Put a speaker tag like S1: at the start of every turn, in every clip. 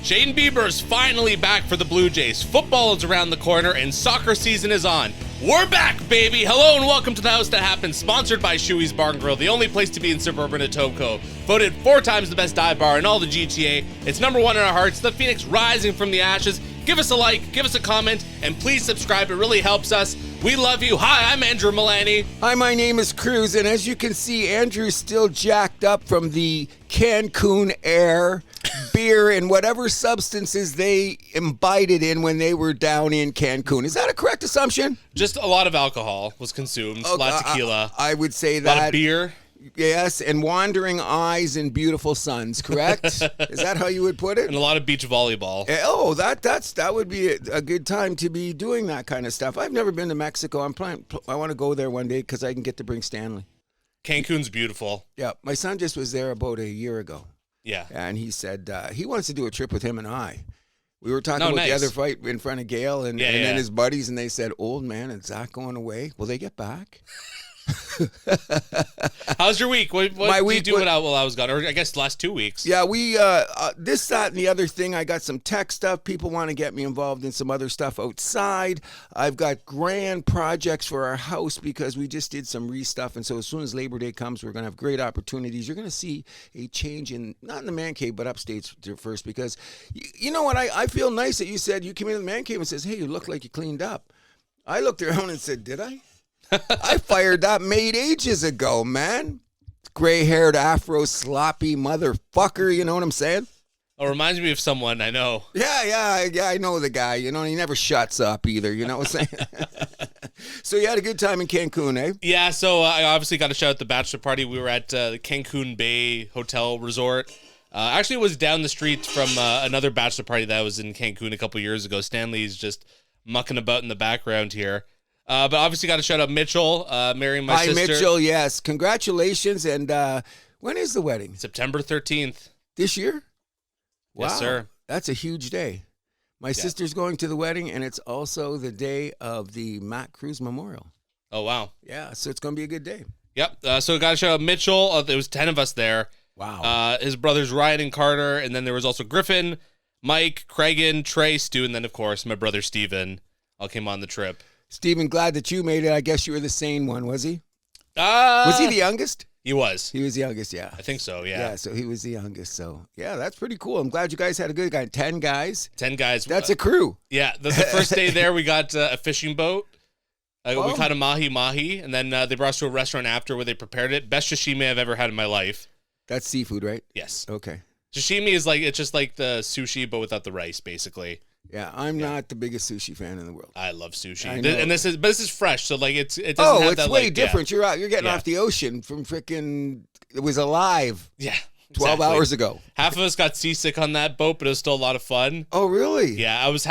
S1: Shaden Bieber's finally back for the Blue Jays. Football is around the corner and soccer season is on. We're back, baby! Hello and welcome to The House That Happened, sponsored by Shoey's Bar and Grill, the only place to be in suburban Etobicoke. Voted 4 times the best dive bar in all the GTA. It's number 1 in our hearts, the Phoenix rising from the ashes. Give us a like, give us a comment, and please subscribe. It really helps us. We love you. Hi, I'm Andrew Milani.
S2: Hi, my name is Cruz, and as you can see, Andrew's still jacked up from the Cancun air, beer, and whatever substances they imbibed in when they were down in Cancun. Is that a correct assumption?
S1: Just a lot of alcohol was consumed, a lot of tequila.
S2: I would say that.
S1: A lot of beer.
S2: Yes, and wandering eyes and beautiful suns, correct? Is that how you would put it?
S1: And a lot of beach volleyball.
S2: Oh, that would be a good time to be doing that kind of stuff. I've never been to Mexico. I want to go there one day because I can get to bring Stanley.
S1: Cancun's beautiful.
S2: Yeah, my son just was there about a year ago.
S1: Yeah.
S2: And he said he wants to do a trip with him and I. We were talking about the other fight in front of Gail and then his buddies, and they said, old man, is that going away? Will they get back?
S1: How's your week? What did you do while I was gone? Or I guess the last 2 weeks.
S2: Yeah, we this, that, and the other thing. I got some tech stuff. People want to get me involved in some other stuff outside. I've got grand projects for our house because we just did some re-stuff. And so as soon as Labor Day comes, we're going to have great opportunities. You're going to see a change not in the man cave, but upstate first. Because, you know what, I feel nice that you said you came into the man cave and says, hey, you look like you cleaned up. I looked around and said, did I? I fired that maid ages ago, man. Gray-haired, afro, sloppy motherfucker, you know what I'm saying?
S1: Oh, reminds me of someone I know.
S2: Yeah, I know the guy. You know, he never shuts up either, you know what I'm saying? So you had a good time in Cancun, eh?
S1: Yeah, so I obviously got to shout out the bachelor party. We were at the Cancun Bay Hotel Resort. Actually, it was down the street from another bachelor party that was in Cancun a couple years ago. Stanley's just mucking about in the background here. But obviously got to shout out Mitchell, marrying my sister.
S2: Hi, Mitchell, yes. Congratulations. And when is the wedding?
S1: September 13th.
S2: This year? Wow.
S1: Yes, sir.
S2: That's a huge day. My sister's going to the wedding, and it's also the day of the Cruz Memorial.
S1: Oh, wow.
S2: Yeah, so it's going to be a good day.
S1: Yep. So got to shout out Mitchell. There was 10 of us there.
S2: Wow.
S1: His brothers Ryan and Carter, and then there was also Griffin, Mike, Craigan, Trey, Stu, and then, of course, my brother Steven all came on the trip.
S2: Steven, glad that you made it. I guess you were the sane one, was he? Was he the youngest?
S1: He was.
S2: He was the youngest, yeah.
S1: I think so, yeah.
S2: Yeah, so he was the youngest. So, yeah, that's pretty cool. I'm glad you guys had a good guy. 10 guys.
S1: 10 guys.
S2: That's a crew.
S1: Yeah, the first day there, we got a fishing boat. We caught a mahi-mahi, and then they brought us to a restaurant after where they prepared it. Best sashimi I've ever had in my life.
S2: That's seafood, right?
S1: Yes.
S2: Okay.
S1: Sashimi is it's just like the sushi, but without the rice, basically.
S2: Yeah, I'm not the biggest sushi fan in the world.
S1: I love sushi, and this is fresh, so it doesn't.
S2: It's way different. You're getting off the ocean from freaking. It was alive.
S1: Yeah,
S2: 12 hours ago.
S1: Half of us got seasick on that boat, but it was still a lot of fun.
S2: Oh, really?
S1: Yeah, I was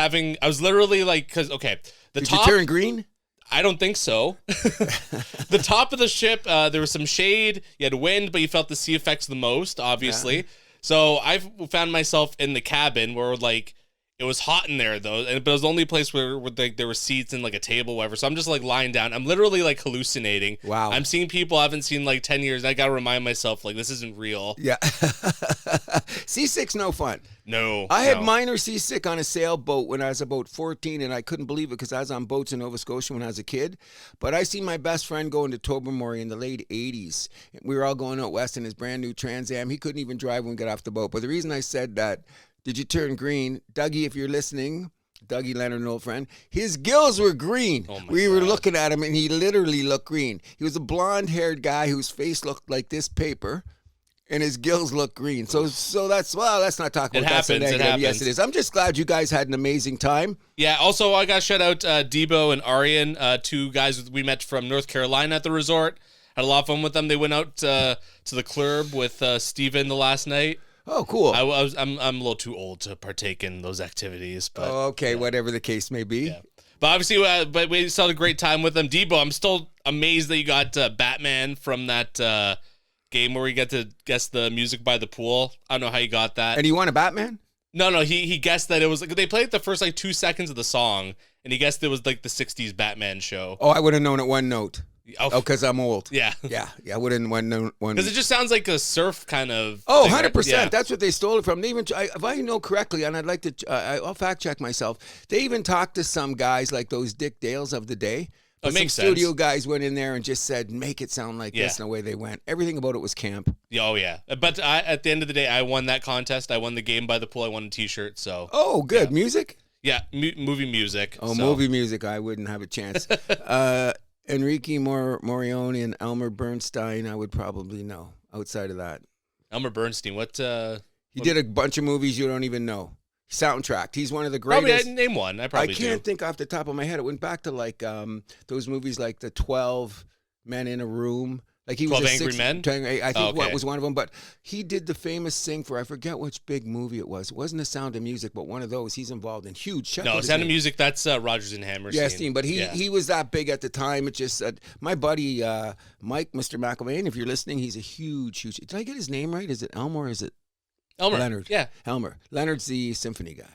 S1: literally
S2: Did you turn green?
S1: I don't think so. The top of the ship, there was some shade. You had wind, but you felt the sea effects the most, obviously. Yeah. So I found myself in the cabin where it was hot in there though, but it was the only place where there were seats and a table, whatever. So I'm just lying down. I'm literally hallucinating.
S2: Wow.
S1: I'm seeing people I haven't seen 10 years. And I got to remind myself this isn't real.
S2: Yeah. Seasick's no fun.
S1: No.
S2: I had minor seasick on a sailboat when I was about 14, and I couldn't believe it because I was on boats in Nova Scotia when I was a kid. But I seen my best friend going to Tobermory in the late 80s. We were all going out west in his brand new Trans Am. He couldn't even drive when we got off the boat. But the reason I said that, did you turn green? Dougie, if you're listening, Dougie Leonard, an old friend, his gills were green.
S1: Oh
S2: we were looking at him, and he literally looked green. He was a blonde-haired guy whose face looked like this paper, and his gills looked green. So let's not talk about that.
S1: It happens.
S2: Yes, it is. I'm just glad you guys had an amazing time.
S1: Yeah, also, I got to shout out Debo and Arian, 2 guys we met from North Carolina at the resort. Had a lot of fun with them. They went out to the club with Steven the last night.
S2: Oh, cool.
S1: I'm a little too old to partake in those activities. But
S2: okay, whatever the case may be.
S1: Yeah. But obviously, but we still had a great time with them. Debo, I'm still amazed that you got Batman from that game where we get to guess the music by the pool. I don't know how you got that.
S2: And you won a Batman?
S1: No, he guessed that it was they played the first 2 seconds of the song, and he guessed it was the 60s Batman show.
S2: Oh, I would have known at one note. Oh, because I'm old.
S1: Yeah.
S2: Yeah. I wouldn't want
S1: Because it just sounds like a surf kind of.
S2: Oh,
S1: thing,
S2: 100%.
S1: Yeah.
S2: That's what they stole it from. They even, if I know correctly, and I'd like to, I'll fact check myself. They even talked to some guys like those Dick Dales of the day. But some
S1: makes sense.
S2: studio guys went in there and just said, make it sound like this, and away they went. Everything about it was camp.
S1: Oh, yeah. But at the end of the day, I won that contest. I won the game by the pool. I won a T-shirt. So.
S2: Oh, good.
S1: Yeah.
S2: Music?
S1: Yeah, movie music.
S2: Oh, movie music. I wouldn't have a chance. Enrique Morrone and Elmer Bernstein, I would probably know. Outside of that,
S1: Elmer Bernstein. What?
S2: He did a bunch of movies you don't even know. Soundtracked. He's one of the greatest.
S1: Probably name one. I probably
S2: can't think off the top of my head. It went back to like those movies like the 12 Men in a Room. Like he was
S1: 12 Angry Men?
S2: I think
S1: okay.
S2: was one of them. But he did the famous Sing for, I forget which big movie it was. It wasn't The Sound of Music, but one of those. He's involved in huge.
S1: Sound of Music, that's Rodgers and Hammerstein.
S2: Yeah, Steam. But he was that big at the time. It just, my buddy Mike, Mr. McElvain, if you're listening, he's a huge. Did I get his name right? Is it Elmer or is it
S1: Elmer?
S2: Leonard?
S1: Yeah.
S2: Elmer. Leonard's the symphony guy.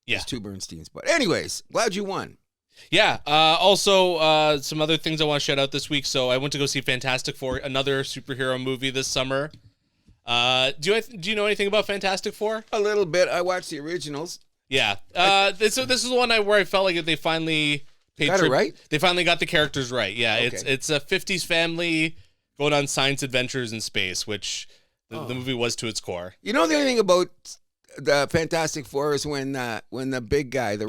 S1: Yeah.
S2: There's two Bernsteins. But anyways, glad you won.
S1: Yeah. Also, some other things I want to shout out this week. So I went to go see Fantastic Four, another superhero movie this summer. Do you know anything about Fantastic Four?
S2: A little bit. I watched the originals.
S1: Yeah. This is the one where I felt like they finally
S2: got it right.
S1: They finally got the characters right. Yeah.
S2: Okay.
S1: It's a 50s family going on science adventures in space, which the movie was to its core.
S2: You know the only thing about the Fantastic Four is when the big guy, the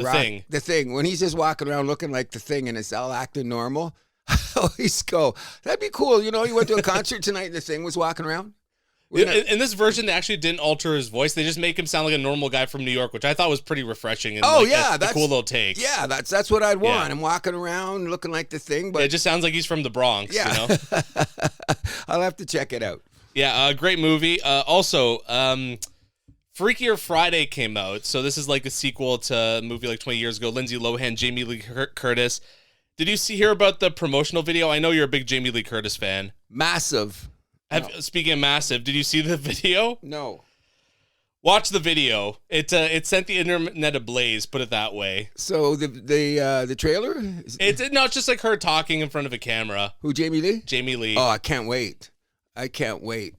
S2: Thing, when he's just walking around looking like the Thing and it's all acting normal. I always go, that'd be cool. You know, you went to a concert tonight and the Thing was walking around.
S1: In this version, they actually didn't alter his voice. They just make him sound like a normal guy from New York, which I thought was pretty refreshing. And that's a cool little take.
S2: Yeah, that's what I'd want. I'm walking around looking like the Thing, but
S1: it just sounds like he's from the Bronx.
S2: Yeah.
S1: You know?
S2: I'll have to check it out.
S1: Yeah, great movie. Also, Freakier Friday came out, so this is like a sequel to a movie like 20 years ago. Lindsay Lohan, Jamie Lee Curtis. Did you hear about the promotional video? I know you're a big Jamie Lee Curtis fan.
S2: Massive.
S1: Speaking of massive, did you see the video?
S2: No.
S1: Watch the video. It sent the internet ablaze. Put it that way.
S2: So the trailer?
S1: It's just like her talking in front of a camera.
S2: Who? Jamie Lee?
S1: Jamie Lee.
S2: Oh, I can't wait. I can't. Okay.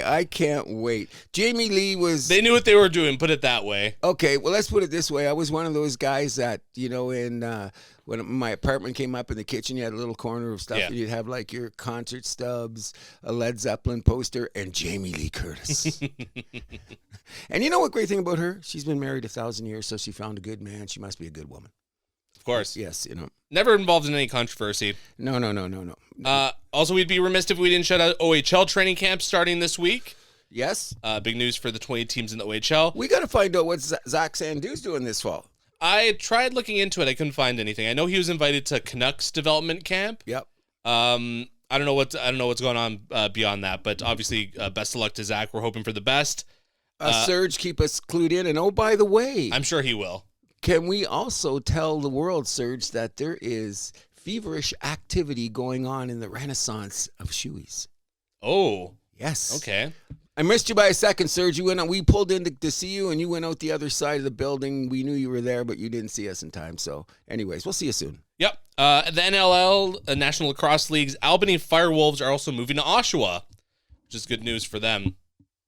S2: I can't wait. Jamie Lee was.
S1: They knew what they were doing. Put it that way.
S2: Okay. Well, let's put it this way. I was one of those guys that, when my apartment came up in the kitchen, you had a little corner of stuff.
S1: Yeah.
S2: And you'd have like your concert stubs, a Led Zeppelin poster, and Jamie Lee Curtis. And you know what great thing about her? She's been married 1,000 years, so she found a good man. She must be a good woman.
S1: Of course.
S2: Yes,
S1: Never involved in any controversy.
S2: No.
S1: Also, we'd be remiss if we didn't shout out OHL training camp starting this week.
S2: Yes.
S1: Big news for the 20 teams in the OHL.
S2: We got to find out what Zach Sandu's doing this fall.
S1: I tried looking into it. I couldn't find anything. I know he was invited to Canucks development camp.
S2: Yep.
S1: I don't know what's going on beyond that, but obviously, best of luck to Zach. We're hoping for the best.
S2: Serge, keep us clued in. And oh, by the way,
S1: I'm sure he will.
S2: Can we also tell the world, Serge, that there is feverish activity going on in the renaissance of shoeies?
S1: Oh.
S2: Yes.
S1: Okay.
S2: I missed you by a second, Serge. We pulled in to see you, and you went out the other side of the building. We knew you were there, but you didn't see us in time. So, anyways, we'll see you soon.
S1: Yep. The NLL, National Lacrosse League's Albany Firewolves are also moving to Oshawa, which is good news for them.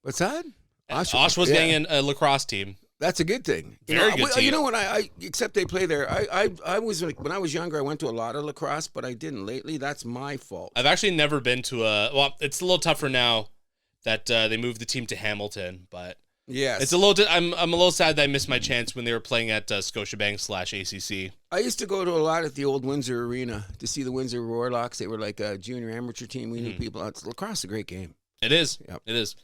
S2: What's that?
S1: Oshawa's getting a lacrosse team.
S2: That's a good thing.
S1: Very good team.
S2: You know what? I except they play there. I was like, when I was younger, I went to a lot of lacrosse, but I didn't lately. That's my fault.
S1: I've actually never been to it's a little tougher now that they moved the team to Hamilton, but
S2: yes,
S1: it's a little. I'm a little sad that I missed my chance when they were playing at Scotiabank/ACC.
S2: I used to go to a lot at the old Windsor Arena to see the Windsor Warlocks. They were like a junior amateur team. We knew people. Lacrosse is a great game.
S1: It is.
S2: Yep.
S1: It is.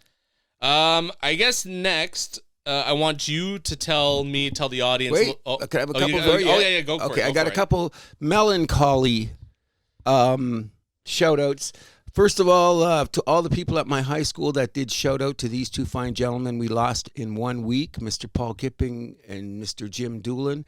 S1: I guess next. I want you to tell the audience.
S2: Wait, can I have a couple for you?
S1: Yeah, go for it.
S2: Okay, I got a couple melancholy shout-outs. First of all, to all the people at my high school that did shout-out to these two fine gentlemen we lost in 1 week, Mr. Paul Kipping and Mr. Jim Doolin.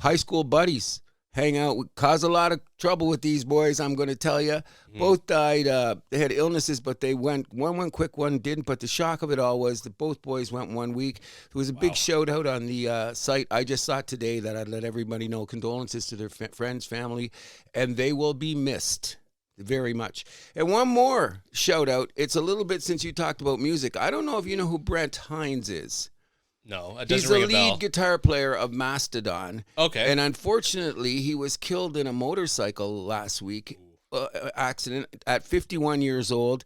S2: High school buddies. hang out, cause a lot of trouble with these boys, I'm going to tell you. Both died. They had illnesses, but they went. One went quick, one didn't. But the shock of it all was that both boys went 1 week. There was a big shout out on the site. I just saw it today that I'd let everybody know. Condolences to their friends, family, and they will be missed very much. And one more shout out. It's a little bit since you talked about music. I don't know if you know who Brent Hines is.
S1: No, it doesn't ring a bell.
S2: He's the lead guitar player of Mastodon.
S1: Okay.
S2: And unfortunately, he was killed in a motorcycle last week accident at 51 years old.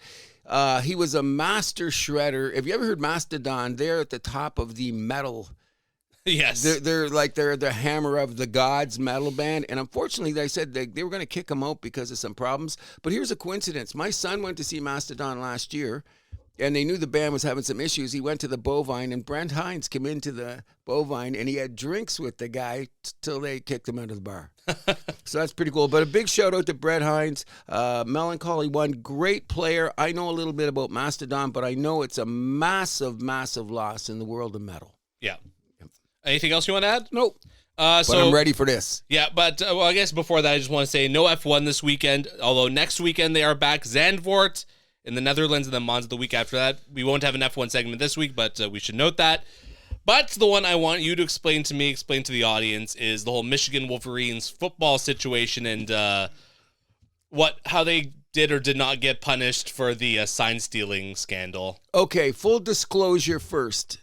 S2: He was a master shredder. Have you ever heard Mastodon? They're at the top of the metal.
S1: Yes.
S2: They're the hammer of the gods metal band. And unfortunately, they said they were going to kick him out because of some problems. But here's a coincidence. My son went to see Mastodon last year. And they knew the band was having some issues. He went to the Bovine, and Brent Hines came into the Bovine, and he had drinks with the guy till they kicked him out of the bar. So that's pretty cool. But a big shout-out to Brent Hines. Melancholy one, great player. I know a little bit about Mastodon, but I know it's a massive, massive loss in the world of metal.
S1: Yeah. Anything else you want to add?
S2: Nope. But I'm ready for this.
S1: Yeah, but I guess before that, I just want to say no F1 this weekend, although next weekend they are back. Zandvoort in the Netherlands, and then Monza the week after that. We won't have an F1 segment this week, but we should note that. But the one I want you to explain to the audience, is the whole Michigan Wolverines football situation and how they did or did not get punished for the sign stealing scandal. Okay,
S2: full disclosure first.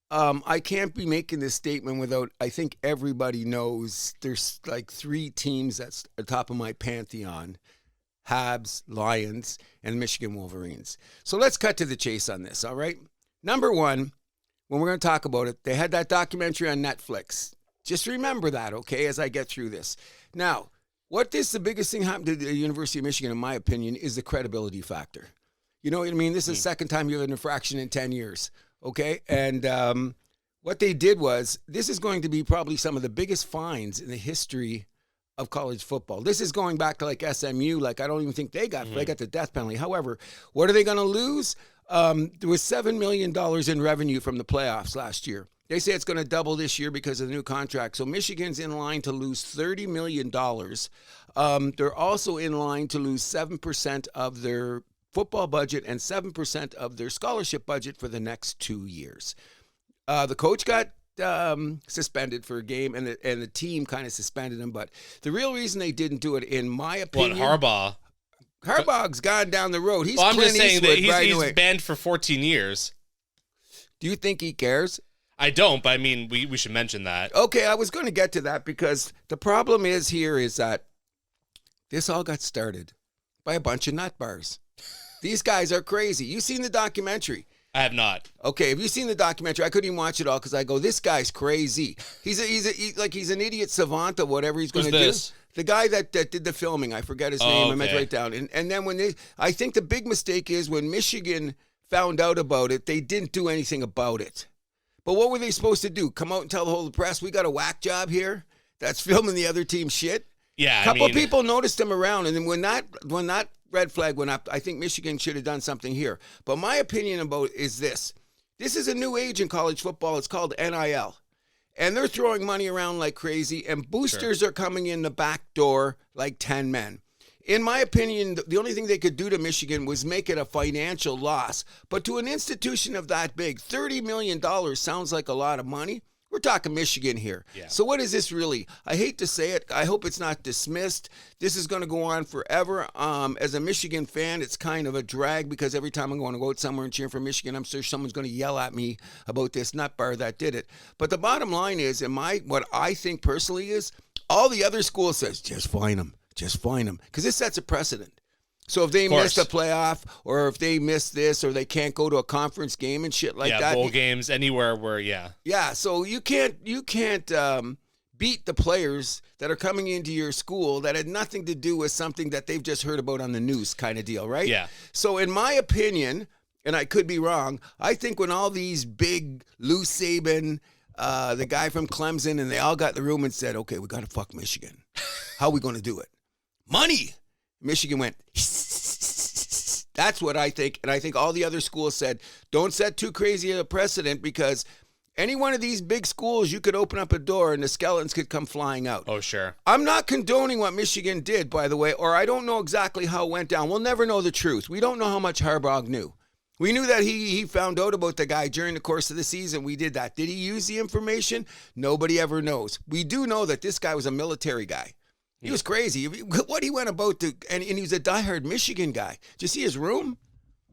S2: I can't be making this statement without, I think everybody knows there's like 3 teams that's at the top of my pantheon. Habs, Lions, and Michigan Wolverines. So let's cut to the chase on this, all right? Number one, when we're going to talk about it, they had that documentary on Netflix. Just remember that, okay, as I get through this. Now, the biggest thing happened to the University of Michigan, in my opinion, is the credibility factor. You know what I mean? This is the second time you have an infraction in 10 years, okay? And what they did was, this is going to be probably some of the biggest fines in the history of college football. This is going back to like SMU. I don't even think they got the death penalty. However, what are they going to lose? There was $7 million in revenue from the playoffs last year. They say it's going to double this year because of the new contract. So Michigan's in line to lose $30 million. They're also in line to lose 7% of their football budget and 7% of their scholarship budget for the next 2 years. The coach got suspended for a game, and the team kind of suspended him. But the real reason they didn't do it, in my opinion, Harbaugh's gone down the road.
S1: I'm just saying that he's banned for 14 years.
S2: Do you think he cares?
S1: I don't, but I mean, we should mention that.
S2: Okay, I was going to get to that because the problem is that this all got started by a bunch of nut bars. These guys are crazy. You seen the documentary?
S1: I have not.
S2: Okay, have you seen the documentary? I couldn't even watch it all because I go, this guy's crazy. He's an idiot savant or whatever he's going to do. The guy that did the filming, I forget his name. I meant to write down. And then I think the big mistake is when Michigan found out about it, they didn't do anything about it. But what were they supposed to do? Come out and tell the whole press, we got a whack job here that's filming the other team's shit?
S1: Yeah,
S2: a couple of people noticed him around, and then when that red flag went up, I think Michigan should have done something here. But my opinion about it is this. This is a new age in college football. It's called NIL. And they're throwing money around like crazy, and boosters are coming in the back door like 10 men. In my opinion, the only thing they could do to Michigan was make it a financial loss. But to an institution of that big, $30 million sounds like a lot of money. We're talking Michigan here. Yeah. So what is this really? I hate to say it. I hope it's not dismissed. This is going to go on forever. As a Michigan fan, it's kind of a drag because every time I'm going to go out somewhere and cheer for Michigan, I'm sure someone's going to yell at me about this nut bar that did it. But the bottom line is, what I think personally is, all the other schools says, just fine them. Just fine them. Because this sets a precedent. So if they miss a playoff, or if they miss this, or they can't go to a conference game and shit like that.
S1: Yeah, bowl games, anywhere where,
S2: Yeah, so you can't beat the players that are coming into your school that had nothing to do with something that they've just heard about on the news kind of deal, right?
S1: Yeah.
S2: So in my opinion, and I could be wrong, I think when all these big Lou Saban, the guy from Clemson, and they all got in the room and said, okay, we got to fuck Michigan. How are we going to do it? Money. Michigan went, that's what I think. And I think all the other schools said, don't set too crazy a precedent, because Any one of these big schools, you could open up a door and the skeletons could come flying out.
S1: Oh, sure.
S2: I'm not condoning what Michigan did, by the way, or I don't know exactly how it went down. We'll never know the truth. We don't know how much Harbaugh knew. We knew that he found out about the guy during the course of the season. We did that. Did he use the information? Nobody ever knows. We do know that this guy was a military guy. He was crazy. What he went about to, and he was a diehard Michigan guy. Did you see his room?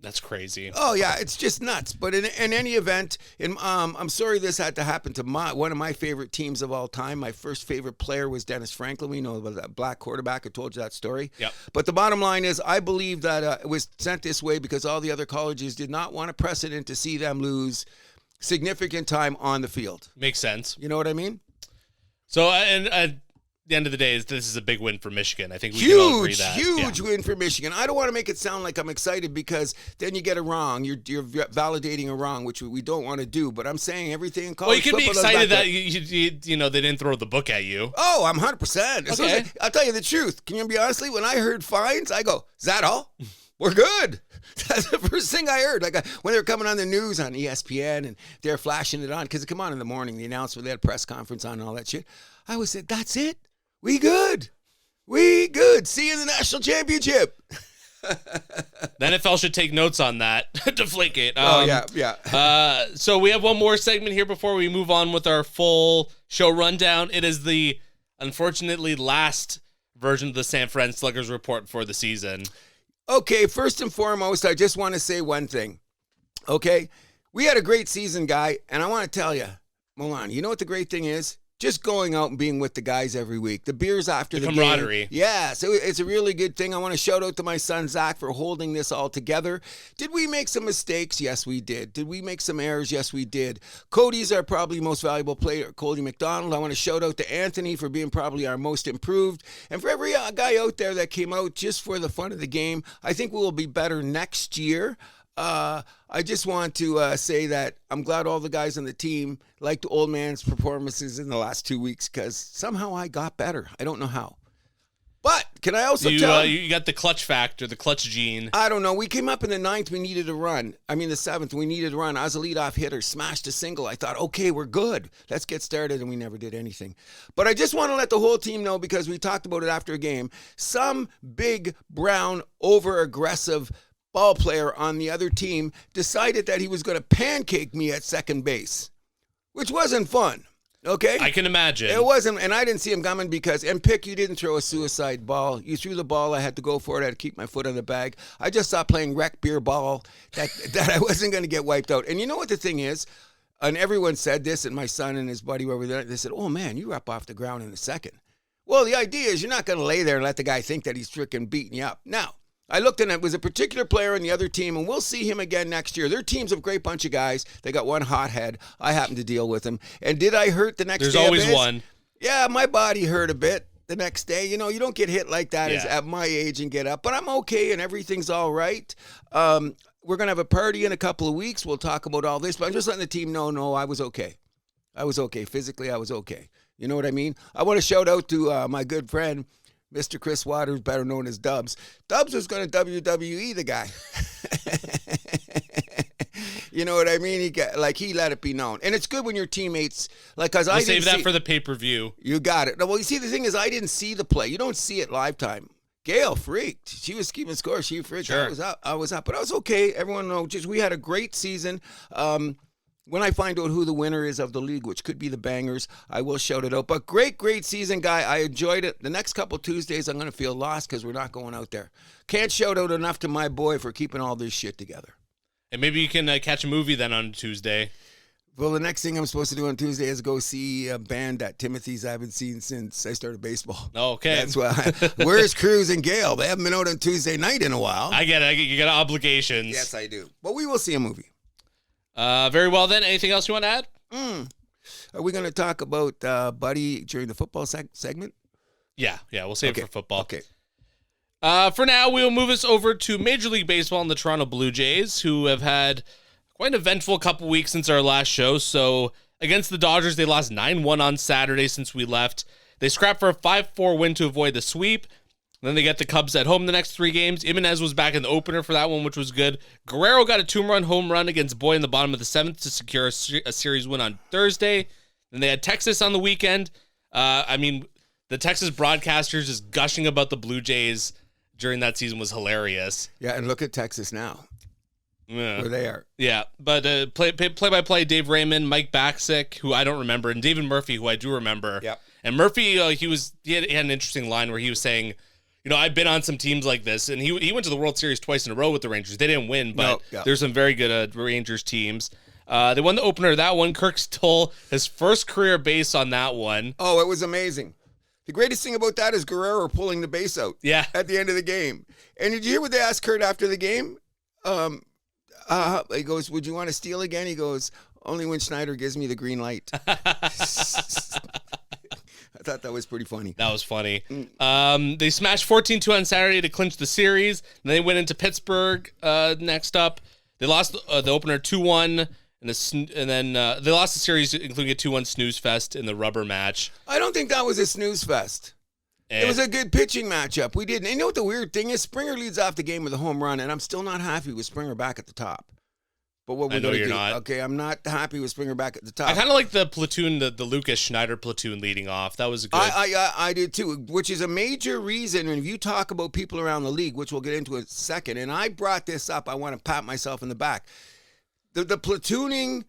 S1: That's crazy.
S2: Oh, yeah, it's just nuts. But in any event, I'm sorry this had to happen to one of my favorite teams of all time. My first favorite player was Dennis Franklin. We know about that black quarterback. I told you that story.
S1: Yep.
S2: But the bottom line is I believe that it was sent this way because all the other colleges did not want a precedent to see them lose significant time on the field.
S1: Makes sense.
S2: You know what I mean?
S1: So, and at the end of the day, this is a big win for Michigan. I think we can all agree that.
S2: Huge win for Michigan. I don't want to make it sound like I'm excited because then you get it wrong. You're validating a wrong, which we don't want to do. But I'm saying everything in college
S1: football. Well, you can be excited that
S2: you
S1: they didn't throw the book at you.
S2: Oh, I'm 100%.
S1: Okay.
S2: I'll tell you the truth. Can you be honestly? When I heard fines, I go, "Is that all? We're good." That's the first thing I heard. Like when they were coming on the news on ESPN and they're flashing it on because it come on in the morning. The announcement, they had a press conference on and all that shit. I was said, "That's it. We good. We good. See you in the national championship."
S1: The NFL should take notes on that. Deflategate.
S2: Yeah.
S1: So we have one more segment here before we move on with our full show rundown. It is the, unfortunately, last version of the San Fran Sluggers report for the season.
S2: Okay, first and foremost, I just want to say one thing. Okay, we had a great season, guy, and I want to tell you, Milani, you know what the great thing is? Just going out and being with the guys every week. The beers after the
S1: camaraderie.
S2: Game. Yeah, so it's a really good thing. I want to shout out to my son, Zach, for holding this all together. Did we make some mistakes? Yes, we did. Did we make some errors? Yes, we did. Cody's our probably most valuable player, Cody McDonald. I want to shout out to Anthony for being probably our most improved. And for every guy out there that came out just for the fun of the game, I think we will be better next year. I just want to say that I'm glad all the guys on the team liked old man's performances in the last 2 weeks because somehow I got better. I don't know how. But can I also tell
S1: you got the clutch factor, the clutch gene.
S2: I don't know. We came up in the 9th. We needed a run. I mean, the 7th. We needed a run. I was a leadoff hitter. Smashed a single. I thought, okay, we're good. Let's get started. And we never did anything. But I just want to let the whole team know because we talked about it after a game. Some big, brown, over-aggressive ball player on the other team decided that he was going to pancake me at second base, which wasn't fun. Okay?
S1: I can imagine.
S2: It wasn't, and I didn't see him coming because, and Pick, you didn't throw a suicide ball. You threw the ball. I had to go for it. I had to keep my foot on the bag. I just stopped playing rec beer ball that I wasn't going to get wiped out. And you know what the thing is? And everyone said this, and my son and his buddy were over there. They said, "Oh, man, you were up off the ground in a second." Well, the idea is you're not going to lay there and let the guy think that he's freaking beating you up. Now, I looked and it was a particular player on the other team, and we'll see him again next year. Their team's a great bunch of guys. They got one hothead. I happened to deal with him. And did I hurt the next day?
S1: There's always one.
S2: Yeah, my body hurt a bit the next day. You know, you don't get hit like that as at my age and get up. But I'm okay, and everything's all right. We're going to have a party in a couple of weeks. We'll talk about all this. But I'm just letting the team know, no, I was okay. I was okay. Physically, I was okay. You know what I mean? I want to shout out to my good friend, Mr. Chris Waters, better known as Dubs. Dubs was going to WWE the guy. You know what I mean? He let it be known. And it's good when your teammates, because I didn't
S1: save that for the pay-per-view.
S2: You got it. Well, you see, the thing is, I didn't see the play. You don't see it live time. Gail freaked. She was keeping score. She freaked.
S1: Sure.
S2: I was up. But I was okay. Everyone knows. We had a great season. When I find out who the winner is of the league, which could be the Bangers, I will shout it out. But great season, guy. I enjoyed it. The next couple Tuesdays, I'm going to feel lost because we're not going out there. Can't shout out enough to my boy for keeping all this shit together.
S1: And maybe you can catch a movie then on Tuesday.
S2: Well, the next thing I'm supposed to do on Tuesday is go see a band at Timothy's I haven't seen since I started baseball.
S1: Okay.
S2: That's why. Where's Cruz and Gail? They haven't been out on Tuesday night in a while.
S1: I get it. You got obligations.
S2: Yes, I do. But we will see a movie.
S1: Very well then. Anything else you want to add?
S2: Are we going to talk about Buddy during the football segment?
S1: Yeah. We'll save it for football.
S2: Okay.
S1: For now, we'll move us over to Major League Baseball and the Toronto Blue Jays, who have had quite an eventful couple weeks since our last show. So against the Dodgers, they lost 9-1 on Saturday since we left. They scrapped for a 5-4 win to avoid the sweep. Then they get the Cubs at home the next 3 games. Jimenez was back in the opener for that one, which was good. Guerrero got a 2-run home run against Boy in the bottom of the 7th to secure a series win on Thursday. Then they had Texas on the weekend. The Texas broadcasters just gushing about the Blue Jays during that season was hilarious.
S2: Yeah, and look at Texas now.
S1: Yeah.
S2: Where they are.
S1: Yeah, but play-by-play Dave Raymond, Mike Baksick, who I don't remember, and David Murphy, who I do remember.
S2: Yep.
S1: And Murphy, he had an interesting line where he was saying, I've been on some teams like this, and he went to the World Series twice in a row with the Rangers. They didn't win, but there's some very good Rangers teams. They won the opener of that one. Kirk stole his first career base on that one.
S2: Oh, it was amazing. The greatest thing about that is Guerrero pulling the base out at the end of the game. And did you hear what they asked Kurt after the game? He goes, would you want to steal again? He goes, only when Schneider gives me the green light. I thought that was pretty funny.
S1: That was funny. They smashed 14-2 on Saturday to clinch the series. Then they went into Pittsburgh next up. They lost the opener 2-1, and then they lost the series, including a 2-1 snooze fest in the rubber match.
S2: I don't think that was a snooze fest. It was a good pitching matchup. We did. And you know what the weird thing is? Springer leads off the game with a home run, and I'm still not happy with Springer back at the top. But what we're going to do?
S1: Not.
S2: Okay, I'm not happy with Springer back at the top.
S1: I kind of like the platoon, the Lucas Schneider platoon leading off. That was good.
S2: I did too, which is a major reason. And if you talk about people around the league, which we'll get into in a second, and I brought this up, I want to pat myself in the back. The platooning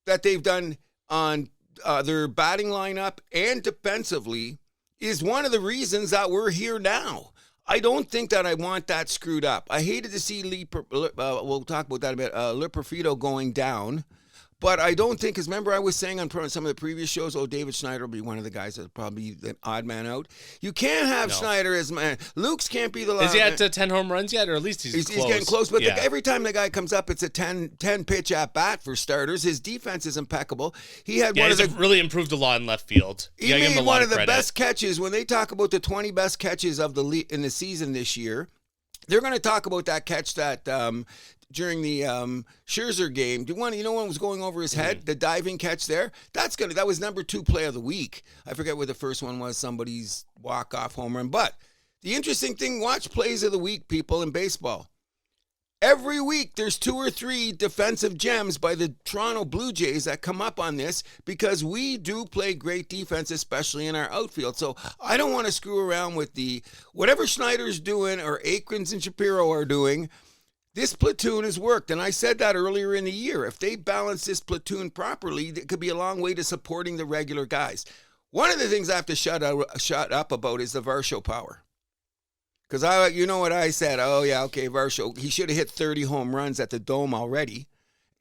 S2: that they've done on their batting lineup and defensively is one of the reasons that we're here now. I don't think that I want that screwed up. I hated to see we'll talk about that a bit, Liperfido going down. But I don't think, because remember I was saying on some of the previous shows, David Schneider will be one of the guys that'll probably be the odd man out. You can't have Schneider as man. Luke's can't be the last.
S1: Is he at 10 home runs yet? Or at least he's close.
S2: He's getting close. But every time the guy comes up, it's a 10 pitch at bat for starters. His defense is impeccable. He had
S1: really improved a lot in left field.
S2: He made one of the best catches. When they talk about the 20 best catches of the in the season this year, they're going to talk about that catch that during the Scherzer game. You know what was going over his head? The diving catch there? That was number 2 play of the week. I forget what the first one was, somebody's walk-off home run. But the interesting thing, watch plays of the week, people, in baseball. Every week there's 2 or 3 defensive gems by the Toronto Blue Jays that come up on this because we do play great defense, especially in our outfield. So I don't want to screw around with whatever Schneider's doing or Akrens and Shapiro are doing. This platoon has worked, and I said that earlier in the year. If they balance this platoon properly, it could be a long way to supporting the regular guys. One of the things I have to shut up about is the Varsho power. Because you know what I said? Varsho, he should have hit 30 home runs at the Dome already.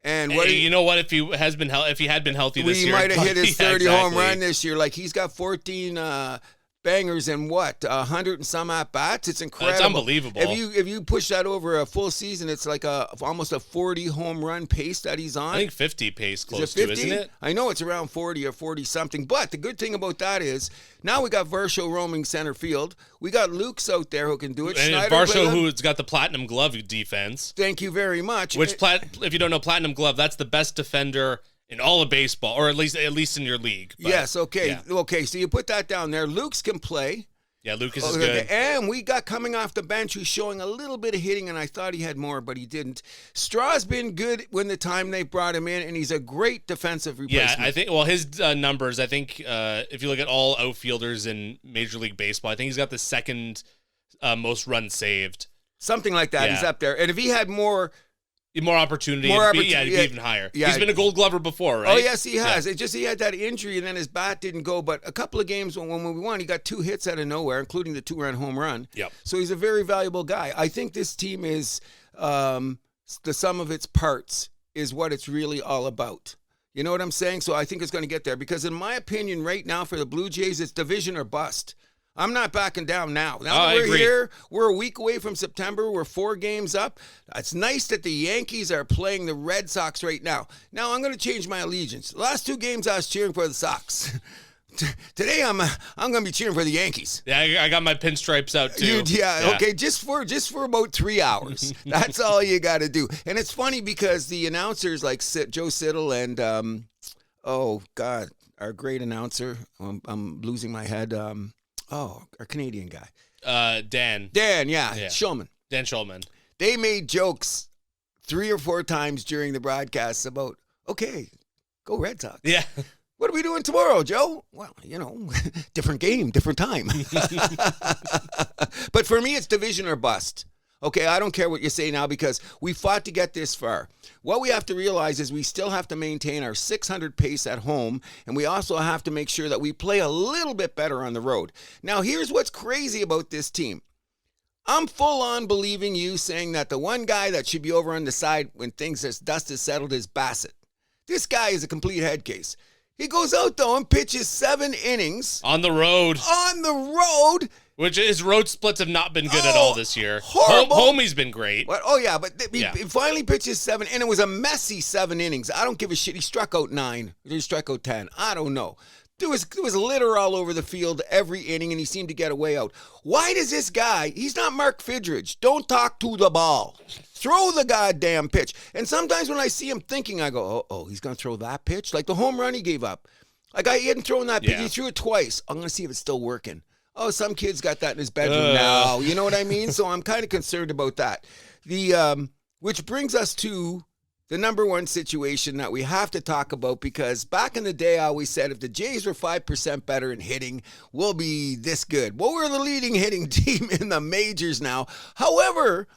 S2: And
S1: you know what? If he had been healthy this year,
S2: he might have hit his 30 home run this year. Like, he's got 14 bangers and 100 and some at bats. It's incredible.
S1: It's unbelievable.
S2: If you push that over a full season, it's like almost a 40 home run pace that he's on.
S1: I think 50 pace close
S2: to,
S1: isn't it?
S2: I know it's around 40 or 40 something. But the good thing about that is now we got Varsho roaming center field. We got Luke's out there who can do it.
S1: And Varsho, who's got the platinum glove defense.
S2: Thank you very much.
S1: Which if you don't know platinum glove, that's the best defender in all of baseball, or at least in your league. But,
S2: yes, okay. Yeah. Okay, so you put that down there. Luke's can play.
S1: Yeah, Lucas is good.
S2: And we got coming off the bench who's showing a little bit of hitting, and I thought he had more, but he didn't. Straw's been good when the time they brought him in, and he's a great defensive replacement.
S1: Yeah, I think, his numbers, I think if you look at all outfielders in Major League Baseball, I think he's got the second most runs saved.
S2: Something like that. Yeah. He's up there. And if he had more
S1: opportunity, it'd be even higher. Yeah. He's been a Gold Glover before, right?
S2: Oh, yes, he has. Yeah. It's just he had that injury, and then his bat didn't go. But a couple of games when we won, he got 2 hits out of nowhere, including the 2-run home run.
S1: Yep.
S2: So he's a very valuable guy. I think this team is the sum of its parts is what it's really all about. You know what I'm saying? So I think it's going to get there because, in my opinion, right now for the Blue Jays, it's division or bust. I'm not backing down now. Now that we're here, we're a week away from September. We're 4 games up. It's nice that the Yankees are playing the Red Sox right now. Now I'm going to change my allegiance. The last 2 games I was cheering for the Sox. Today I'm going to be cheering for the Yankees.
S1: Yeah, I got my pinstripes out too.
S2: Okay, just for about 3 hours. That's all you got to do. And it's funny because the announcers like Joe Siddle and our great announcer. I'm losing my head. Our Canadian guy.
S1: Dan.
S2: Dan, yeah.
S1: Yeah.
S2: Shulman.
S1: Dan Shulman.
S2: They made jokes 3 or 4 times during the broadcasts about, okay, go Red Sox.
S1: Yeah.
S2: What are we doing tomorrow, Joe? Well, different game, different time. But for me, it's division or bust. Okay, I don't care what you say now because we fought to get this far. What we have to realize is we still have to maintain our 600 pace at home, and we also have to make sure that we play a little bit better on the road. Now, here's what's crazy about this team. I'm full on believing you saying that the one guy that should be over on the side when dust is settled is Bassett. This guy is a complete head case. He goes out, though, and pitches 7 innings.
S1: On the road.
S2: On the road.
S1: Which his road splits have not been good at all this year.
S2: Horrible.
S1: Homie's been great.
S2: But, he finally pitches 7, and it was a messy 7 innings. I don't give a shit. He struck out 9. He struck out 10. I don't know. There was litter all over the field every inning, and he seemed to get a way out. Why does this guy, he's not Mark Fidrich. Don't talk to the ball. Throw the goddamn pitch. And sometimes when I see him thinking, I go, he's going to throw that pitch? Like the home run he gave up. Like he hadn't thrown that pitch.
S1: Yeah.
S2: He threw it twice. I'm going to see if it's still working. Oh, some kid's got that in his bedroom now. You know what I mean? So I'm kind of concerned about that. Which brings us to the number one situation that we have to talk about, because back in the day, I always said if the Jays were 5% better in hitting, we'll be this good. Well, we're the leading hitting team in the majors now. However,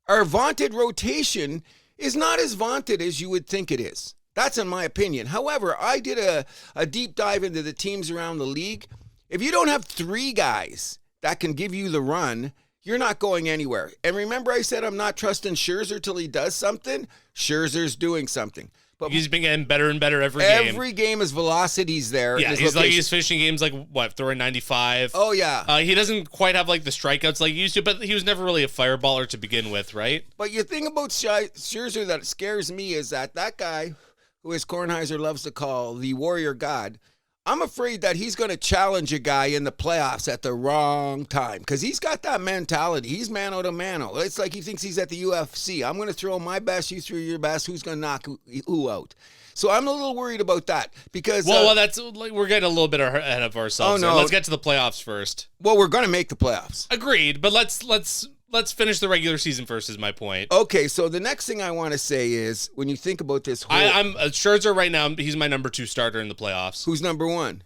S2: our vaunted rotation is not as vaunted as you would think it is. That's in my opinion. However, I did a deep dive into the teams around the league. If you don't have 3 guys that can give you the run, you're not going anywhere. And remember I said I'm not trusting Scherzer till he does something? Scherzer's doing something. But
S1: he's been getting better and better every game.
S2: Every game his velocity's there.
S1: Yeah, he's finishing games like, throwing 95.
S2: Oh, yeah.
S1: He doesn't quite have like the strikeouts like he used to, but he was never really a fireballer to begin with, right?
S2: But the thing about Scherzer that scares me is that guy, who as Kornheiser loves to call the warrior god, I'm afraid that he's going to challenge a guy in the playoffs at the wrong time because he's got that mentality. He's mano to mano. It's like he thinks he's at the UFC. I'm going to throw my best, you throw your best. Who's going to knock who out? So I'm a little worried about that because
S1: that's like we're getting a little bit ahead of ourselves. Oh, no. Let's get to the playoffs first.
S2: Well, we're going to make the playoffs.
S1: Agreed, but let's finish the regular season first is my point.
S2: Okay, so the next thing I want to say is when you think about this whole...
S1: I'm Scherzer right now. He's my number 2 starter in the playoffs.
S2: Who's number 1?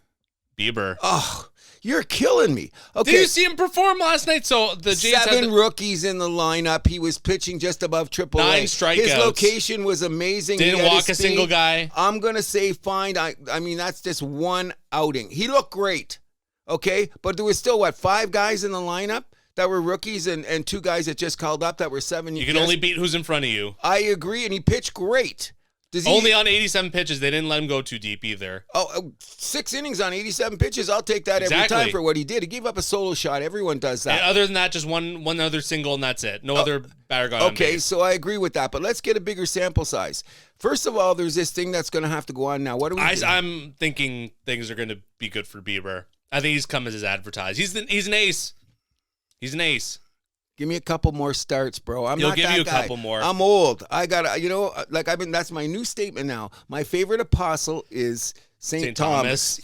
S1: Bieber.
S2: Oh, you're killing me. Okay.
S1: Did you see him perform last night? So the Jays
S2: 7 rookies in the lineup. He was pitching just above AAA.
S1: 9 strikeouts.
S2: His location was amazing.
S1: Didn't walk a single guy.
S2: I'm going to say fine. I mean, that's just one outing. He looked great, okay? But there was still, 5 guys in the lineup that were rookies and 2 guys that just called up that were 7.
S1: You can only beat who's in front of you.
S2: I agree, and he pitched great.
S1: Only on 87 pitches. They didn't let him go too deep either.
S2: 6 innings on 87 pitches. I'll take that every time for what he did. He gave up a solo shot. Everyone does that.
S1: And other than that, just one other single, and that's it. No other batter got on base.
S2: Okay, so I agree with that. But let's get a bigger sample size. First of all, there's this thing that's going to have to go on now. What do we do?
S1: I'm thinking things are going to be good for Bieber. I think he's come as advertised. He's an ace. He's an ace.
S2: Give me a couple more starts, bro.
S1: He'll give you a couple more.
S2: I'm old. I got to, that's my new statement now. My favorite apostle is St. Thomas.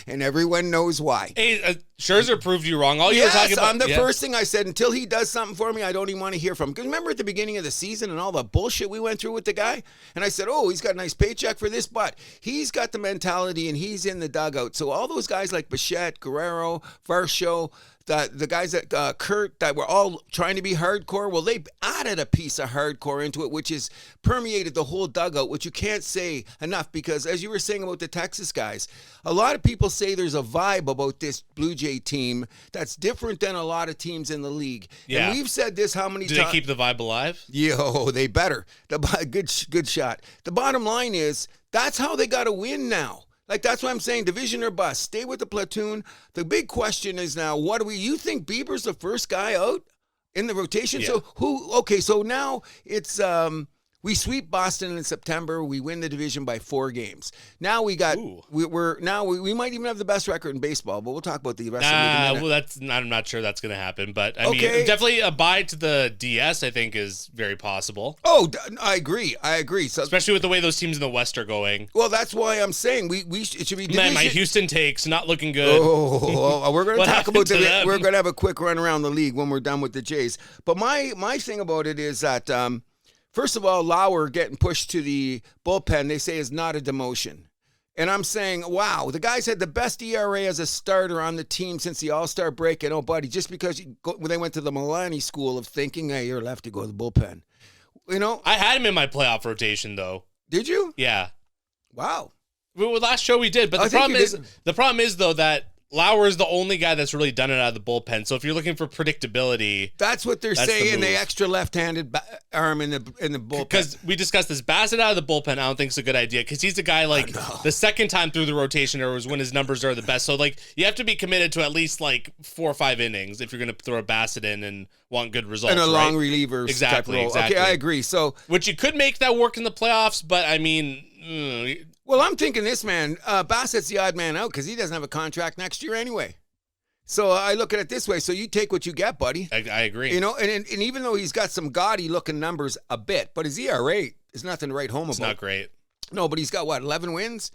S2: And everyone knows why.
S1: Hey, Scherzer proved you wrong. All you were talking about.
S2: I'm the first thing I said. Until he does something for me, I don't even want to hear from him. Because remember at the beginning of the season and all the bullshit we went through with the guy? And I said, he's got a nice paycheck for this, but he's got the mentality and he's in the dugout. So all those guys like Bichette, Guerrero, Varsho, the guys that Kurt that were all trying to be hardcore, well, they added a piece of hardcore into it, which has permeated the whole dugout, which you can't say enough because, as you were saying about the Texas guys, a lot of people say there's a vibe about this Blue Jay team that's different than a lot of teams in the league. Yeah. And we've said this how many times.
S1: Do they keep the vibe alive?
S2: Yo, they better. Good shot. The bottom line is that's how they got to win now. Like, that's what I'm saying, division or bust. Stay with the platoon. The big question is now, you think Bieber's the first guy out in the rotation? Yeah. So now it's, We sweep Boston in September. We win the division by 4 games. Now we got we might even have the best record in baseball, but we'll talk about the rest of the
S1: well, I'm not sure that's going to happen, but I mean, definitely a bye to the DS I think is very possible.
S2: Oh, I agree. So,
S1: especially with the way those teams in the West are going.
S2: Well, that's why I'm saying it should be division.
S1: Man, my Houston takes not looking good.
S2: We're going to talk about we're going to have a quick run around the league when we're done with the Jays. But my thing about it is that first of all, Lauer getting pushed to the bullpen, they say is not a demotion. And I'm saying, wow, the guy's had the best ERA as a starter on the team since the All-Star break. And, oh, buddy, just because when they went to the Milani school of thinking, hey, you're left to go to the bullpen. You know?
S1: I had him in my playoff rotation, though.
S2: Did you?
S1: Yeah.
S2: Wow.
S1: Well, last show we did. But the problem is, though, that Lauer is the only guy that's really done it out of the bullpen. So if you're looking for predictability,
S2: that's what they're saying. The extra left-handed arm in the bullpen.
S1: Because we discussed this, Bassett out of the bullpen, I don't think is a good idea. Because he's a guy the second time through the rotation or was when his numbers are the best. So you have to be committed to at least 4 or 5 innings if you're going to throw a Bassett in and want good results.
S2: And a long reliever.
S1: Exactly.
S2: Okay, I agree. So
S1: which you could make that work in the playoffs, but I mean.
S2: Well, I'm thinking this man, Bassett's the odd man out because he doesn't have a contract next year anyway. So I look at it this way. So you take what you get, buddy.
S1: I agree.
S2: You know, and even though he's got some gaudy-looking numbers a bit, but his ERA is nothing to write home about.
S1: It's not great.
S2: No, but he's got, 11 wins?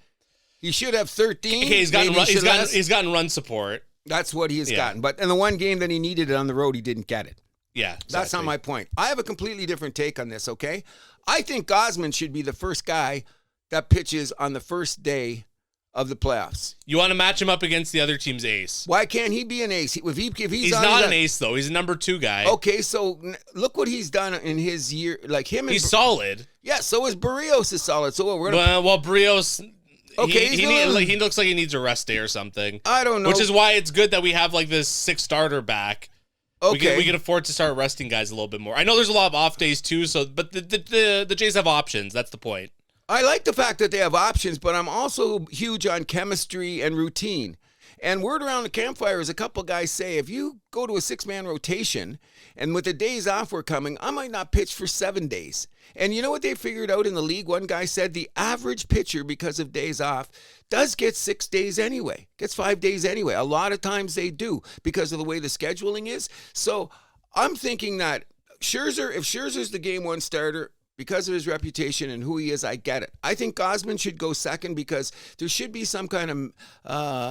S2: He should have 13.
S1: Okay, he's gotten run support.
S2: That's what he has gotten. But in the one game that he needed it on the road, he didn't get it.
S1: Yeah, exactly.
S2: That's not my point. I have a completely different take on this, okay? I think Gausman should be the first guy that pitches on the first day of the playoffs.
S1: You want to match him up against the other team's ace.
S2: Why can't he be an ace? If he's
S1: not an ace, though. He's a number 2 guy.
S2: Okay, so look what he's done in his year.
S1: He's solid.
S2: Yeah, so is Barrios is solid. So we're
S1: well, Barrios.
S2: Okay,
S1: he looks like he needs a rest day or something.
S2: I don't know.
S1: Which is why it's good that we have this 6th starter back.
S2: Okay,
S1: we can afford to start resting guys a little bit more. I know there's a lot of off days too. But the Jays have options. That's the point.
S2: I like the fact that they have options, but I'm also huge on chemistry and routine. And word around the campfire is a couple guys say, if you go to a 6-man rotation, and with the days off we're coming, I might not pitch for 7 days. And you know what they figured out in the league? One guy said the average pitcher, because of days off, does get 6 days anyway, gets 5 days anyway. A lot of times they do because of the way the scheduling is. So I'm thinking that if Scherzer's the game 1 starter, because of his reputation and who he is, I get it. I think Gausman should go second because there should be some kind of...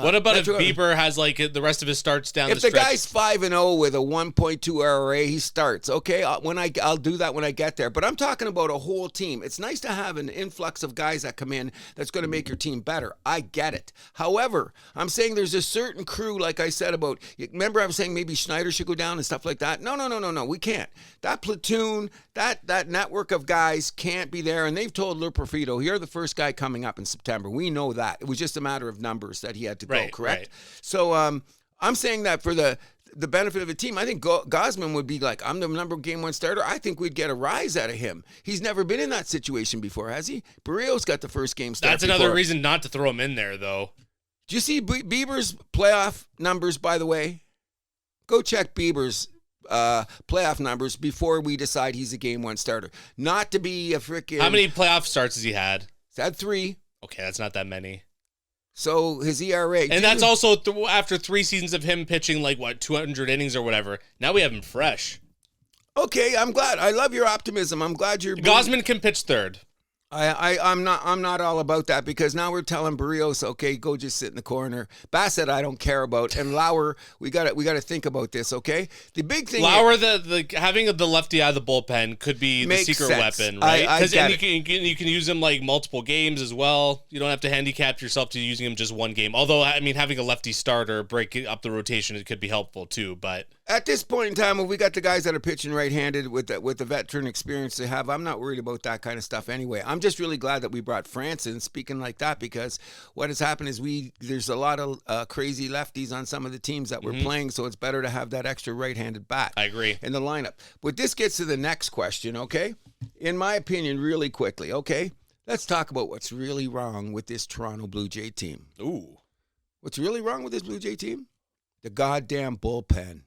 S1: what about if Bieber has the rest of his starts down the stretch?
S2: If the guy's 5-0 with a 1.2 ERA, he starts. Okay, I'll do that when I get there. But I'm talking about a whole team. It's nice to have an influx of guys that come in that's going to make your team better. I get it. However, I'm saying there's a certain crew, like I said about... Remember I was saying maybe Schneider should go down and stuff like that? No. We can't. That platoon, that network of guys can't be there, and they've told Luperfito, you're the first guy coming up in September. We know that. It was just a matter of numbers that he had to go, correct? Right. So I'm saying that for the benefit of the team, I think Gausman would be I'm the number game 1 starter. I think we'd get a rise out of him. He's never been in that situation before, has he? Barrios got the first game start.
S1: That's another reason not to throw him in there, though.
S2: Do you see Bieber's playoff numbers, by the way? Go check Bieber's playoff numbers before we decide he's a game 1 starter. Not to be a freaking...
S1: How many playoff starts has he had?
S2: He's had 3.
S1: Okay, that's not that many.
S2: So his ERA...
S1: And that's also after 3 seasons of him pitching 200 innings or whatever. Now we have him fresh.
S2: Okay, I'm glad. I love your optimism. I'm glad you're...
S1: Gausman can pitch 3rd.
S2: I'm not all about that because now we're telling Barrios, okay, go just sit in the corner. Bassett, I don't care about, and Lauer, we got to think about this, okay? The big thing,
S1: Lauer, having the lefty out of the bullpen could be the secret weapon, right? Because you can use him multiple games as well. You don't have to handicap yourself to using him just 1 game. Although I mean, having a lefty starter breaking up the rotation, it could be helpful too. But
S2: at this point in time, when we got the guys that are pitching right-handed with the veteran experience they have, I'm not worried about that kind of stuff anyway. I'm just really glad that we brought France in, speaking like that, because what has happened is there's a lot of crazy lefties on some of the teams that we're playing, so it's better to have that extra right-handed bat.
S1: I agree.
S2: In the lineup. But this gets to the next question, okay? In my opinion, really quickly, okay? Let's talk about what's really wrong with this Toronto Blue Jay team.
S1: Ooh.
S2: What's really wrong with this Blue Jay team? The goddamn bullpen.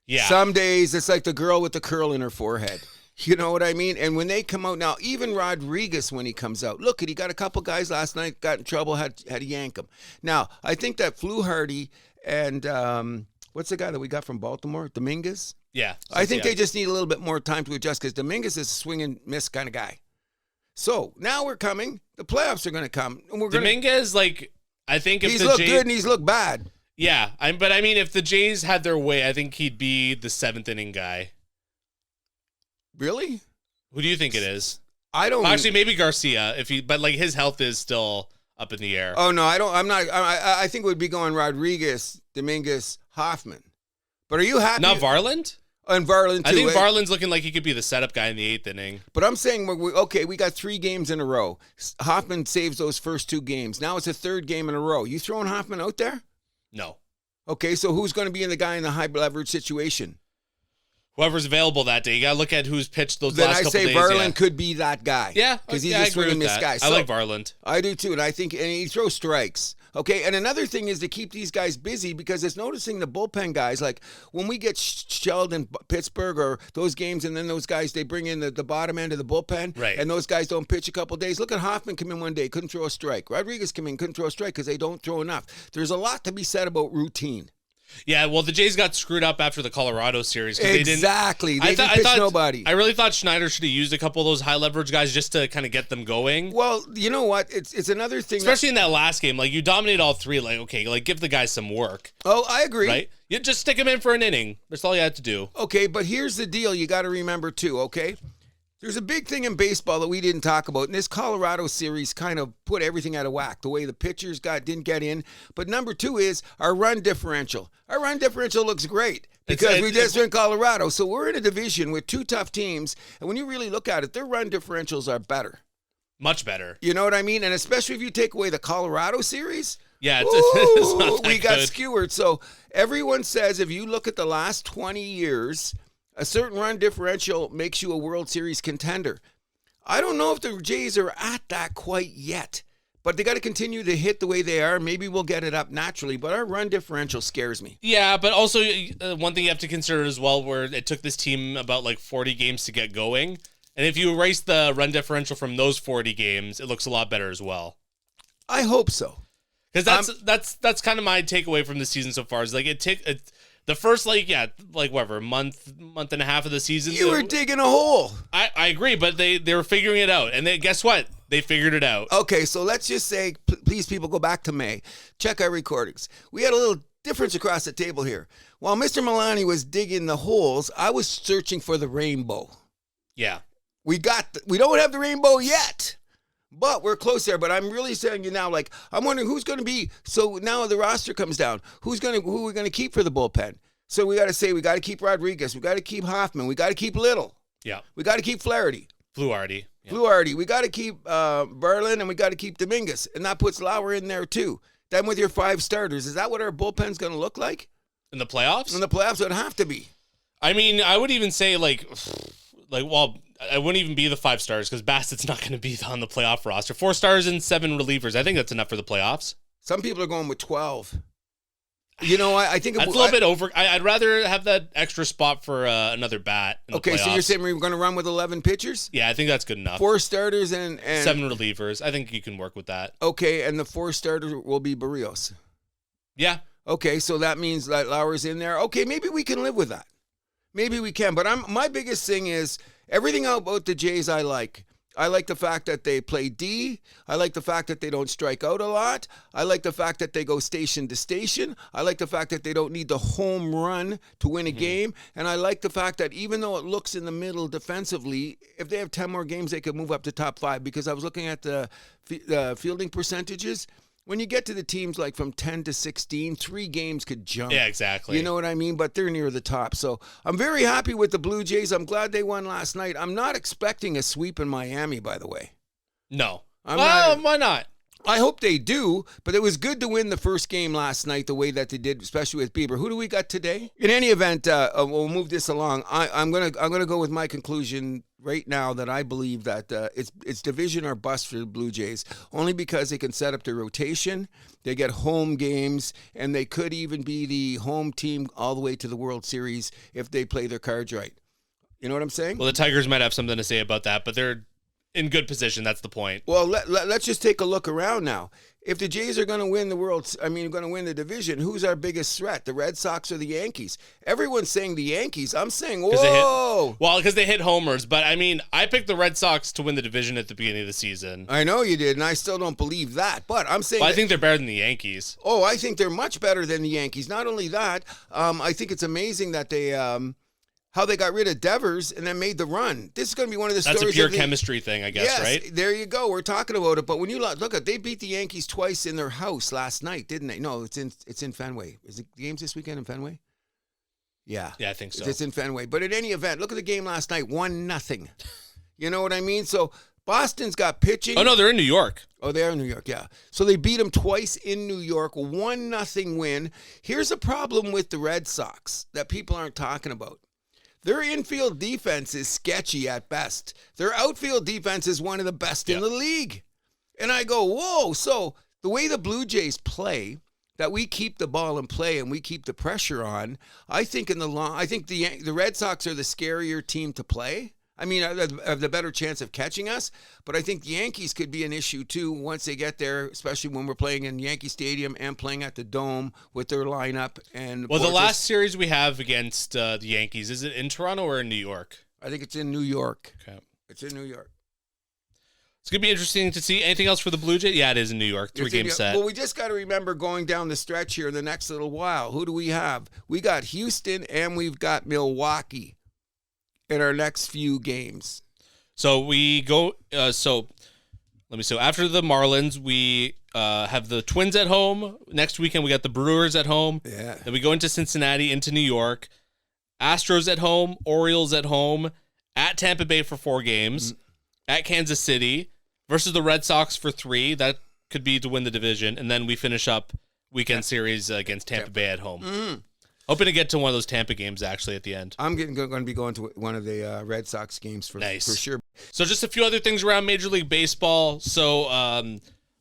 S1: Yeah.
S2: Some days it's like the girl with the curl in her forehead. You know what I mean? And when they come out now, even Rodriguez, when he comes out, look, he got a couple guys last night, got in trouble, had to yank him. Now, I think that Fluharty and what's the guy that we got from Baltimore? Dominguez?
S1: Yeah.
S2: I think they just need a little bit more time to adjust because Dominguez is a swing and miss kind of guy. So now we're coming. The playoffs are going to come. And
S1: Dominguez, like, I think if
S2: he's
S1: the
S2: looked
S1: Jays,
S2: good and he's looked bad.
S1: Yeah, but I mean, if the Jays had their way, I think he'd be the 7th inning guy.
S2: Really?
S1: Who do you think it is?
S2: I don't.
S1: Actually, maybe Garcia. But like his health is still up in the air.
S2: Oh no, I don't. I'm not. I think it would be going Rodriguez, Dominguez, Hoffman. But are you happy?
S1: Not Varland?
S2: And Varland too.
S1: I think Varland's looking like he could be the setup guy in the 8th inning.
S2: But I'm saying, we got 3 games in a row. Hoffman saves those first 2 games. Now it's a 3rd game in a row. You throwing Hoffman out there?
S1: No.
S2: Okay, so who's going to be in the guy in the high leverage situation?
S1: Whoever's available that day. You got to look at who's pitched those last couple days.
S2: Then I say Varland could be that guy.
S1: Yeah,
S2: because he's a swing and miss guy.
S1: I like Varland.
S2: I do too, and I think he throws strikes. Okay, and another thing is to keep these guys busy because it's noticing the bullpen guys, like when we get shelled in Pittsburgh or those games, and then those guys, they bring in the bottom end of the bullpen,
S1: right?
S2: And those guys don't pitch a couple days. Look at Hoffman come in one day, couldn't throw a strike. Rodriguez come in, couldn't throw a strike because they don't throw enough. There's a lot to be said about routine.
S1: Yeah, well, the Jays got screwed up after the Colorado series.
S2: Exactly. They didn't pitch nobody.
S1: I really thought Schneider should have used a couple of those high leverage guys just to kind of get them going.
S2: Well, you know what? It's another thing.
S1: Especially in that last game. Like, you dominate all 3. Like, okay, like, give the guys some work.
S2: Oh, I agree.
S1: Right? You just stick them in for an inning. That's all you had to do.
S2: Okay, but here's the deal you got to remember, too, okay? There's a big thing in baseball that we didn't talk about, and this Colorado series kind of put everything out of whack, the way the pitchers didn't get in. But number 2 is our run differential. Our run differential looks great because we just went Colorado. So we're in a division with 2 tough teams, and when you really look at it, their run differentials are better.
S1: Much better.
S2: You know what I mean? And especially if you take away the Colorado series.
S1: Yeah, it's not that
S2: we got
S1: good.
S2: skewered. So everyone says if you look at the last 20 years, a certain run differential makes you a World Series contender. I don't know if the Jays are at that quite yet, but they got to continue to hit the way they are. Maybe we'll get it up naturally, but our run differential scares me.
S1: Yeah, but also one thing you have to consider as well, where it took this team about like 40 games to get going. And if you erase the run differential from those 40 games, it looks a lot better as well.
S2: I hope so.
S1: Because that's kind of my takeaway from the season so far. Is like the first whatever month and a half of the season.
S2: You were digging a hole.
S1: I agree, but they were figuring it out, and guess what? They figured it out.
S2: Okay, so let's just say, please, people, go back to May. Check our recordings. We had a little difference across the table here. While Mr. Milani was digging the holes, I was searching for the rainbow.
S1: Yeah,
S2: we don't have the rainbow yet. But we're close there. But I'm really saying you now, like, I'm wondering who's going to be. So now the roster comes down. Who are we going to keep for the bullpen? So we got to say we got to keep Rodriguez. We got to keep Hoffman. We got to keep Little.
S1: Yeah.
S2: We got to keep Flaherty.
S1: Fluharty. Yeah.
S2: Fluharty. We got to keep Berlin, and we got to keep Dominguez. And that puts Lauer in there too. Then with your 5 starters, is that what our bullpen's going to look like?
S1: In the playoffs?
S2: In the playoffs, it would have to be.
S1: I mean, I would even say well, I wouldn't even be the 5 stars because Bassett's not going to be on the playoff roster. 4 stars and 7 relievers. I think that's enough for the playoffs.
S2: Some people are going with 12. You know, I think
S1: that's a little bit over. I'd rather have that extra spot for another bat. In the playoffs.
S2: So you're saying we're going to run with 11 pitchers?
S1: Yeah, I think that's good enough.
S2: 4 starters and
S1: 7 relievers. I think you can work with that.
S2: Okay, and the 4 starters will be Barrios.
S1: Yeah.
S2: Okay, so that means that Lauer's in there. Okay, maybe we can live with that. Maybe we can. But my biggest thing is everything about the Jays I like. I like the fact that they play D. I like the fact that they don't strike out a lot. I like the fact that they go station to station. I like the fact that they don't need the home run to win a game. And I like the fact that even though it looks in the middle defensively, if they have 10 more games, they could move up to top 5. Because I was looking at the fielding percentages. When you get to the teams like from 10 to 16, 3 games could jump.
S1: Yeah, exactly.
S2: You know what I mean? But they're near the top. So I'm very happy with the Blue Jays. I'm glad they won last night. I'm not expecting a sweep in Miami, by the way.
S1: No.
S2: Why
S1: not?
S2: I hope they do, but it was good to win the first game last night the way that they did, especially with Bieber. Who do we got today? In any event, we'll move this along. I'm gonna go with my conclusion right now that I believe that it's division or bust for the Blue Jays, only because they can set up their rotation, they get home games, and they could even be the home team all the way to the World Series if they play their cards right. You know what I'm saying?
S1: Well, the Tigers might have something to say about that, but they're in good position. That's the point.
S2: Well, let's just take a look around now. If the Jays are going to win going to win the division, who's our biggest threat? The Red Sox or the Yankees? Everyone's saying the Yankees. I'm saying, whoa.
S1: Because they hit homers. But, I mean, I picked the Red Sox to win the division at the beginning of the season.
S2: I know you did, and I still don't believe that. But I'm saying...
S1: Well, I think they're better than the Yankees.
S2: Oh, I think they're much better than the Yankees. Not only that, I think it's amazing that they... how they got rid of Devers and then made the run. This is going to be one of the stories.
S1: That's a pure chemistry thing, I guess,
S2: yes,
S1: right?
S2: There you go. We're talking about it. But when you look at, they beat the Yankees twice in their house last night, didn't they? No, it's in Fenway. Is the games this weekend in Fenway? Yeah.
S1: Yeah, I think so.
S2: It's in Fenway. But at any event, look at the game last night. 1-0. You know what I mean? So Boston's got pitching.
S1: Oh, no, they're in New York.
S2: Oh, they're in New York, yeah. So they beat them twice in New York, 1-0 win. Here's a problem with the Red Sox that people aren't talking about. Their infield defense is sketchy at best. Their outfield defense is one of the best in the league. And I go, whoa. So the way the Blue Jays play, that we keep the ball in play and we keep the pressure on, I think the Red Sox are the scarier team to play. I mean, have the better chance of catching us, but I think the Yankees could be an issue too once they get there, especially when we're playing in Yankee Stadium and playing at the Dome with their lineup. And
S1: well, the last series we have against the Yankees, is it in Toronto or in New York?
S2: I think it's in New York.
S1: Okay.
S2: It's in New York.
S1: It's going to be interesting to see. Anything else for the Blue Jays? Yeah, it is in New York. 3-game set.
S2: Well, we just got to remember going down the stretch here in the next little while. Who do we have? We got Houston and we've got Milwaukee in our next few games.
S1: So we go, so after the Marlins, we have the Twins at home. Next weekend, we got the Brewers at home.
S2: Yeah.
S1: Then we go into Cincinnati, into New York. Astros at home, Orioles at home, at Tampa Bay for 4 games, at Kansas City, versus the Red Sox for 3. That could be to win the division. And then we finish up weekend series against Tampa Bay at home.
S2: Mm-hmm.
S1: Hoping to get to one of those Tampa games, actually, at the end.
S2: I'm going to be going to one of the Red Sox games for sure.
S1: So just a few other things around Major League Baseball. So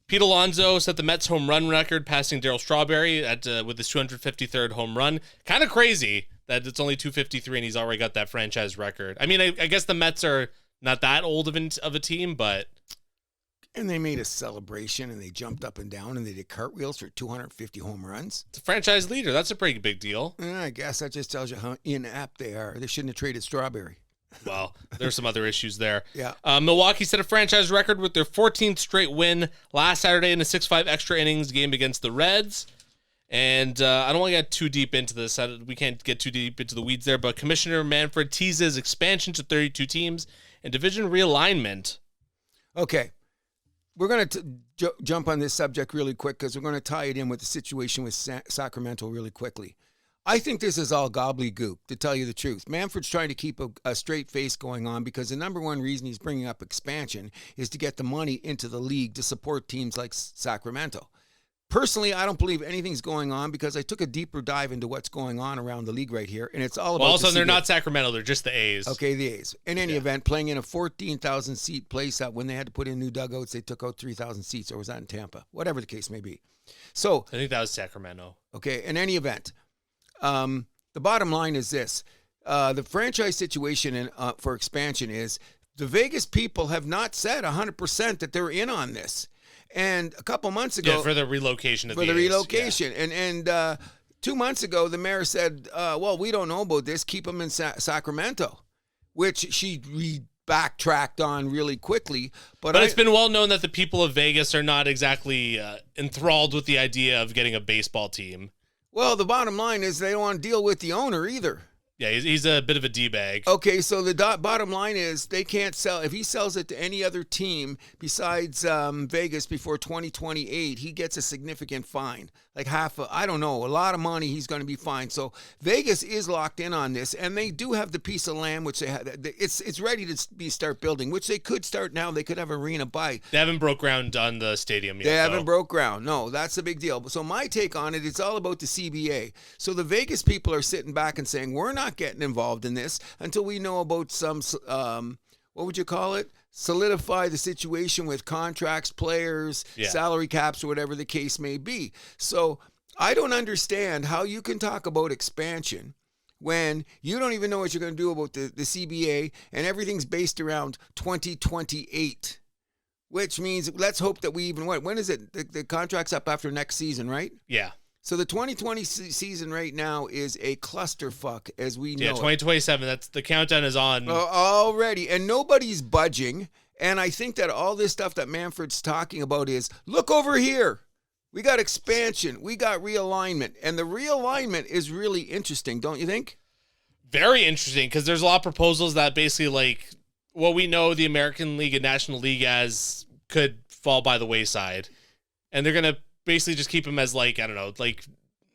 S1: Pete Alonso set the Mets home run record, passing Darryl Strawberry with his 253rd home run. Kind of crazy that it's only 253 and he's already got that franchise record. I mean, I guess the Mets are not that old of a team, but...
S2: And they made a celebration, and they jumped up and down, and they did cartwheels for 250 home runs.
S1: It's a franchise leader. That's a pretty big deal.
S2: I guess that just tells you how inept they are. They shouldn't have traded Strawberry.
S1: Well, there's some other issues there.
S2: Yeah.
S1: Milwaukee set a franchise record with their 14th straight win last Saturday in a 6-5 extra innings game against the Reds. And I don't want to get too deep into this. We can't get too deep into the weeds there, but Commissioner Manfred teases expansion to 32 teams and division realignment.
S2: Okay. We're going to jump on this subject really quick because we're going to tie it in with the situation with Sacramento really quickly. I think this is all gobbledygook, to tell you the truth. Manfred's trying to keep a straight face going on because the number one reason he's bringing up expansion is to get the money into the league to support teams like Sacramento. Personally, I don't believe anything's going on because I took a deeper dive into what's going on around the league right here, and it's all about...
S1: Well, also, they're not Sacramento. They're just the A's.
S2: Okay, the A's. In any event, playing in a 14,000-seat place, when they had to put in new dugouts, they took out 3,000 seats, or was that in Tampa? Whatever the case may be. So
S1: I think that was Sacramento.
S2: Okay, in any event, the bottom line is this. The franchise situation for expansion is the Vegas people have not said 100% that they're in on this. And a couple months ago...
S1: Yeah, for the relocation of
S2: the relocation. Yeah. And 2 months ago, the mayor said, well, we don't know about this. Keep them in Sacramento, which she backtracked on really quickly. But
S1: it's been well known that the people of Vegas are not exactly enthralled with the idea of getting a baseball team.
S2: Well, the bottom line is they don't want to deal with the owner either.
S1: Yeah, he's a bit of a D-bag.
S2: Okay, so the bottom line is they can't sell. If he sells it to any other team besides Vegas before 2028, he gets a significant fine. Like I don't know, a lot of money he's going to be fined. So Vegas is locked in on this, and they do have the piece of land, which they have. It's ready to start building, which they could start now. They could have arena by.
S1: They haven't broke ground on the stadium yet.
S2: They haven't broke ground. No, that's a big deal. So my take on it, it's all about the CBA. So the Vegas people are sitting back and saying, we're not getting involved in this until we know about some, what would you call it? Solidify the situation with contracts, players, salary caps, or whatever the case may be. So I don't understand how you can talk about expansion when you don't even know what you're going to do about the CBA, and everything's based around 2028, which means let's hope that we even when is it? The contract's up after next season, right?
S1: Yeah.
S2: So the 2020 season right now is a clusterfuck, as we know.
S1: Yeah, 2027. That's the countdown is on
S2: already, and nobody's budging. And I think that all this stuff that Manfred's talking about is, look over here. We got expansion. We got realignment. And the realignment is really interesting, don't you think?
S1: Very interesting, because there's a lot of proposals that basically, like, what we know the American League and National League as could fall by the wayside. And they're going to basically just keep them as, like, I don't know, like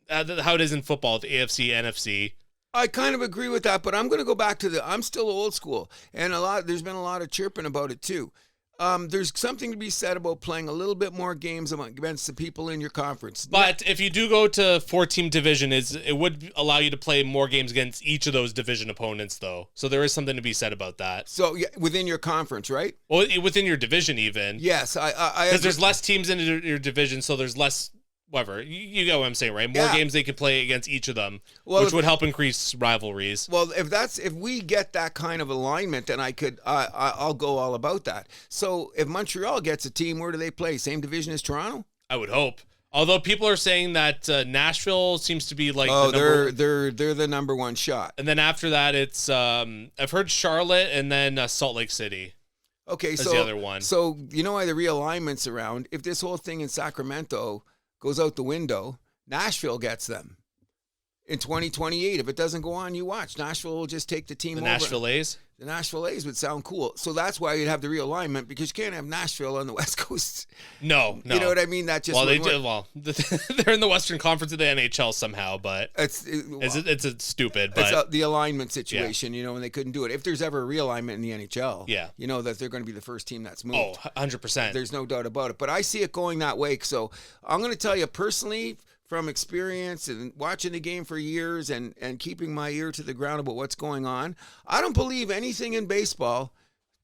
S1: how it is in football with the AFC, NFC.
S2: I kind of agree with that, but I'm going to go back to I'm still old school. And there's been a lot of chirping about it, too. There's something to be said about playing a little bit more games against the people in your conference.
S1: But if you do go to 4-team division, it would allow you to play more games against each of those division opponents, though. So there is something to be said about that.
S2: So yeah, within your conference, right?
S1: Well, within your division, even.
S2: Yes, I
S1: because there's less teams in your division, so there's less. Whatever, you get what I'm saying, right? More games they can play against each of them, which would help increase rivalries.
S2: Well, if we get that kind of alignment, then I'll go all about that. So if Montreal gets a team, where do they play? Same division as Toronto?
S1: I would hope. Although people are saying that Nashville seems to be like
S2: they're the number one shot.
S1: And then after that, it's I've heard Charlotte and then Salt Lake City.
S2: Okay,
S1: so the other one.
S2: So you know why the realignment's around? If this whole thing in Sacramento goes out the window, Nashville gets them in 2028. If it doesn't go on, you watch. Nashville will just take the team over.
S1: Nashville A's?
S2: The Nashville A's would sound cool. So that's why you'd have the realignment, because you can't have Nashville on the West Coast.
S1: No.
S2: You know what I mean? That just
S1: they're in the Western Conference of the NHL somehow, but it's stupid. But
S2: it's the alignment situation, and they couldn't do it. If there's ever a realignment in the NHL, you know that they're going to be the first team that's moved.
S1: Oh, 100%.
S2: There's no doubt about it. But I see it going that way. So I'm going to tell you personally, from experience and watching the game for years and keeping my ear to the ground about what's going on, I don't believe anything in baseball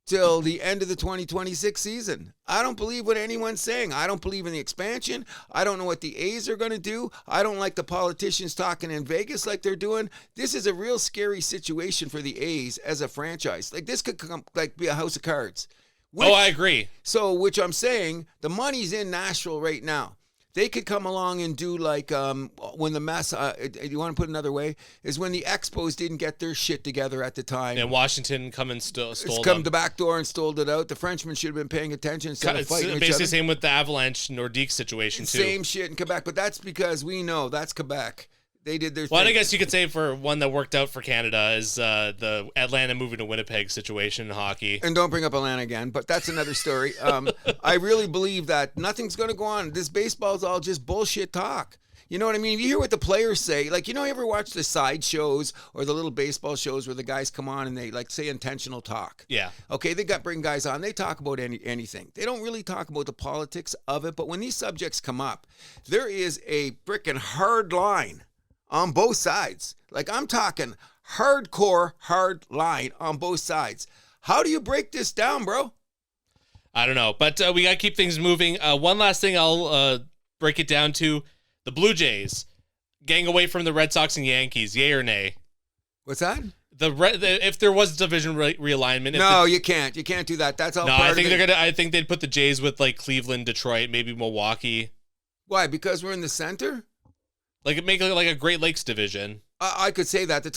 S2: till the end of the 2026 season. I don't believe what anyone's saying. I don't believe in the expansion. I don't know what the A's are going to do. I don't like the politicians talking in Vegas like they're doing. This is a real scary situation for the A's as a franchise. Like, this could be a house of cards.
S1: I agree.
S2: So, which I'm saying, the money's in Nashville right now. They could come along and do like when the mess, you want to put it another way, is when the Expos didn't get their shit together at the time.
S1: And Washington come and stole
S2: come the back door and stole it out. The Frenchmen should have been paying attention instead of fighting each other.
S1: Basically the same with the Avalanche Nordique situation, too.
S2: Same shit in Quebec, but that's because we know that's Quebec. They did their thing.
S1: Well, I guess you could say for one that worked out for Canada is the Atlanta moving to Winnipeg situation in hockey.
S2: And don't bring up Atlanta again, but that's another story. I really believe that nothing's going to go on. This baseball's all just bullshit talk. You know what I mean? You hear what the players say. Like, you ever watch the side shows or the little baseball shows where the guys come on and they, like, say intentional talk?
S1: Yeah.
S2: Okay, bring guys on. They talk about anything. They don't really talk about the politics of it, but when these subjects come up, there is a frickin' hard line on both sides. Like, I'm talking hardcore hard line on both sides. How do you break this down, bro?
S1: I don't know, but we got to keep things moving. One last thing I'll break it down to. The Blue Jays getting away from the Red Sox and Yankees, yay or nay?
S2: What's that?
S1: If there was division realignment.
S2: No, you can't. You can't do that. That's all.
S1: No, I think I think they'd put the Jays with like Cleveland, Detroit, maybe Milwaukee.
S2: Why? Because we're in the center?
S1: Like, make it like a Great Lakes division.
S2: I could say that the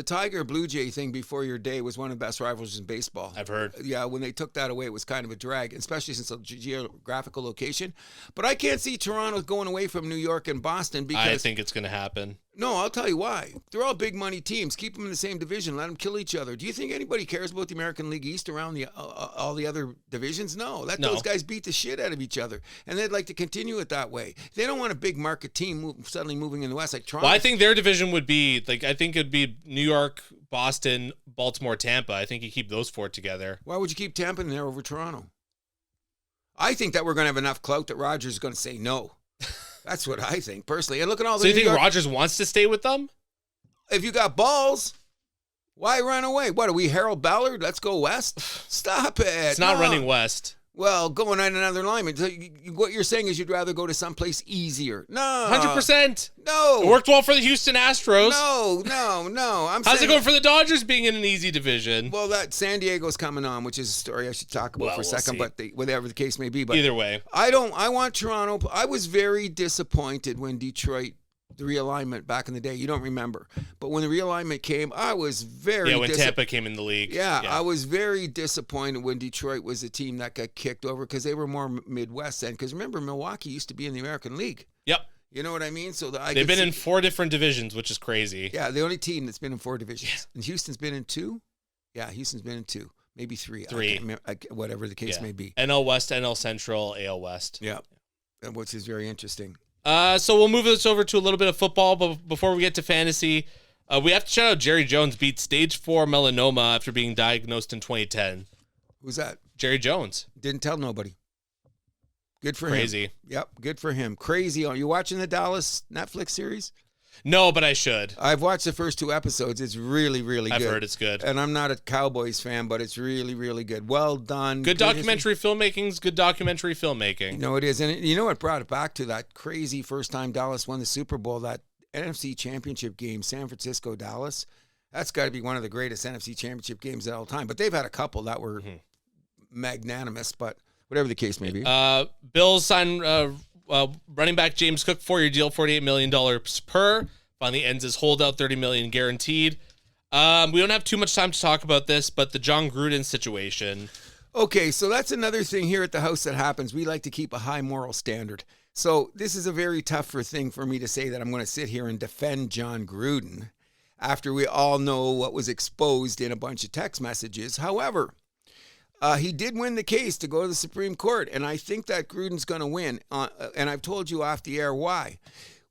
S2: Tiger Blue Jay thing before your day was one of the best rivalries in baseball.
S1: I've heard.
S2: Yeah, when they took that away, it was kind of a drag, especially since the geographical location. But I can't see Toronto going away from New York and Boston because
S1: I think it's going to happen.
S2: No, I'll tell you why. They're all big money teams. Keep them in the same division. Let them kill each other. Do you think anybody cares about the American League East around all the other divisions? No. Let those guys beat the shit out of each other. And they'd like to continue it that way. They don't want a big market team suddenly moving in the West like Toronto.
S1: Well, I think their division would be, like, I think it'd be New York, Boston, Baltimore, Tampa. I think you keep those four together.
S2: Why would you keep Tampa in there over Toronto? I think that we're going to have enough clout that Rogers is going to say no. That's what I think, personally. And look at all the.
S1: So you think Rogers wants to stay with them?
S2: If you got balls, why run away? What are we, Harold Ballard? Let's go west. Stop it.
S1: It's not running west.
S2: Well, going on another lineman. So what you're saying is you'd rather go to someplace easier. No.
S1: 100%.
S2: No.
S1: It worked well for the Houston Astros.
S2: No.
S1: How's it going for the Dodgers being in an easy division?
S2: Well, that San Diego's coming on, which is a story I should talk about for a second, but whatever the case may be. But
S1: either way.
S2: I want Toronto. I was very disappointed when Detroit, the realignment back in the day, you don't remember. But when the realignment came, I was very
S1: when Tampa came in the league.
S2: Yeah, I was very disappointed when Detroit was a team that got kicked over because they were more Midwest then. Because remember, Milwaukee used to be in the American League.
S1: Yep.
S2: You know what I mean? So
S1: they've been in 4 different divisions, which is crazy.
S2: Yeah, the only team that's been in 4 divisions. Yeah. And Houston's been in 2? Yeah, Houston's been in 2. Maybe 3.
S1: 3.
S2: Whatever the case may be.
S1: NL West, NL Central, AL West.
S2: Yeah, which is very interesting.
S1: So we'll move this over to a little bit of football, but before we get to fantasy, we have to shout out Jerry Jones beat stage 4 melanoma after being diagnosed in 2010.
S2: Who's that?
S1: Jerry Jones.
S2: Didn't tell nobody. Good for him.
S1: Crazy.
S2: Yep, good for him. Crazy. Are you watching the Dallas Netflix series?
S1: No, but I should.
S2: I've watched the first 2 episodes. It's really, really good.
S1: I've heard it's good.
S2: And I'm not a Cowboys fan, but it's really, really good. Well done.
S1: Good documentary filmmaking's good documentary filmmaking.
S2: No, it is. And you know what brought it back to that crazy first time Dallas won the Super Bowl, that NFC Championship game, San Francisco-Dallas? That's got to be one of the greatest NFC Championship games of all time. But they've had a couple that were magnanimous, but whatever the case may be.
S1: Bills signed running back James Cook, 4-year deal, $48 million per. Finally ends his holdout, $30 million guaranteed. We don't have too much time to talk about this, but the John Gruden situation.
S2: Okay, so that's another thing here at the house that happens. We like to keep a high moral standard. So this is a very tough thing for me to say that I'm going to sit here and defend John Gruden after we all know what was exposed in a bunch of text messages. However, he did win the case to go to the Supreme Court, and I think that Gruden's going to win. And I've told you off the air why.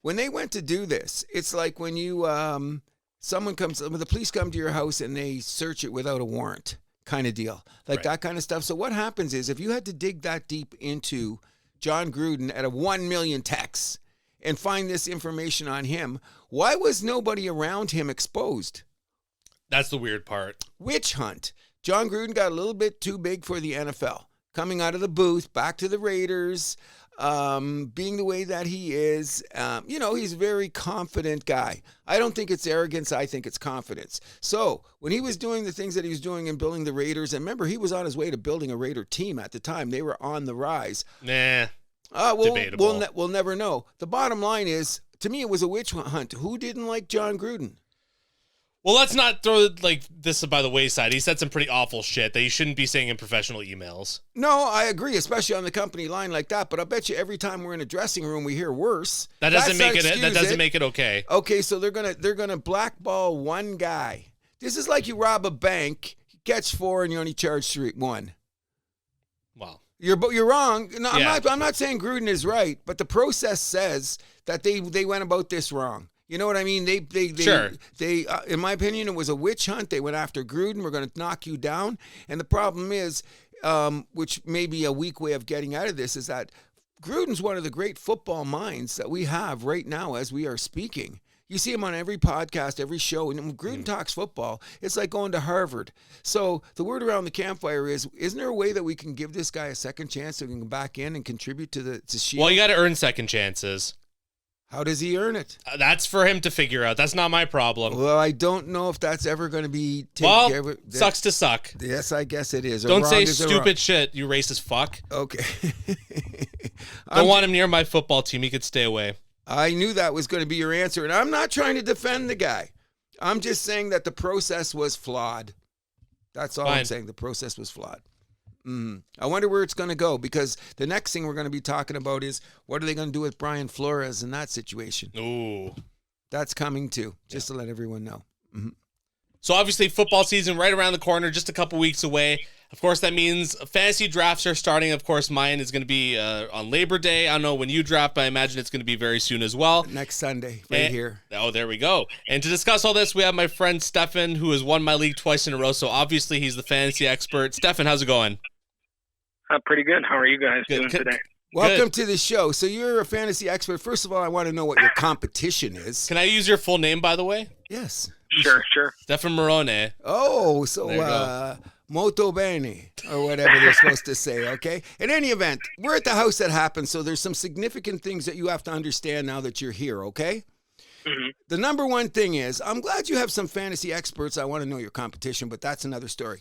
S2: When they went to do this, it's like when you when the police come to your house and they search it without a warrant, kind of deal, like that kind of stuff. So what happens is if you had to dig that deep into John Gruden at a 1 million texts and find this information on him, why was nobody around him exposed?
S1: That's the weird part. Witch
S2: hunt. John Gruden got a little bit too big for the NFL. Coming out of the booth, back to the Raiders, being the way that he is. He's a very confident guy. I don't think it's arrogance. I think it's confidence. So when he was doing the things that he was doing and building the Raiders, and remember, he was on his way to building a Raider team at the time. They were on the rise.
S1: Debatable.
S2: We'll never know. The bottom line is, to me, it was a witch hunt. Who didn't like John Gruden?
S1: Well, let's not throw this by the wayside. He said some pretty awful shit that you shouldn't be saying in professional emails.
S2: No, I agree, especially on the company line like that. But I bet you every time we're in a dressing room, we hear worse.
S1: That doesn't make it okay.
S2: Okay, so they're gonna blackball one guy. This is like you rob a bank, catch 4, and you only charge 1.
S1: Wow.
S2: You're wrong. No, yeah. I'm not saying Gruden is right, but the process says that they went about this wrong. You know what I mean?
S1: Sure.
S2: In my opinion, it was a witch hunt. They went after Gruden. We're going to knock you down. And the problem is, which may be a weak way of getting out of this, is that Gruden's one of the great football minds that we have right now as we are speaking. You see him on every podcast, every show. And when Gruden talks football, it's like going to Harvard. So the word around the campfire is, isn't there a way that we can give this guy a second chance so he can go back in and contribute to Shield?
S1: Well, you got to earn second chances.
S2: How does he earn it?
S1: That's for him to figure out. That's not my problem.
S2: Well, I don't know if that's ever going to be taken care of.
S1: Sucks to suck.
S2: Yes, I guess it is.
S1: Don't say stupid shit, you racist fuck.
S2: Okay.
S1: Don't want him near my football team. He could stay away.
S2: I knew that was going to be your answer, and I'm not trying to defend the guy. I'm just saying that the process was flawed. That's all I'm saying. The process was flawed. I wonder where it's going to go, because the next thing we're going to be talking about is what are they going to do with Brian Flores in that situation?
S1: Ooh.
S2: That's coming too, just to let everyone know. Mm-hmm.
S1: So obviously football season right around the corner, just a couple weeks away. Of course, that means fantasy drafts are starting. Of course, mine is going to be on Labor Day. I don't know when you draft, but I imagine it's going to be very soon as well.
S2: Next Sunday, here.
S1: Oh, there we go. And to discuss all this, we have my friend Stefan, who has won my league twice in a row. So obviously he's the fantasy expert. Stefan, how's it going?
S3: Pretty good. How are you guys doing today?
S2: Welcome to the show. So you're a fantasy expert. First of all, I want to know what your competition is.
S1: Can I use your full name, by the way?
S2: Yes.
S3: Sure.
S1: Stefan Morrone.
S2: Oh, so Molto bene, or whatever they're supposed to say, okay? In any event, we're at the house that happened, so there's some significant things that you have to understand now that you're here, okay?
S3: Mm-hmm.
S2: The number one thing is, I'm glad you have some fantasy experts. I want to know your competition, but that's another story.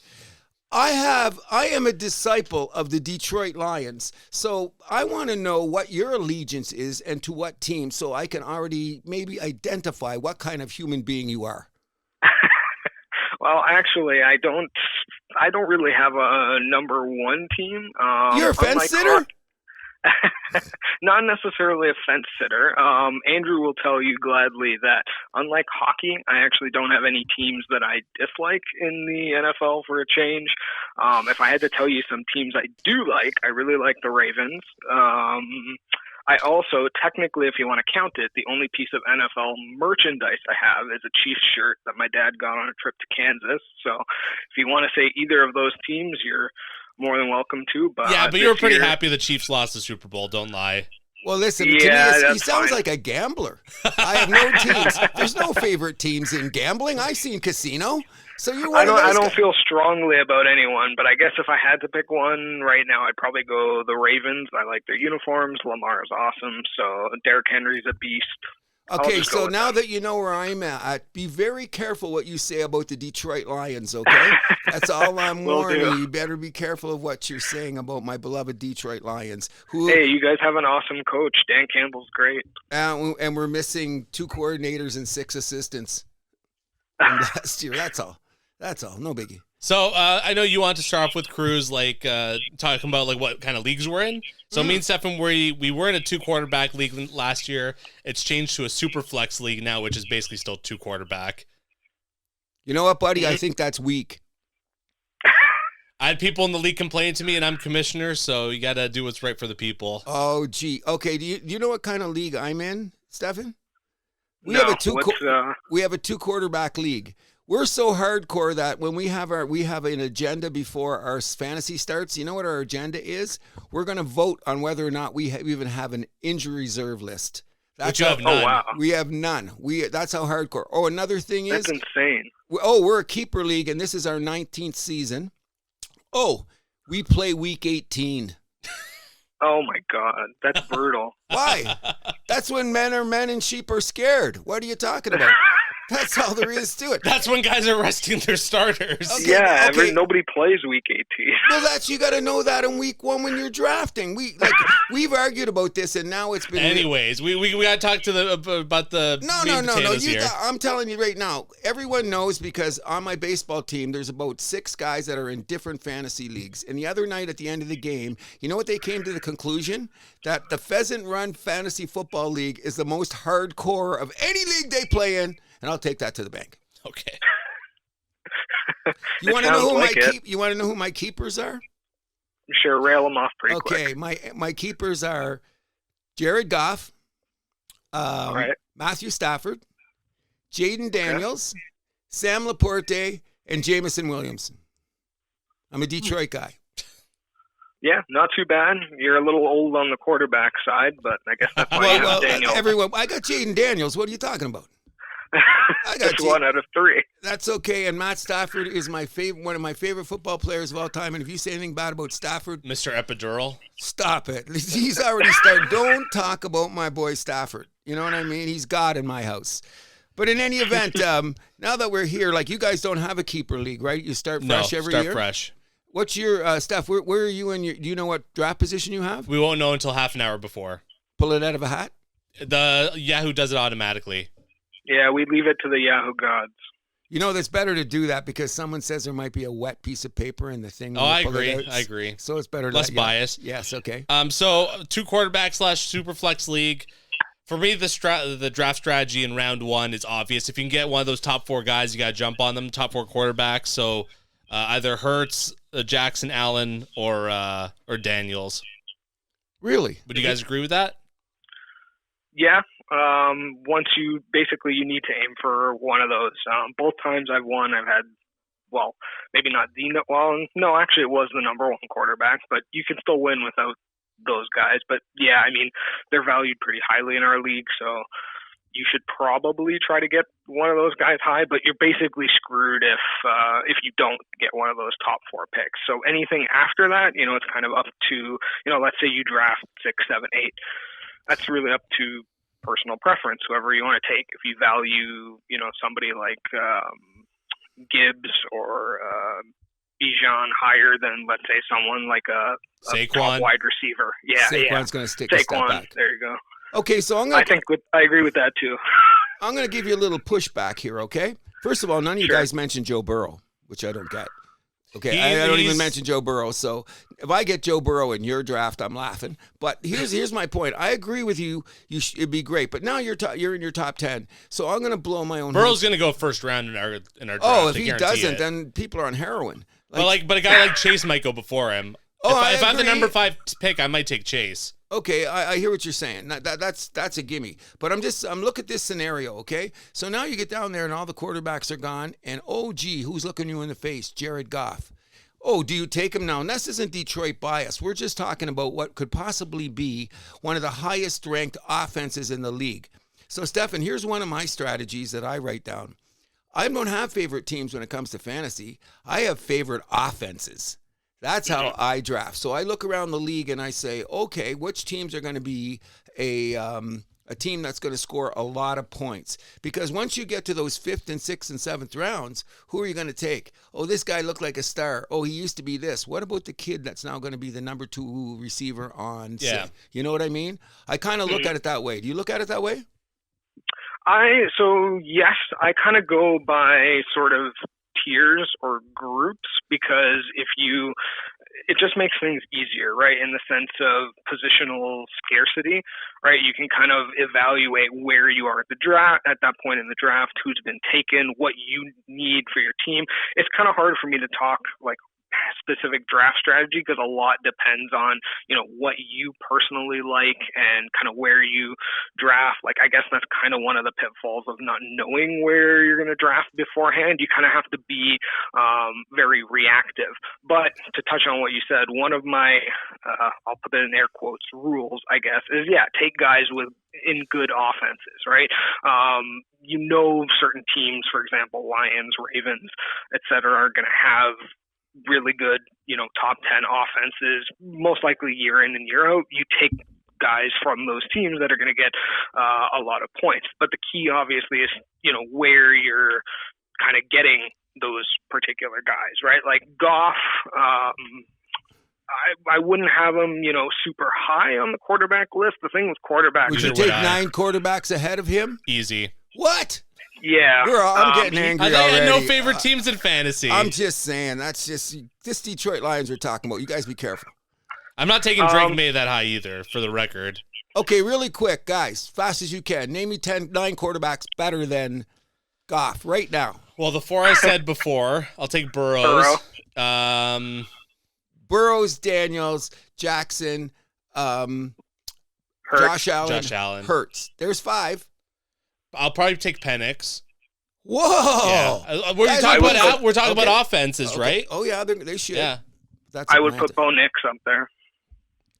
S2: I am a disciple of the Detroit Lions, so I want to know what your allegiance is and to what team, so I can already maybe identify what kind of human being you are.
S3: Well, actually, I don't really have a number one team.
S2: You're a fence sitter?
S3: Not necessarily a fence sitter. Andrew will tell you gladly that unlike hockey, I actually don't have any teams that I dislike in the NFL for a change. If I had to tell you some teams I do like, I really like the Ravens. I also, technically, if you want to count it, the only piece of NFL merchandise I have is a Chiefs shirt that my dad got on a trip to Kansas. So if you want to say either of those teams, you're more than welcome to. But
S1: yeah, but you were pretty happy the Chiefs lost the Super Bowl, don't lie.
S2: Well, listen, to me, he sounds like a gambler. I have no teams. There's no favorite teams in gambling. I've seen casino. So you're one
S3: I don't feel strongly about anyone, but I guess if I had to pick one right now, I'd probably go the Ravens. I like their uniforms. Lamar is awesome. So Derrick Henry's a beast.
S2: Okay, so now that you know where I'm at, be very careful what you say about the Detroit Lions, okay? That's all I'm warning you. You better be careful of what you're saying about my beloved Detroit Lions.
S3: Hey, you guys have an awesome coach. Dan Campbell's great.
S2: And we're missing 2 coordinators and 6 assistants from last year. That's all. No biggie.
S1: So I know you want to start off with Cruz, like talking about like what kind of leagues we're in. So me and Stefan, we were in a 2 quarterback league last year. It's changed to a super flex league now, which is basically still 2 quarterback.
S2: You know what, buddy? I think that's weak.
S1: I had people in the league complaining to me, and I'm commissioner, so you got to do what's right for the people.
S2: Oh, gee. Okay, do you know what kind of league I'm in, Stefan? We have a 2 quarterback league. We're so hardcore that when we have an agenda before our fantasy starts. You know what our agenda is? We're going to vote on whether or not we even have an injury reserve list.
S1: Which you have none.
S3: Oh, wow.
S2: We have none. That's how hardcore. Oh, another thing is
S3: that's insane.
S2: We're a keeper league, and this is our 19th season. Oh, we play week 18.
S3: Oh my God, that's brutal.
S2: Why? That's when men are men and sheep are scared. What are you talking about? That's all there is to it.
S1: That's when guys are resting their starters.
S3: Okay, nobody plays week 18.
S2: Well, you got to know that in week 1 when you're drafting. We've argued about this, and now it's been.
S1: Anyways, we got to talk to about the
S2: No. I'm telling you right now, everyone knows because on my baseball team, there's about 6 guys that are in different fantasy leagues. And the other night at the end of the game, you know what they came to the conclusion? That the Pheasant Run Fantasy Football League is the most hardcore of any league they play in. And I'll take that to the bank.
S1: Okay.
S2: You want to know who my keepers are?
S3: Sure, rail them off pretty quick.
S2: Okay, my keepers are Jared Goff,
S3: right.
S2: Matthew Stafford, Jaden Daniels, Sam Laporte, and Jamison Williams. I'm a Detroit guy.
S3: Yeah, not too bad. You're a little old on the quarterback side, but I guess that's why you have Daniels.
S2: I got Jaden Daniels. What are you talking about?
S3: I got just 1 out of 3.
S2: That's okay. And Matt Stafford is one of my favorite football players of all time. And if you say anything bad about Stafford,
S1: Mr. Epidural,
S2: stop it. He's already started. Don't talk about my boy Stafford. You know what I mean? He's God in my house. But in any event, now that we're here, like you guys don't have a keeper league, right? You start fresh every year.
S1: Start fresh.
S2: What's your Steph? Where are you in your? Do you know what draft position you have?
S1: We won't know until half an hour before.
S2: Pull it out of a hat.
S1: The Yahoo does it automatically.
S3: Yeah, we leave it to the Yahoo gods.
S2: You know, that's better to do that because someone says there might be a wet piece of paper in the thing.
S1: Oh, I agree.
S2: So it's better.
S1: Less bias.
S2: Yes, okay.
S1: So 2 quarterback / super flex league. For me, the draft strategy in round 1 is obvious. If you can get one of those top 4 guys, you got to jump on them. Top 4 quarterbacks. So either Hurts, Jackson, Allen, or Daniels.
S2: Really?
S1: Would you guys agree with that?
S3: Yeah. Once you need to aim for one of those. Both times I've won, I've had, well, maybe not no, actually it was the number 1 quarterback, but you can still win without those guys. But yeah, I mean, they're valued pretty highly in our league. So you should probably try to get one of those guys high, but you're basically screwed if you don't get one of those top 4 picks. So anything after that, it's kind of up to, let's say you draft 6, 7, 8. That's really up to personal preference, whoever you want to take. If you value, somebody like Gibbs or Bijan higher than, let's say, someone like a top wide receiver. Yeah,
S2: Saquon's going to stick a step back.
S3: There you go.
S2: Okay, so
S3: I agree with that too.
S2: I'm going to give you a little pushback here, okay? First of all, none of you guys mentioned Joe Burrow, which I don't get. Okay, I don't even mention Joe Burrow. So if I get Joe Burrow in your draft, I'm laughing. But here's my point. I agree with you. It'd be great. But now you're in your top 10. So I'm going to blow my own.
S1: Burrow's going to go first round in our draft.
S2: Oh, if he doesn't, then people are on heroin.
S1: But a guy like Chase might go before him. If I'm the number 5 pick, I might take Chase.
S2: Okay, I hear what you're saying. That's a gimme. But I'm look at this scenario, okay? So now you get down there and all the quarterbacks are gone, and who's looking you in the face? Jared Goff. Oh, do you take him now? And this isn't Detroit bias. We're just talking about what could possibly be one of the highest ranked offenses in the league. So, Stefan, here's one of my strategies that I write down. I don't have favorite teams when it comes to fantasy. I have favorite offenses. That's how I draft. So I look around the league and I say, okay, which teams are going to be a team that's going to score a lot of points? Because once you get to those 5th and 6th and 7th rounds, who are you going to take? Oh, this guy looked like a star. Oh, he used to be this. What about the kid that's now going to be the number 2 receiver on?
S1: Yeah.
S2: You know what I mean? I kind of look at it that way. Do you look at it that way?
S3: Yes, I kind of go by sort of tiers or groups, because it just makes things easier, right? In the sense of positional scarcity, right? You can kind of evaluate where you are at that point in the draft, who's been taken, what you need for your team. It's kind of hard for me to talk like specific draft strategy, because a lot depends on what you personally like and kind of where you draft. Like, I guess that's kind of one of the pitfalls of not knowing where you're going to draft beforehand. You kind of have to be very reactive. But to touch on what you said, one of my I'll put it in air quotes rules, I guess, is take guys in good offenses, right? Certain teams, for example, Lions, Ravens, etc., are going to have really good, top 10 offenses, most likely year in and year out. You take guys from those teams that are going to get a lot of points. But the key, obviously, is, where you're kind of getting those particular guys, right? Like Goff, I wouldn't have him, super high on the quarterback list. The thing with quarterbacks,
S2: would you take 9 quarterbacks ahead of him?
S1: Easy.
S2: What?
S3: Yeah.
S2: I'm getting angry already.
S1: I had no favorite teams in fantasy.
S2: I'm just saying, this Detroit Lions we're talking about. You guys be careful.
S1: I'm not taking Drake May that high either, for the record.
S2: Okay, really quick, guys, fast as you can. Name me 9 quarterbacks better than Goff right now.
S1: Well, the 4 I said before, I'll take Burrows.
S2: Burrows, Daniels, Jackson, Josh Allen, Hurts. There's 5.
S1: I'll probably take Penix.
S2: Whoa!
S1: Yeah. We're talking about offenses, right?
S2: Oh yeah, they should.
S1: Yeah.
S3: I would put Bo Nix up there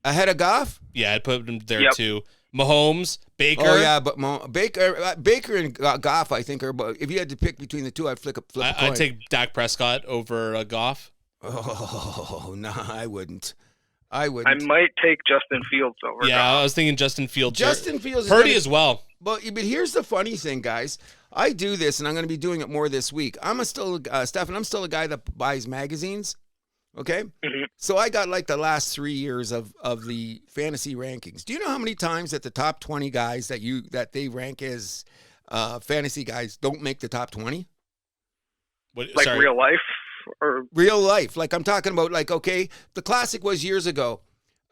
S2: ahead of Goff.
S1: Yeah, I'd put him there too. Mahomes, Baker.
S2: Oh yeah, but Baker and Goff, I think, are. If you had to pick between the two, I'd flip a coin.
S1: I'd take Dak Prescott over Goff.
S2: Oh no, I wouldn't.
S3: I might take Justin Fields over.
S1: Yeah,
S3: Goff.
S1: I was thinking Justin Fields.
S2: Justin Fields.
S1: Purdy as well.
S2: But here's the funny thing, guys. I do this, and I'm going to be doing it more this week. Stefan, I'm still a guy that buys magazines, okay? Mm-hmm. So I got like the last 3 years of the fantasy rankings. Do you know how many times that the top 20 guys that they rank as fantasy guys don't make the top 20?
S3: Real life? Or
S2: real life. Like I'm talking about, like, okay, the classic was years ago.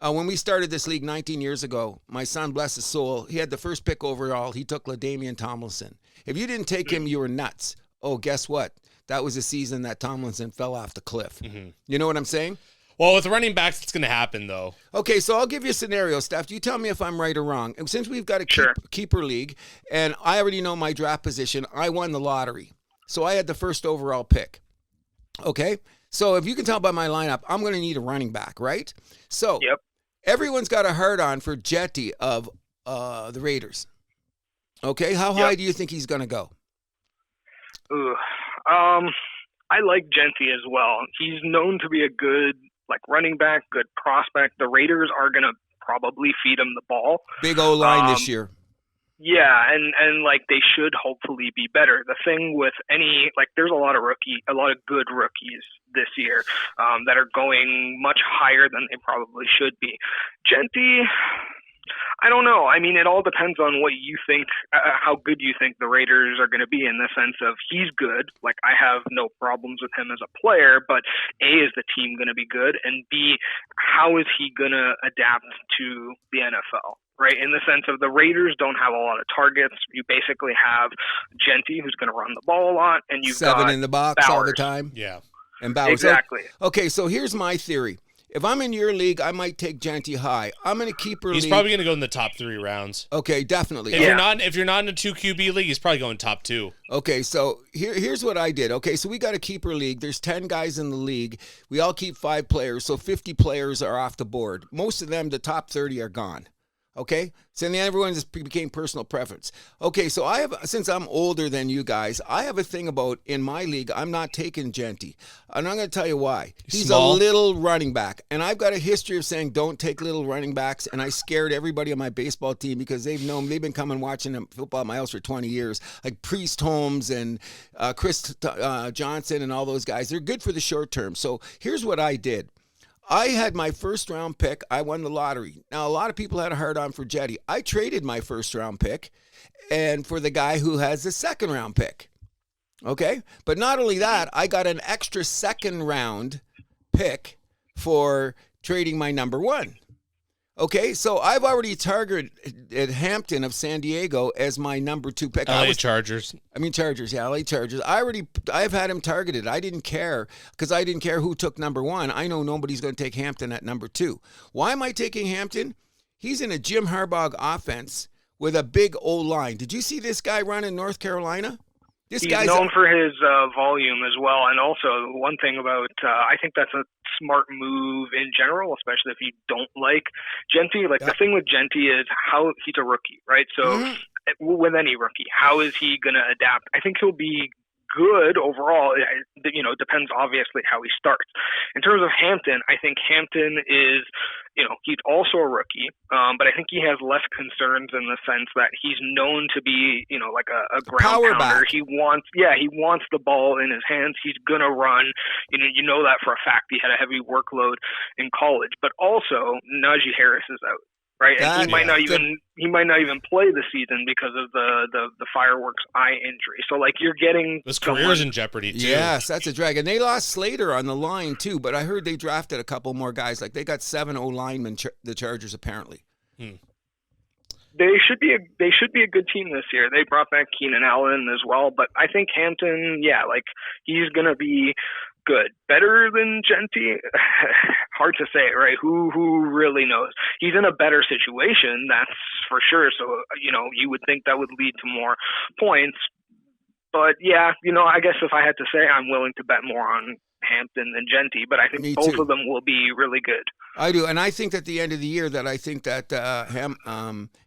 S2: When we started this league 19 years ago, my son, bless his soul, he had the first pick overall. He took LaDainian Tomlinson. If you didn't take him, you were nuts. Oh, guess what? That was the season that Tomlinson fell off the cliff. Mm-hmm. You know what I'm saying?
S1: Well, with running backs, it's going to happen, though. Okay,
S2: so I'll give you a scenario, Steph. You tell me if I'm right or wrong. And since we've got a keeper league, and I already know my draft position, I won the lottery. So I had the first overall pick. Okay? So if you can tell by my lineup, I'm going to need a running back, right? So everyone's got a hard-on for Jetty of the Raiders. Okay, how high do you think he's going to go?
S3: Ooh. I like Genty as well. He's known to be a good running back, good prospect. The Raiders are going to probably feed him the ball.
S2: Big O-line this year.
S3: Yeah, and they should hopefully be better. The thing with there's a lot of good rookies this year that are going much higher than they probably should be. Genty, I don't know. I mean, it all depends on what you think, how good you think the Raiders are going to be, in the sense of he's good. I have no problems with him as a player, but A, is the team going to be good? And B, how is he going to adapt to the NFL? Right, in the sense of the Raiders don't have a lot of targets. You basically have Genty, who's going to run the ball a lot, and you've got
S2: 7 in the box
S3: Bowers
S2: all the time.
S1: Yeah,
S2: and Bowers.
S3: Exactly.
S2: Okay, so here's my theory. If I'm in your league, I might take Genty high. I'm in a keeper league.
S1: He's probably going to go in the top 3 rounds.
S2: Okay, definitely.
S1: If you're not in a 2 QB league, he's probably going top 2.
S2: Okay, so here's what I did. Okay, so we got a keeper league. There's 10 guys in the league. We all keep 5 players, so 50 players are off the board. Most of them, the top 30 are gone. Okay, so then everyone just became personal preference. Okay, so since I'm older than you guys, I have a thing about, in my league, I'm not taking Genty. And I'm going to tell you why. He's
S1: small.
S2: a little running back. And I've got a history of saying don't take little running backs. And I scared everybody on my baseball team because they've been coming watching football at my house for 20 years. Like Priest Holmes and Chris Johnson and all those guys. They're good for the short term. So here's what I did. I had my first round pick. I won the lottery. Now, a lot of people had a hard on for Jetty. I traded my first round pick and for the guy who has the second round pick. Okay? But not only that, I got an extra second round pick for trading my number 1. Okay, so I've already targeted Hampton of San Diego as my number 2 pick.
S1: Chargers.
S2: Chargers, yeah, LA Chargers. I've had him targeted. I didn't care because I didn't care who took number 1. I know nobody's going to take Hampton at number 2. Why am I taking Hampton? He's in a Jim Harbaugh offense with a big O-line. Did you see this guy run in North Carolina?
S3: He's known for his volume as well, and also one thing about I think that's a smart move in general, especially if you don't like Genty. The thing with Genty is how he's a rookie, right? So with any rookie, how is he going to adapt? I think he'll be good overall. It depends obviously how he starts. In terms of Hampton, I think Hampton is, he's also a rookie, but I think he has less concerns in the sense that he's known to be, like a ground pounder. He wants the ball in his hands. He's gonna run. You know that for a fact. He had a heavy workload in college, but also Najee Harris is out. Right, and he might not even play the season because of the fireworks eye injury. So you're getting
S1: his career's in jeopardy too.
S2: Yes, that's a drag. And they lost Slater on the line too. But I heard they drafted a couple more guys. They got 7 O linemen. The Chargers apparently.
S3: They should be a good team this year. They brought back Keenan Allen as well. But I think Hampton, he's gonna be good. Better than Genty? Hard to say, right? Who really knows? He's in a better situation, that's for sure. So, you would think that would lead to more points. But yeah, I guess if I had to say, I'm willing to bet more on Hampton than Genty, but I think both of them will be really good.
S2: I do, and I think at the end of the year that I think that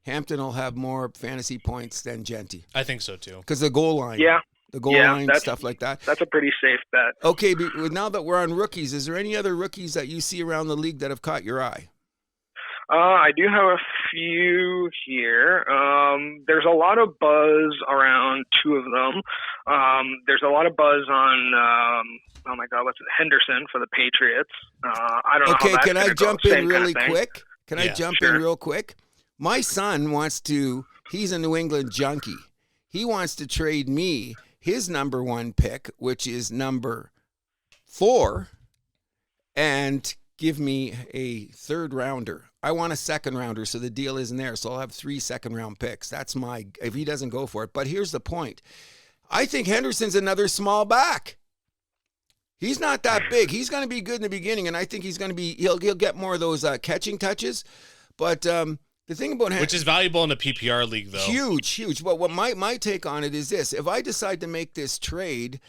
S2: Hampton will have more fantasy points than Genty.
S1: I think so too.
S2: Because the goal line.
S3: Yeah.
S2: The goal line, stuff like that.
S3: That's a pretty safe bet.
S2: Okay, but now that we're on rookies, is there any other rookies that you see around the league that have caught your eye?
S3: I do have a few here. There's a lot of buzz around 2 of them. There's a lot of buzz on, Henderson for the Patriots. I don't know how that's
S2: can I jump in really quick? Can I jump in real quick? My son he's a New England junkie. He wants to trade me his number 1 pick, which is number 4, and give me a 3rd rounder. I want a 2nd rounder, so the deal isn't there. So I'll have 3 second-round picks. That's if he doesn't go for it. But here's the point. I think Henderson's another small back. He's not that big. He's going to be good in the beginning, and I think he'll get more of those catching touches. But the thing about
S1: which is valuable in a PPR league, though.
S2: Huge. But what my take on it is this. If I decide to make this trade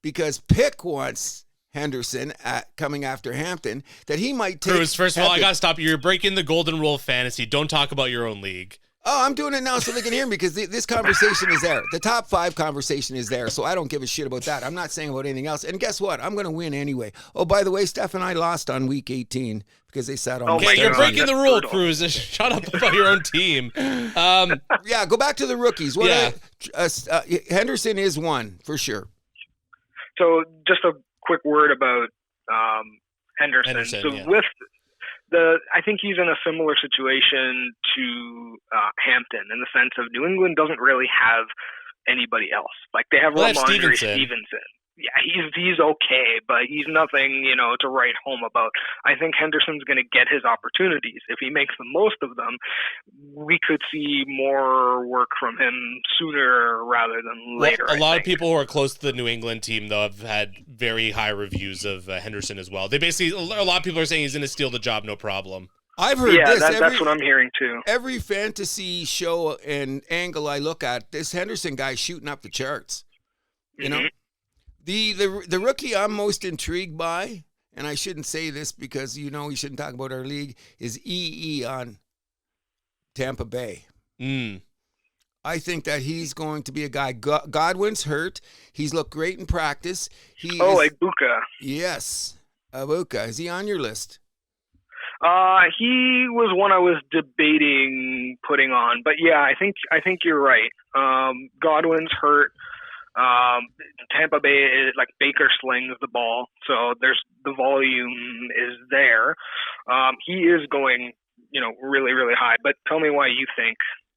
S2: because Pick wants Henderson coming after Hampton, that he might take...
S1: Cruz, first of all, I got to stop you. You're breaking the golden rule of fantasy. Don't talk about your own league.
S2: Oh, I'm doing it now so they can hear me because this conversation is there. The top 5 conversation is there, so I don't give a shit about that. I'm not saying about anything else. And guess what? I'm going to win anyway. Oh, by the way, Stefan and I lost on week 18 because they sat on.
S1: Okay, you're breaking the rule, Cruz. Shut up about your own team.
S2: Yeah, go back to the rookies. Henderson is one for sure.
S3: So just a quick word about Henderson. With I think he's in a similar situation to Hampton in the sense of New England doesn't really have anybody else. Like they have Ramondre Stevenson. Yeah, he's okay, but he's nothing, to write home about. I think Henderson's going to get his opportunities. If he makes the most of them, we could see more work from him sooner rather than later.
S1: A lot of people who are close to the New England team, though, have had very high reviews of Henderson as well. A lot of people are saying he's going to steal the job, no problem.
S2: I've heard this.
S3: That's what I'm hearing too.
S2: Every fantasy show and angle I look at, this Henderson guy's shooting up the charts. You know? The rookie I'm most intrigued by, and I shouldn't say this because we shouldn't talk about our league, is EE on Tampa Bay. I think that he's going to be a guy. Godwin's hurt. He's looked great in practice.
S3: Ibuka.
S2: Yes, Ibuka. Is he on your list?
S3: He was one I was debating putting on, but yeah, I think you're right. Godwin's hurt. Tampa Bay is like Baker slings the ball, so the volume is there. He is going, really, really high. But tell me why you think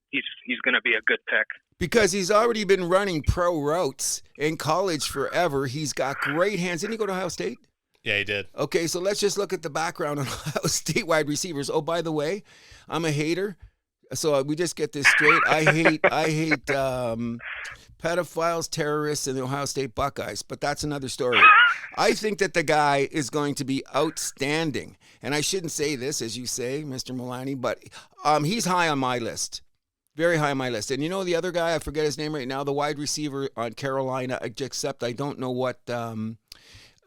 S3: he's going to be a good pick.
S2: Because he's already been running pro routes in college forever. He's got great hands. Didn't he go to Ohio State?
S1: Yeah, he did.
S2: Okay, so let's just look at the background on Ohio State wide receivers. Oh, by the way, I'm a hater. So we just get this straight. I hate pedophiles, terrorists, and the Ohio State Buckeyes, but that's another story. I think that the guy is going to be outstanding. And I shouldn't say this, as you say, Mr. Milani, but he's high on my list. Very high on my list. And the other guy, I forget his name right now, the wide receiver on Carolina, except I don't know what kind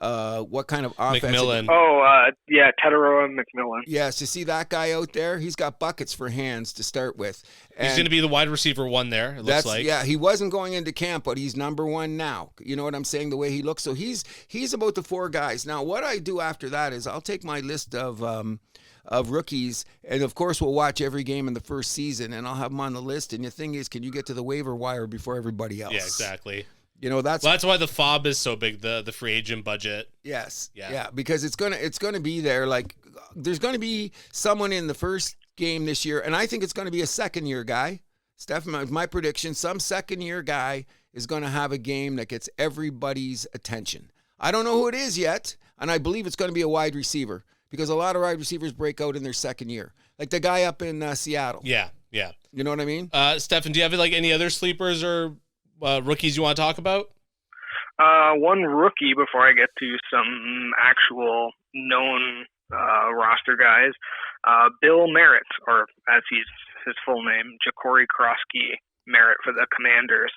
S2: of offense.
S1: McMillan.
S3: Teteroa McMillan.
S2: Yes, you see that guy out there? He's got buckets for hands to start with. And
S1: he's going to be the wide receiver 1 there, it looks like.
S2: Yeah, he wasn't going into camp, but he's number 1 now. You know what I'm saying? The way he looks. So he's about the 4 guys. Now, what I do after that is I'll take my list of rookies, and of course we'll watch every game in the first season, and I'll have them on the list. And the thing is, can you get to the waiver wire before everybody else?
S1: Yeah, exactly.
S2: That's
S1: why the FOB is so big, the free agent budget.
S2: Yes. Yeah, because it's gonna be there. Like there's gonna be someone in the first game this year, and I think it's gonna be a second-year guy. Stefan, my prediction, some second-year guy is gonna have a game that gets everybody's attention. I don't know who it is yet, and I believe it's gonna be a wide receiver because a lot of wide receivers break out in their second year, like the guy up in Seattle.
S1: Yeah.
S2: You know what I mean?
S1: Stefan, do you have any other sleepers or rookies you want to talk about?
S3: One rookie before I get to some actual known roster guys. Bill Merritt, or as his full name, Ja'Cory Krosky Merritt for the Commanders.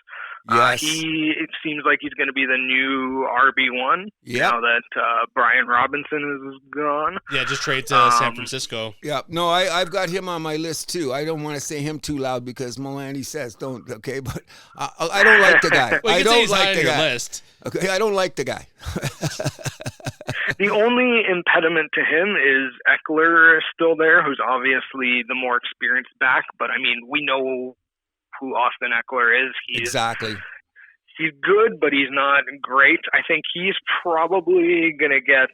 S2: Yes.
S3: It seems like he's going to be the new RB1 now that Brian Robinson is gone.
S1: Yeah, just trade to San Francisco.
S2: Yeah, no, I've got him on my list too. I don't want to say him too loud because Milani says don't. Okay, but I don't like the guy.
S1: Well,
S2: I don't like the guy.
S1: List.
S2: Okay, I don't like the guy.
S3: The only impediment to him is Eckler is still there, who's obviously the more experienced back. But I mean, we know who Austin Eckler is.
S2: Exactly.
S3: He's good, but he's not great. I think he's probably going to get,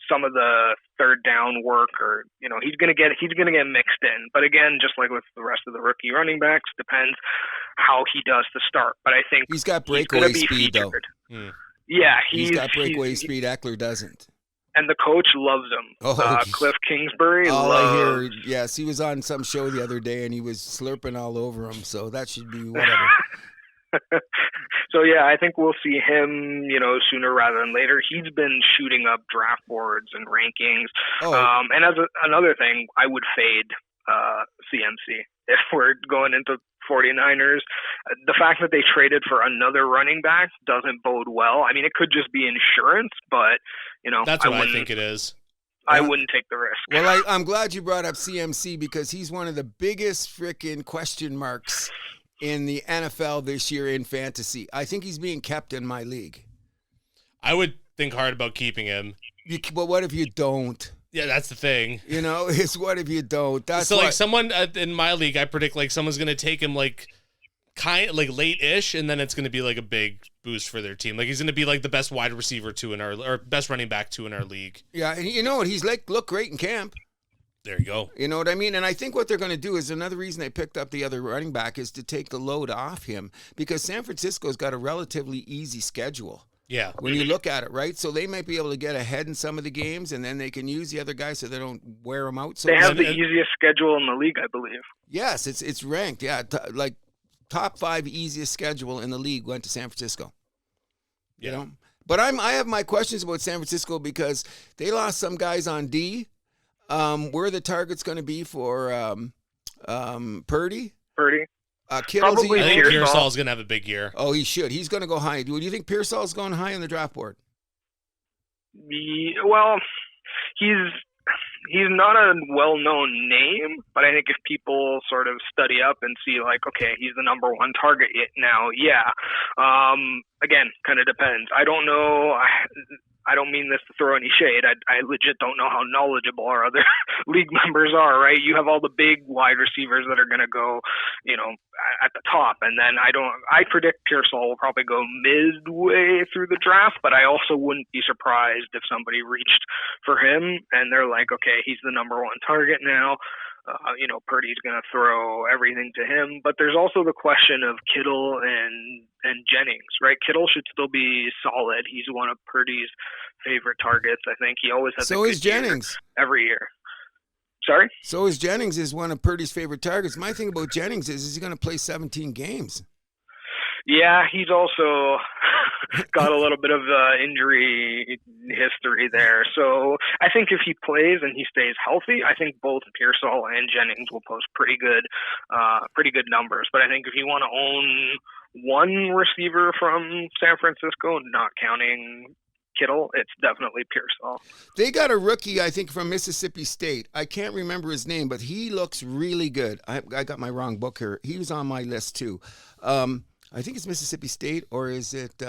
S3: some of the third down work, or he's going to get mixed in. But again, just like with the rest of the rookie running backs, depends how he does to start. But I think
S2: he's got breakaway speed though.
S3: Yeah,
S2: he's got breakaway speed. Eckler doesn't.
S3: And the coach loves him. Cliff Kingsbury.
S2: I hear, yes, he was on some show the other day and he was slurping all over him. So that should be whatever.
S3: So yeah, I think we'll see him, sooner rather than later. He's been shooting up draft boards and rankings. And as another thing, I would fade CMC if we're going into 49ers. The fact that they traded for another running back doesn't bode well. I mean, it could just be insurance, but
S1: that's what I think it is.
S3: I wouldn't take the risk.
S2: Well, I'm glad you brought up CMC because he's one of the biggest freaking question marks in the NFL this year in fantasy. I think he's being kept in my league.
S1: I would think hard about keeping him.
S2: But what if you don't?
S1: Yeah, that's the thing.
S2: It's what if you don't? That's
S1: so like someone in my league, I predict like someone's gonna take him like late-ish, and then it's gonna be like a big boost for their team. Like he's gonna be like the best wide receiver or best running back in our league.
S2: Yeah, and you know what? He's looked great in camp.
S1: There you go.
S2: You know what I mean? And I think what they're going to do is another reason they picked up the other running back is to take the load off him because San Francisco's got a relatively easy schedule.
S1: Yeah.
S2: When you look at it, right? So they might be able to get ahead in some of the games, and then they can use the other guys so they don't wear them out. So
S3: they have the easiest schedule in the league, I believe.
S2: Yes, it's ranked. Yeah, like top 5 easiest schedule in the league went to San Francisco.
S1: Yeah.
S2: You know? But I have my questions about San Francisco because they lost some guys on D. Where the target's going to be for Purdy? Kittle's
S3: Probably
S1: I think Pearsall's going to have a big year.
S2: Oh, he should. He's going to go high. Do you think Pearsall's going high on the draft board?
S3: Well, he's not a well-known name, but I think if people sort of study up and see like, okay, he's the number 1 target now, yeah. Again, kind of depends. I don't know. I don't mean this to throw any shade. I legit don't know how knowledgeable our other league members are, right? You have all the big wide receivers that are going to go, at the top. And then I predict Pearsall will probably go midway through the draft, but I also wouldn't be surprised if somebody reached for him and they're like, okay, he's the number 1 target now. Purdy's going to throw everything to him. But there's also the question of Kittle and Jennings, right? Kittle should still be solid. He's one of Purdy's favorite targets. I think he always has
S2: so is Jennings
S3: every year. Sorry?
S2: So is Jennings is one of Purdy's favorite targets. My thing about Jennings is he's going to play 17 games.
S3: Yeah, he's also got a little bit of injury history there. So I think if he plays and he stays healthy, I think both Pearsall and Jennings will post pretty good numbers. But I think if you want to own one receiver from San Francisco, not counting Kittle, it's definitely Pearsall.
S2: They got a rookie, I think, from Mississippi State. I can't remember his name, but he looks really good. I got my wrong book here. He was on my list too. I think it's Mississippi State, or is it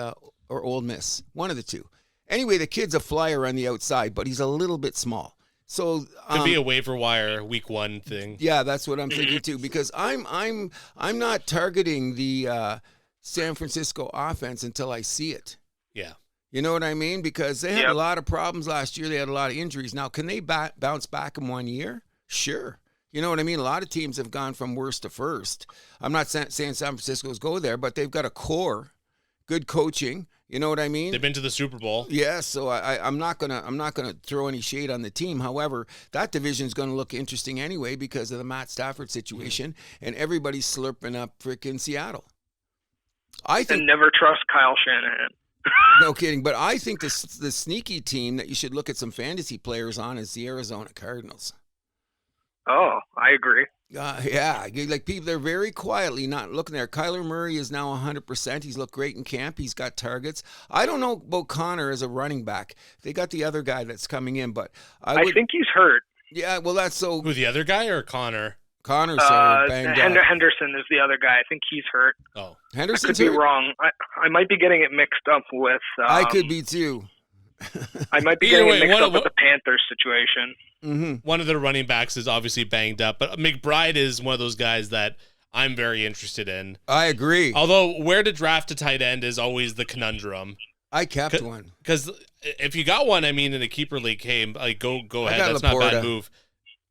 S2: or Ole Miss? One of the two. Anyway, the kid's a flyer on the outside, but he's a little bit small. So
S1: could be a waiver wire week 1 thing.
S2: Yeah, that's what I'm thinking too. Because I'm not targeting the San Francisco offense until I see it.
S1: Yeah.
S2: You know what I mean? Because they had a lot of problems last year. They had a lot of injuries. Now, can they bounce back in 1 year? Sure. You know what I mean? A lot of teams have gone from worst to first. I'm not saying San Francisco's go there, but they've got a core, good coaching. You know what I mean?
S1: They've been to the Super Bowl.
S2: Yeah, so I'm not gonna throw any shade on the team. However, that division is going to look interesting anyway because of the Matt Stafford situation, and everybody's slurping up freaking Seattle. I think
S3: and never trust Kyle Shanahan.
S2: No kidding, but I think the sneaky team that you should look at some fantasy players on is the Arizona Cardinals.
S3: Oh, I agree.
S2: Yeah, like people, they're very quietly not looking there. Kyler Murray is now 100%. He's looked great in camp. He's got targets. I don't know about Connor as a running back. They got the other guy that's coming in, but I think
S3: he's hurt.
S2: Yeah, well, that's so.
S1: Who, the other guy or Connor?
S2: Connor's banged up.
S3: Henderson is the other guy. I think he's hurt.
S1: Oh,
S2: Henderson's
S3: I could be
S2: hurt?
S3: wrong. I might be getting it mixed up with.
S2: I could be too.
S3: I might be getting it mixed up with the Panthers situation.
S2: Mm-hmm.
S1: One of the running backs is obviously banged up, but McBride is one of those guys that I'm very interested in.
S2: I agree.
S1: Although where to draft a tight end is always the conundrum.
S2: I kept one.
S1: Because if you got one, I mean, in a keeper league, go ahead. That's not a bad move.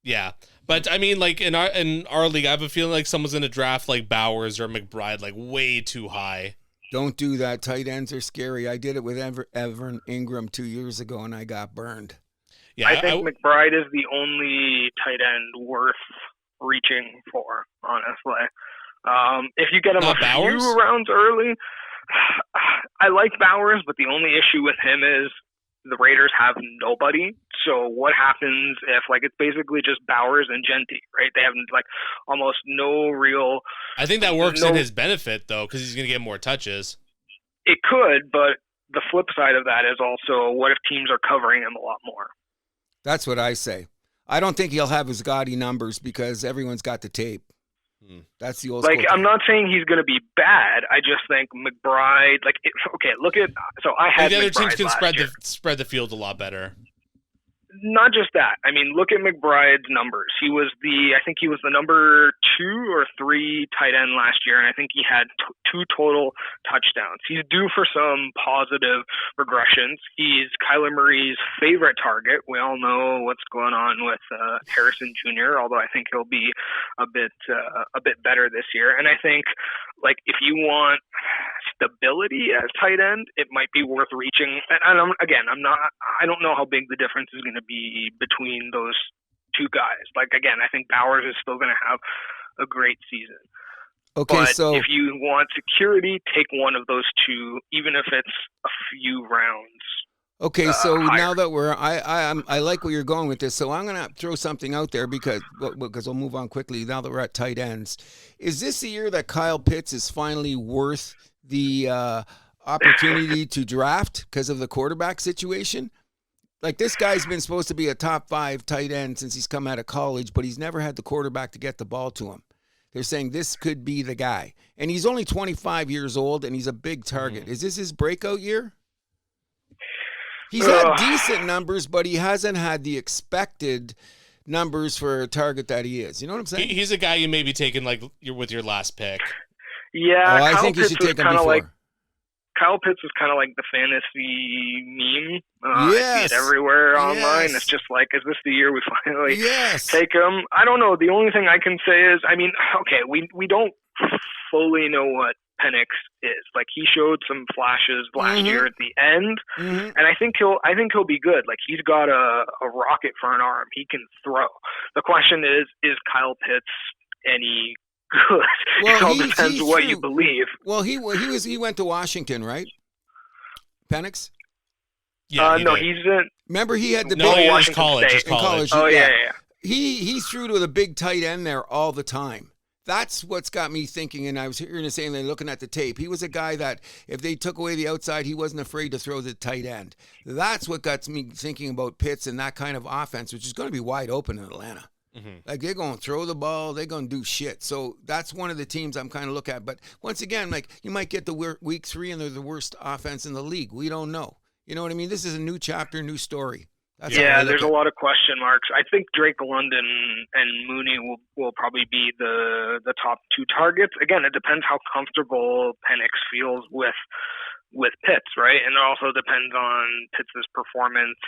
S1: Yeah. But I mean, like in our league, I have a feeling like someone's going to draft like Bowers or McBride like way too high.
S2: Don't do that. Tight ends are scary. I did it with Evan Ingram 2 years ago, and I got burned.
S1: Yeah,
S3: I think McBride is the only tight end worth reaching for, honestly. If you get him few rounds early, I like Bowers, but the only issue with him is the Raiders have nobody. So what happens if, like, it's basically just Bowers and Genty, right? They have, like, almost no real...
S1: I think that works in his benefit, though, because he's going to get more touches.
S3: It could, but the flip side of that is also, what if teams are covering him a lot more?
S2: That's what I say. I don't think he'll have his gaudy numbers because everyone's got the tape. That's the old
S3: Like,
S2: school
S3: I'm
S2: thing.
S3: not saying he's going to be bad. I just think McBride, look at, so I had
S1: The other
S3: McBride
S1: teams can
S3: last
S1: spread the field a lot better.
S3: Not just that. I mean, look at McBride's numbers. I think he was the number 2 or 3 tight end last year, and I think he had 2 total touchdowns. He's due for some positive regressions. He's Kyler Murray's favorite target. We all know what's going on with Harrison Jr., although I think he'll be a bit better this year. And I think, like, if you want stability as tight end, it might be worth reaching. And I don't know how big the difference is going to be between those 2 guys. Like, again, I think Bowers is still going to have a great season.
S2: Okay,
S3: but
S2: so
S3: if you want security, take one of those 2, even if it's a few rounds.
S2: Okay, so
S3: higher.
S2: now that I like where you're going with this, so I'm going to throw something out there because we'll move on quickly now that we're at tight ends. Is this the year that Kyle Pitts is finally worth the opportunity to draft because of the quarterback situation? Like, this guy's been supposed to be a top 5 tight end since he's come out of college, but he's never had the quarterback to get the ball to him. They're saying this could be the guy. And he's only 25 years old, and he's a big target. Is this his breakout year? He's had decent numbers, but he hasn't had the expected numbers for a target that he is. You know what I'm saying?
S1: He's a guy you may be taking with your last pick.
S3: Yeah,
S2: I think you should take him before.
S3: Kyle Pitts is kind of like the fantasy meme. I see it everywhere online. It's just like, is this the year we finally take him? I don't know. The only thing I can say is, I mean, okay, we don't fully know what Penix is. Like, he showed some flashes last year at the end, and I think he'll be good. Like, he's got a rocket for an arm. He can throw. The question is Kyle Pitts any good?
S2: Well,
S3: it all depends what you believe.
S2: Well, he went to Washington, right? Penix?
S1: Yeah,
S3: no,
S1: did.
S3: he's in.
S2: Remember, he had the
S1: no,
S2: big
S1: it was
S3: Washington
S1: college.
S3: State.
S1: It was college.
S3: Oh yeah.
S2: He threw to the big tight end there all the time. That's what's got me thinking, and I was hearing him saying, looking at the tape, he was a guy that if they took away the outside, he wasn't afraid to throw the tight end. That's what got me thinking about Pitts and that kind of offense, which is going to be wide open in Atlanta. Like, they're going to throw the ball, they're going to do shit. So that's one of the teams I'm kind of looking at. But once again, like, you might get the week 3 and they're the worst offense in the league. We don't know. You know what I mean? This is a new chapter, new story. That's
S3: there's a lot of question marks. I think Drake London and Mooney will probably be the top 2 targets. Again, it depends how comfortable Penix feels with Pitts, right? And it also depends on Pitts' performance,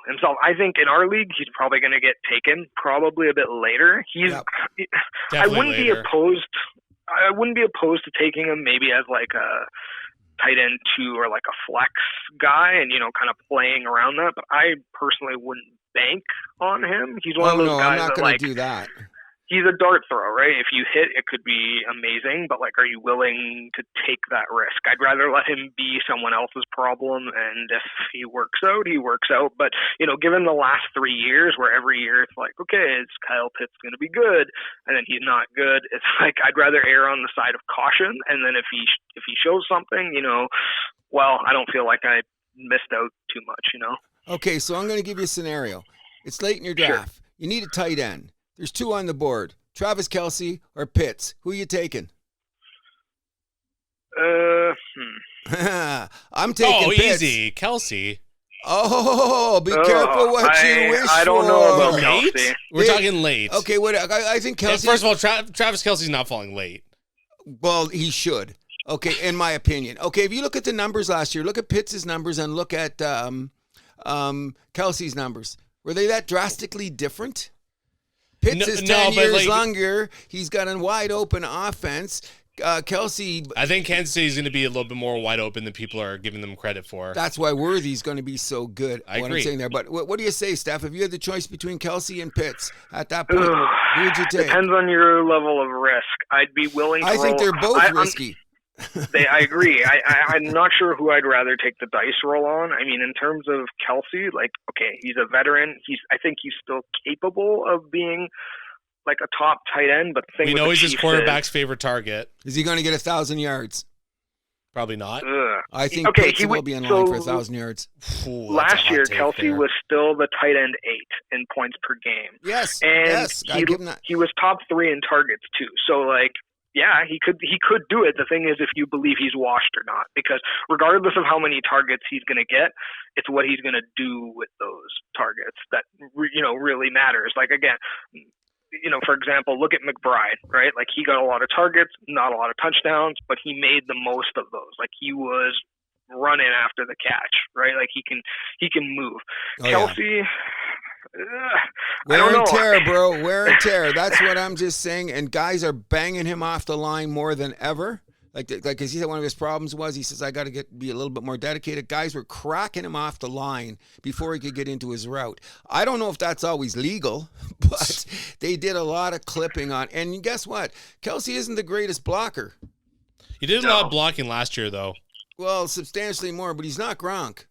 S3: himself. I think in our league, he's probably going to get taken probably a bit later. I wouldn't be opposed. I wouldn't be opposed to taking him maybe as like a tight end 2 or like a flex guy and, kind of playing around that. But I personally wouldn't bank on him. He's one of those guys
S2: I'm not going to do that.
S3: He's a dart throw, right? If you hit, it could be amazing, but, like, are you willing to take that risk? I'd rather let him be someone else's problem, and if he works out, he works out. But, given the last 3 years where every year it's like, okay, is Kyle Pitts going to be good? And then he's not good. It's like, I'd rather err on the side of caution, and then if he shows something, well, I don't feel like I missed out too much,
S2: Okay, so I'm going to give you a scenario. It's late in your draft. Sure. You need a tight end. There's 2 on the board. Travis Kelce or Pitts. Who are you taking? I'm taking Pitts.
S1: Easy. Kelce.
S2: Oh, be careful what you wish for.
S3: I don't know about Kelce.
S1: We're talking late.
S2: Okay, I think Kelce.
S1: First of all, Travis Kelce's not falling late.
S2: Well, he should. Okay, in my opinion. Okay, if you look at the numbers last year, look at Pitts' numbers and look at Kelce's numbers. Were they that drastically different? Pitts is 10 years longer. He's got a wide open offense. Kelce.
S1: I think Kansas City is going to be a little bit more wide open than people are giving them credit for.
S2: That's why Worthy's going to be so good.
S1: I agree.
S2: I'm saying there. But what do you say, Steph? If you had the choice between Kelce and Pitts at that point, who would you take?
S3: Depends on your level of risk. I'd be willing to
S2: I think they're both risky.
S3: I agree. I'm not sure who I'd rather take the dice roll on. I mean, in terms of Kelce, like, okay, he's a veteran. I think he's still capable of being like a top tight end. But the thing
S1: we know he's his quarterback's favorite target.
S2: Is he going to get 1,000 yards?
S1: Probably not.
S2: I think
S3: Okay,
S2: Pitts will be in line for 1,000 yards.
S1: Ooh, that's a
S3: last
S1: hot
S3: year,
S1: take
S3: Kelsey
S1: there.
S3: was still the tight end 8 in points per game.
S2: Yes,
S3: And
S2: yes. I give him that.
S3: he was top 3 in targets too. So like, yeah, he could do it. The thing is, if you believe he's washed or not, because regardless of how many targets he's going to get, it's what he's going to do with those targets that really matters. Like again, for example, look at McBride, right? Like he got a lot of targets, not a lot of touchdowns, but he made the most of those. Like he was running after the catch, right? Like he can move. Kelsey.
S2: Wear and tear, bro. Wear and tear. That's what I'm just saying. And guys are banging him off the line more than ever. Like, cause he said one of his problems was he says I got to be a little bit more dedicated. Guys were cracking him off the line before he could get into his route. I don't know if that's always legal, but they did a lot of clipping on. And guess what? Kelsey isn't the greatest blocker.
S1: He did a lot of blocking last year, though.
S2: Well, substantially more, but he's not Gronk.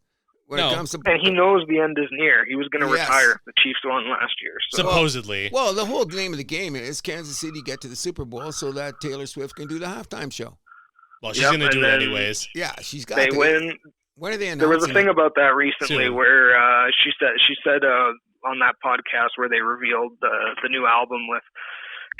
S2: When it comes to,
S3: and he knows the end is near. He was going to retire if the Chiefs won last year. So.
S1: Supposedly.
S2: Well, the whole name of the game is Kansas City get to the Super Bowl so that Taylor Swift can do the halftime show.
S1: Well, she's going to do it anyways.
S2: Yeah, she's got
S3: to. They win.
S2: When are they announcing?
S3: There was a thing about that recently
S1: soon.
S3: where she said on that podcast where they revealed the new album with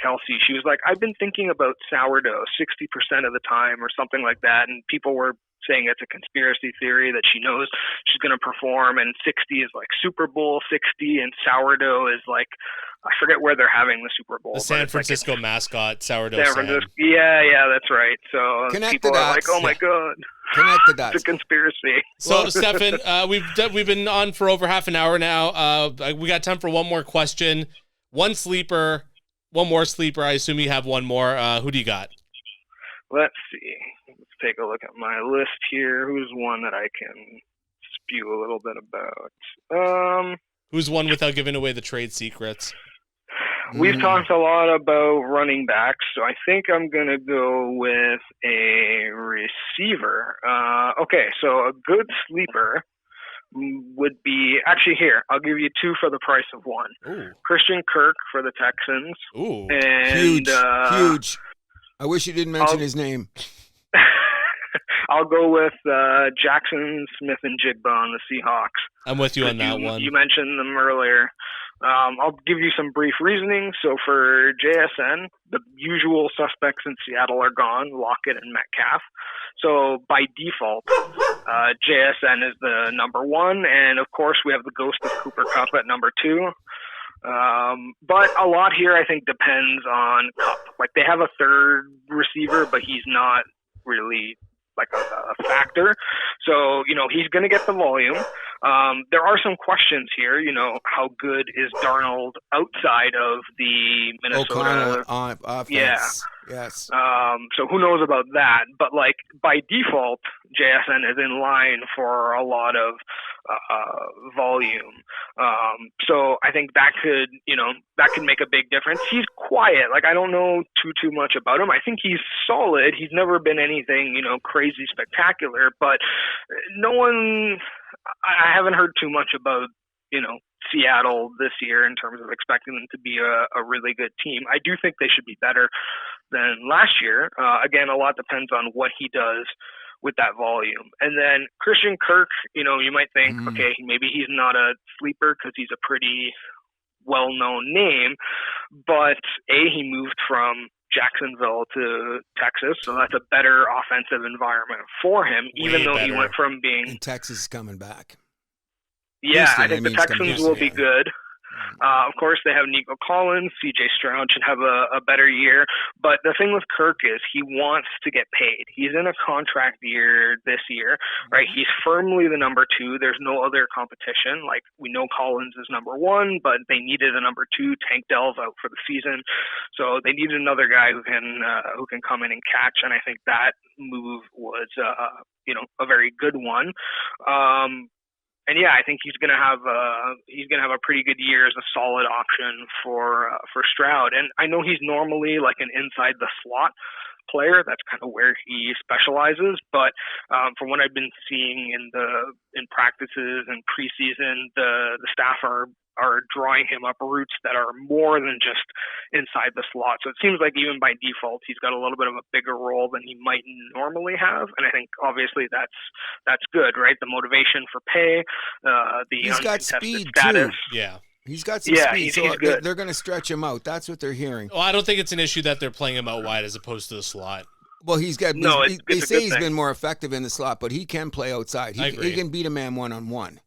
S3: Kelsey, she was like, I've been thinking about sourdough 60% of the time or something like that, and people were saying it's a conspiracy theory that she knows she's going to perform, and 60 is like Super Bowl 60, and sourdough is like, I forget where they're having the Super Bowl.
S1: The San Francisco mascot, sourdough
S3: San Francisco. Yeah, that's right. So people are like, oh my God.
S2: Connect the dots.
S3: It's a conspiracy.
S1: So, Stefan, we've been on for over half an hour now. We got time for one more question. One more sleeper. I assume you have one more. Who do you got?
S3: Let's see. Let's take a look at my list here. Who's one that I can spew a little bit about?
S1: Who's one without giving away the trade secrets?
S3: We've talked a lot about running backs, so I think I'm going to go with a receiver. Okay, so a good sleeper would be, actually here, I'll give you two for the price of one.
S1: Ooh.
S3: Christian Kirk for the Texans.
S1: Ooh.
S3: And,
S2: huge. I wish you didn't mention his name.
S3: I'll go with Jackson Smith and Jigba on the Seahawks.
S1: I'm with you on that one.
S3: You mentioned them earlier. I'll give you some brief reasoning. So for JSN, the usual suspects in Seattle are gone, Lockett and Metcalf. So by default, JSN is the number one. And of course, we have the ghost of Cooper Kupp at number two. But a lot here, I think, depends on Kupp. Like, they have a third receiver, but he's not really like a factor. So, he's going to get the volume. There are some questions here. How good is Darnold outside of the Minnesota
S2: offense?
S3: Yeah.
S2: Yes.
S3: So who knows about that? But like by default, JSN is in line for a lot of volume. So I think that could make a big difference. He's quiet. Like, I don't know too much about him. I think he's solid. He's never been anything, crazy spectacular, but I haven't heard too much about, Seattle this year in terms of expecting them to be a really good team. I do think they should be better than last year. Again, a lot depends on what he does with that volume. And then Christian Kirk, you might think, okay, maybe he's not a sleeper because he's a pretty well-known name, but he moved from Jacksonville to Texas, so that's a better offensive environment for him, even though he went from being...
S2: And Texas is coming back.
S3: Yeah,
S2: Houston,
S3: I think the Texans will be good. Of course, they have Nico Collins. C.J. Stroud should have a better year. But the thing with Kirk is he wants to get paid. He's in a contract year this year, right? He's firmly the number two. There's no other competition. Like, we know Collins is number one, but they needed a number two. Tank Dell's out for the season. So they needed another guy who can come in and catch. And I think that move was, a very good one. And yeah, I think he's gonna have a pretty good year as a solid option for Stroud. And I know he's normally like an inside the slot player. That's kind of where he specializes. But from what I've been seeing in practices and preseason, the staff are drawing him up routes that are more than just inside the slot. So it seems like even by default, he's got a little bit of a bigger role than he might normally have. And I think obviously that's good, right? The motivation for pay,
S2: he's got speed
S3: status.
S2: too.
S1: Yeah.
S2: He's got some speed, so they're going to stretch him out. That's what they're hearing.
S1: Well, I don't think it's an issue that they're playing him out wide as opposed to the slot.
S2: Well, he's got.
S3: No,
S2: they say he's been more effective in the slot, but he can play outside.
S1: He
S2: can beat a man one-on-one.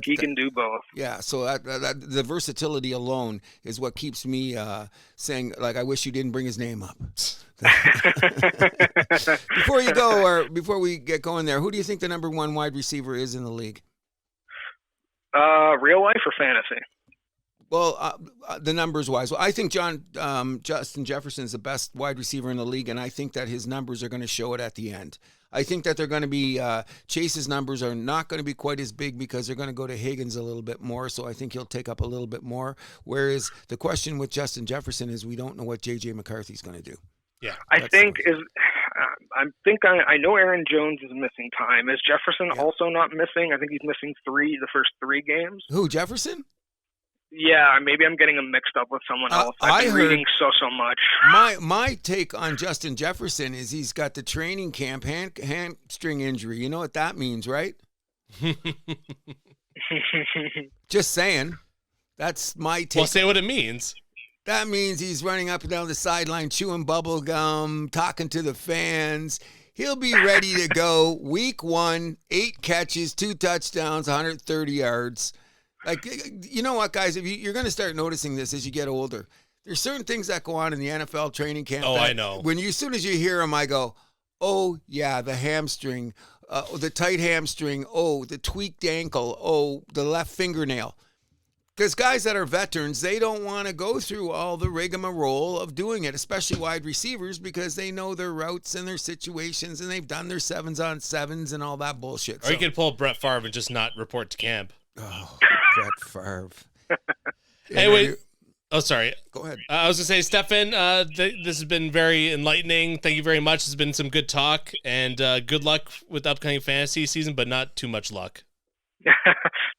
S3: He can do both.
S2: Yeah, so that the versatility alone is what keeps me saying, like, I wish you didn't bring his name up. Before you go, or before we get going there, who do you think the number one wide receiver is in the league?
S3: Real life or fantasy?
S2: Well, the numbers wise, well, I think Justin Jefferson is the best wide receiver in the league, and I think that his numbers are going to show it at the end. I think that they're going to be Chase's numbers are not going to be quite as big because they're going to go to Higgins a little bit more. So I think he'll take up a little bit more. Whereas the question with Justin Jefferson is we don't know what J.J. McCarthy's going to do.
S1: Yeah,
S3: I know Aaron Jones is missing time. Is Jefferson also not missing? I think he's missing the first 3 games.
S2: Who, Jefferson?
S3: Yeah, maybe I'm getting him mixed up with someone else. I've been reading so much.
S2: My take on Justin Jefferson is he's got the training camp hamstring injury. You know what that means, right? Just saying. That's my take.
S1: Well, say what it means.
S2: That means he's running up and down the sideline, chewing bubble gum, talking to the fans. He'll be ready to go. Week 1, 8 catches, 2 touchdowns, 130 yards. Like, you know what, guys? If you're going to start noticing this as you get older. There's certain things that go on in the NFL training camp.
S1: Oh, I know.
S2: As soon as you hear them, I go, oh, yeah, the hamstring, the tight hamstring, oh, the tweaked ankle, oh, the left fingernail. Because guys that are veterans, they don't want to go through all the rigmarole of doing it, especially wide receivers, because they know their routes and their situations, and they've done their 7-on-7s and all that bullshit.
S1: Or you could pull Brett Favre and just not report to camp.
S2: Oh, Brett Favre.
S1: Hey, wait. Oh, sorry.
S2: Go ahead.
S1: I was going to say, Stefan, this has been very enlightening. Thank you very much. It's been some good talk, and good luck with the upcoming fantasy season, but not too much luck.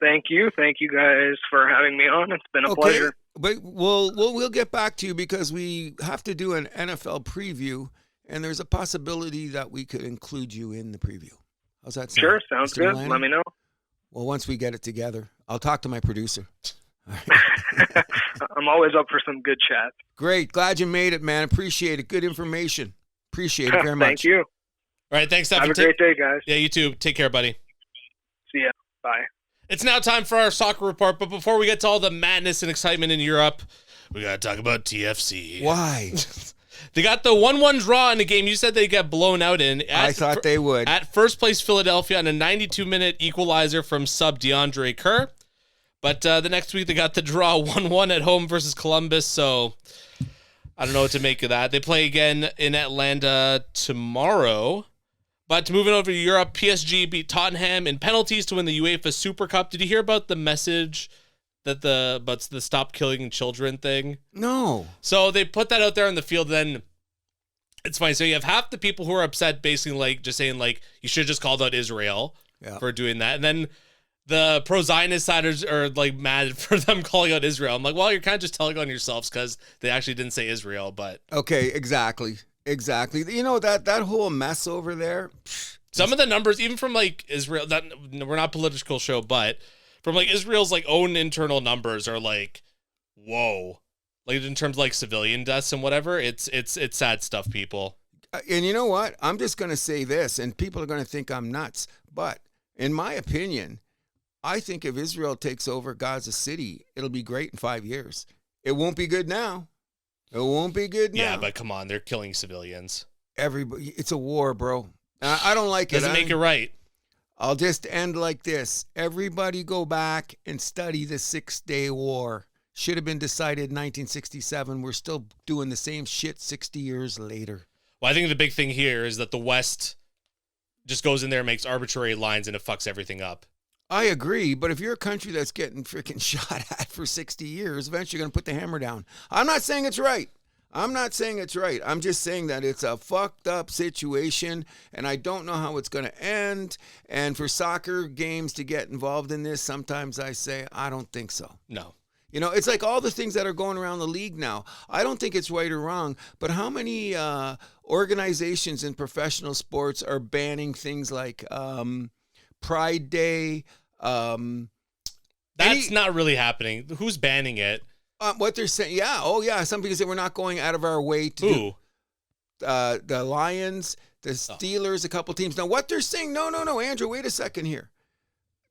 S3: Thank you. Thank you guys for having me on. It's been a pleasure.
S2: But we'll get back to you because we have to do an NFL preview, and there's a possibility that we could include you in the preview. How's that sound?
S3: Sure, sounds
S2: Mr.
S3: good.
S2: Milani?
S3: Let me know.
S2: Well, once we get it together, I'll talk to my producer.
S3: I'm always up for some good chat.
S2: Great. Glad you made it, man. Appreciate it. Good information. Appreciate it very much.
S3: Thank you.
S1: All right, thanks, Stefan.
S3: Have a great day, guys.
S1: Yeah, you too. Take care, buddy.
S3: See ya. Bye.
S1: It's now time for our soccer report, but before we get to all the madness and excitement in Europe, we got to talk about TFC.
S2: Why?
S1: They got the 1-1 draw in the game you said they got blown out in.
S2: I thought they would.
S1: At first place Philadelphia on a 92-minute equalizer from sub DeAndre Kerr. But the next week they got the draw 1-1 at home versus Columbus, so I don't know what to make of that. They play again in Atlanta tomorrow. But moving over to Europe, PSG beat Tottenham in penalties to win the UEFA Super Cup. Did you hear about the message about the Stop Killing Children thing?
S2: No.
S1: So they put that out there on the field, then it's funny. So you have half the people who are upset, basically like just saying like you should have just called out Israel for doing that, and then the pro-Zionist siders are like mad for them calling out Israel. I'm like, well, you're kind of just telling on yourselves because they actually didn't say Israel, but
S2: okay, exactly. You know that whole mess over there.
S1: Some of the numbers, even from like Israel, that we're not a political show, but from like Israel's like own internal numbers are like, whoa, like in terms of like civilian deaths and whatever. It's sad stuff, people.
S2: And you know what? I'm just going to say this, and people are going to think I'm nuts, but in my opinion, I think if Israel takes over Gaza City, it'll be great in 5 years. It won't be good now. It won't be good now.
S1: Yeah, but come on, they're killing civilians.
S2: Everybody, it's a war, bro. I don't like it.
S1: Doesn't make it right.
S2: I'll just end like this. Everybody go back and study the 6-Day War. Should have been decided in 1967. We're still doing the same shit 60 years later.
S1: Well, I think the big thing here is that the West just goes in there and makes arbitrary lines and it fucks everything up.
S2: I agree, but if you're a country that's getting freaking shot at for 60 years, eventually you're going to put the hammer down. I'm not saying it's right. I'm not saying it's right. I'm just saying that it's a fucked up situation, and I don't know how it's going to end. And for soccer games to get involved in this, sometimes I say, I don't think so.
S1: No.
S2: You know, it's like all the things that are going around the league now. I don't think it's right or wrong, but how many organizations in professional sports are banning things like Pride Day?
S1: That's not really happening. Who's banning it?
S2: What they're saying, yeah. Oh, yeah. Some people say we're not going out of our way to do the Lions, the Steelers, a couple teams. Now, what they're saying, no, Andrew, wait a second here.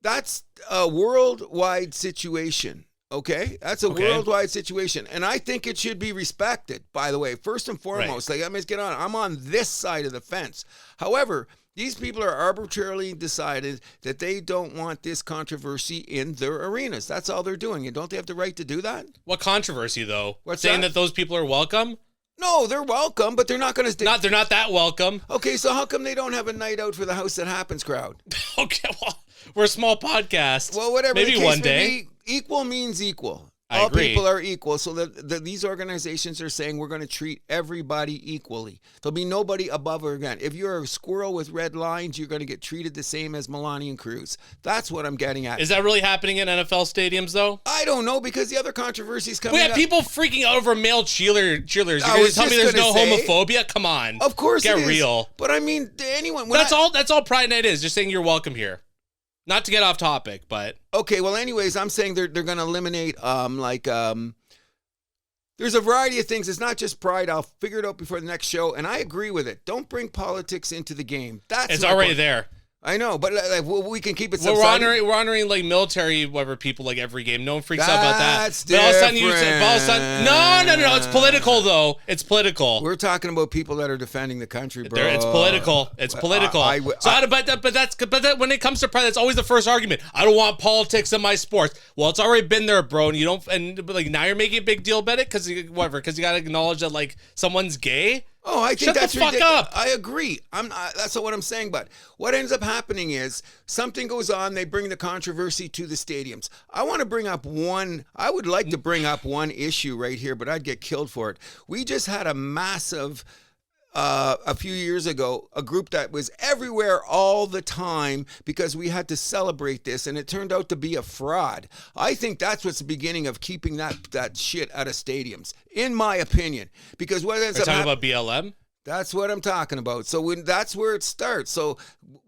S2: That's a worldwide situation, okay? That's a worldwide situation, and I think it should be respected, by the way. First and foremost, like, let's get on. I'm on this side of the fence. However, these people are arbitrarily decided that they don't want this controversy in their arenas. That's all they're doing. And don't they have the right to do that?
S1: What controversy, though?
S2: What's
S1: saying
S2: that?
S1: Those people are welcome?
S2: No, they're welcome, but they're not going to...
S1: They're not that welcome.
S2: Okay, so how come they don't have a night out for the House That Happens crowd?
S1: Okay, well, we're a small podcast.
S2: Well, whatever.
S1: Maybe one day.
S2: Equal means equal.
S1: I
S2: All
S1: agree.
S2: people are equal. So these organizations are saying we're going to treat everybody equally. There'll be nobody above or again. If you're a squirrel with red lines, you're going to get treated the same as Milani and Cruz. That's what I'm getting at.
S1: Is that really happening in NFL stadiums, though?
S2: I don't know, because the other controversies coming
S1: We have
S2: up.
S1: people freaking out over male cheerleaders. You're going to tell me there's no homophobia? Come on.
S2: Of course
S1: Get
S2: it is.
S1: real.
S2: But I mean, anyone...
S1: That's all Pride Night is, just saying you're welcome here. Not to get off topic, but...
S2: Okay, well, anyways, I'm saying they're going to eliminate, there's a variety of things. It's not just Pride. I'll figure it out before the next show, and I agree with it. Don't bring politics into the game.
S1: It's already there.
S2: I know, but we can keep it
S1: We're
S2: subsiding.
S1: honoring like military, whatever people like every game. No one freaks out about that.
S2: That's
S1: But all of a sudden
S2: different.
S1: No. It's political though. It's political.
S2: We're talking about people that are defending the country, bro.
S1: It's political. It's political. But when it comes to pride, that's always the first argument. I don't want politics in my sports. Well, it's already been there, bro. And you don't. And like now you're making a big deal about it because you got to acknowledge that like someone's gay.
S2: Oh, I think
S1: Shut
S2: that's
S1: the fuck
S2: ridiculous.
S1: up.
S2: I agree. That's not what I'm saying. But what ends up happening is something goes on. They bring the controversy to the stadiums. I want to bring up one. I would like to bring up one issue right here, but I'd get killed for it. We just had a massive. A few years ago, a group that was everywhere all the time because we had to celebrate this, and it turned out to be a fraud. I think that's what's the beginning of keeping that shit out of stadiums, in my opinion. Because what ends
S1: Are
S2: up
S1: you talking about BLM?
S2: That's what I'm talking about. So that's where it starts. So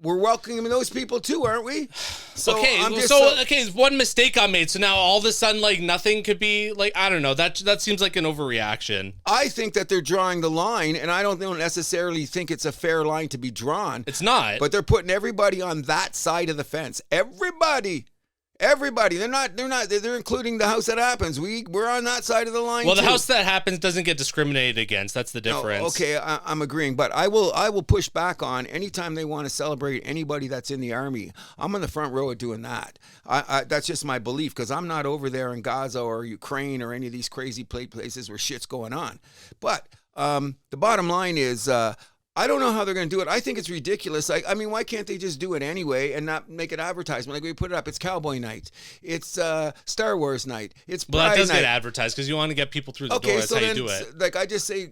S2: we're welcoming those people too, aren't we? So
S1: it's one mistake I made. So now all of a sudden, like nothing could be like, I don't know. That seems like an overreaction.
S2: I think that they're drawing the line, and I don't necessarily think it's a fair line to be drawn.
S1: It's not.
S2: But they're putting everybody on that side of the fence. Everybody. They're including the House That Happens. We're on that side of the line.
S1: Well, the
S2: too.
S1: House That Happens doesn't get discriminated against. That's the difference.
S2: No, okay, I'm agreeing, but I will push back on anytime they want to celebrate anybody that's in the army. I'm on the front row of doing that. That's just my belief, because I'm not over there in Gaza or Ukraine or any of these crazy places where shit's going on. But the bottom line is, I don't know how they're going to do it. I think it's ridiculous. I mean, why can't they just do it anyway and not make it advertisement? Like we put it up, it's Cowboy Night, it's Star Wars Night, it's Pride
S1: that does
S2: Night.
S1: get advertised because you want to get people through the door. That's
S2: so
S1: how
S2: then,
S1: you do it.
S2: like I just say,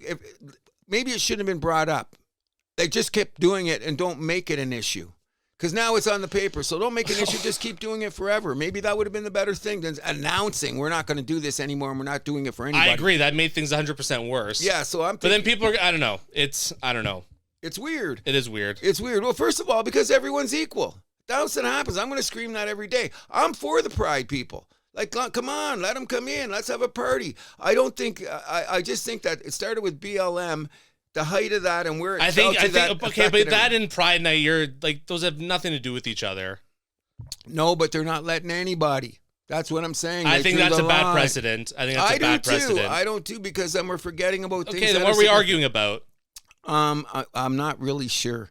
S2: maybe it shouldn't have been brought up. They just kept doing it and don't make it an issue. Because now it's on the paper, so don't make an issue. Just keep doing it forever. Maybe that would have been the better thing than announcing we're not going to do this anymore and we're not doing it for anybody.
S1: I agree. That made things 100% worse.
S2: Yeah, so I'm.
S1: But then people are. I don't know.
S2: It's weird.
S1: It is weird.
S2: It's weird. Well, first of all, because everyone's equal. That's what happens. I'm going to scream that every day. I'm for the pride people. Like, come on, let them come in. Let's have a party. I don't think. I just think that it started with BLM. The height of that and where it fell to that.
S1: Okay, but that and Pride Night, you're like those have nothing to do with each other.
S2: No, but they're not letting anybody. That's what I'm saying.
S1: I think that's a bad precedent. I think that's a bad precedent.
S2: I don't too, because then we're forgetting about things.
S1: Okay, then what are we arguing about?
S2: I'm not really sure.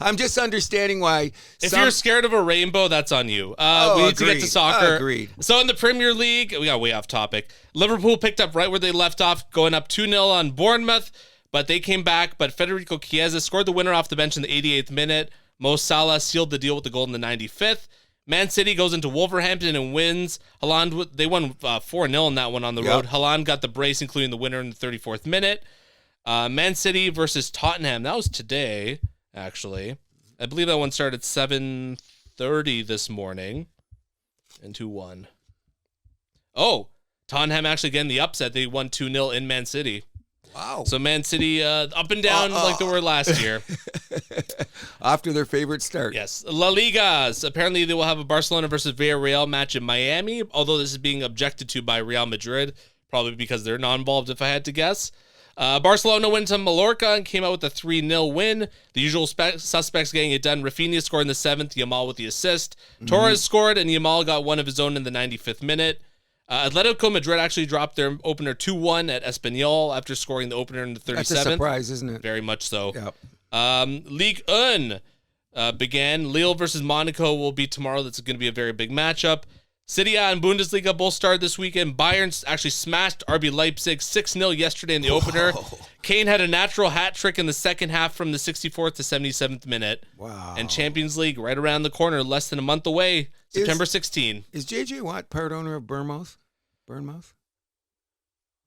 S2: I'm just understanding why.
S1: If you're scared of a rainbow, that's on you. We need to get to soccer.
S2: Agreed.
S1: So in the Premier League, we got way off topic. Liverpool picked up right where they left off, going up 2-0 on Bournemouth, but they came back. But Federico Chiesa scored the winner off the bench in the 88th minute. Mo Salah sealed the deal with the goal in the 95th. Man City goes into Wolverhampton and wins. Haaland, they won 4-0 in that one on the road. Haaland got the brace, including the winner in the 34th minute. Man City versus Tottenham. That was today, actually. I believe that one started at 7:30 this morning. And 2-1. Oh, Tottenham actually getting the upset. They won 2-0 in Man City.
S2: Wow.
S1: So Man City up and down like they were last year.
S2: After their favorite start.
S1: Yes. La Ligas. Apparently they will have a Barcelona versus Villarreal match in Miami, although this is being objected to by Real Madrid, probably because they're not involved if I had to guess. Barcelona went to Mallorca and came out with a 3-0 win. The usual suspects getting it done. Rafinha scored in the 7th, Yamal with the assist. Torres scored, and Yamal got one of his own in the 95th minute. Atletico Madrid actually dropped their opener 2-1 at Espanyol after scoring the opener in the 37th.
S2: That's a surprise, isn't it?
S1: Very much so.
S2: Yep.
S1: Ligue 1 began. Lille versus Monaco will be tomorrow. That's going to be a very big matchup. Serie A and Bundesliga both started this weekend. Bayern actually smashed RB Leipzig 6-0 yesterday in the opener. Kane had a natural hat trick in the second half from the 64th to 77th minute.
S2: Wow.
S1: And Champions League right around the corner, less than a month away, September 16.
S2: Is JJ Watt part owner of Bournemouth?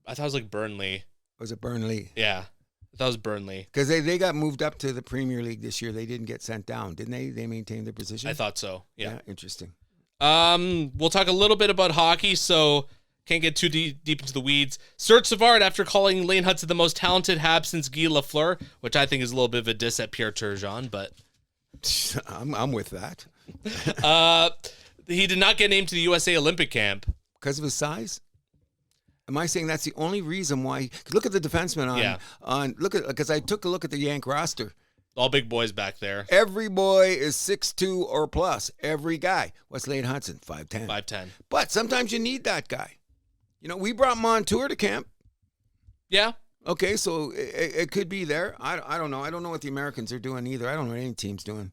S1: I thought it was like Burnley.
S2: Or was it Burnley?
S1: Yeah, I thought it was Burnley.
S2: Because they got moved up to the Premier League this year. They didn't get sent down, didn't they? They maintained their position?
S1: I thought so, yeah.
S2: Interesting.
S1: We'll talk a little bit about hockey, so can't get too deep into the weeds. Serge Savard, after calling Lane Hudson the most talented Hab since Guy Lafleur, which I think is a little bit of a diss at Pierre Turgeon, but
S2: I'm with that.
S1: He did not get named to the USA Olympic camp.
S2: Because of his size? Am I saying that's the only reason why? Look at the defenseman because I took a look at the Yank roster.
S1: All big boys back there.
S2: Every boy is 6'2" or plus. Every guy. What's Lane Hudson? 5'10".
S1: 5'10".
S2: But sometimes you need that guy. You know, we brought Montour to camp.
S1: Yeah.
S2: Okay, so it could be there. I don't know. I don't know what the Americans are doing either. I don't know what any team's doing.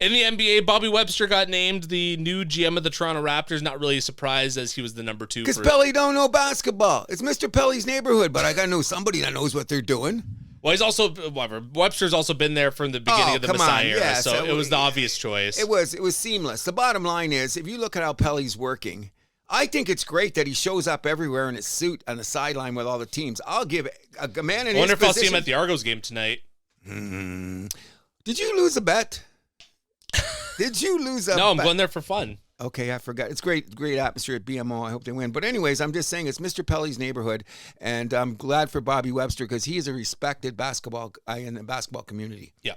S1: In the NBA, Bobby Webster got named the new GM of the Toronto Raptors. Not really surprised as he was the number 2.
S2: Because Pelly don't know basketball. It's Mr. Pelly's neighborhood, but I got to know somebody that knows what they're doing.
S1: Well, he's also, Webster's also been there from the beginning of the Messiah era,
S2: yes,
S1: so it was the obvious choice.
S2: It was seamless. The bottom line is, if you look at how Pelly's working, I think it's great that he shows up everywhere in his suit on the sideline with all the teams. I'll give a man in his position.
S1: I wonder if I'll see him at the Argos game tonight.
S2: Did you lose a bet? Did you lose a bet?
S1: No, I'm going there for fun.
S2: Okay, I forgot. It's great atmosphere at BMO. I hope they win. But anyways, I'm just saying it's Mr. Pelly's neighborhood, and I'm glad for Bobby Webster because he is a respected basketball guy in the basketball community.
S1: Yeah.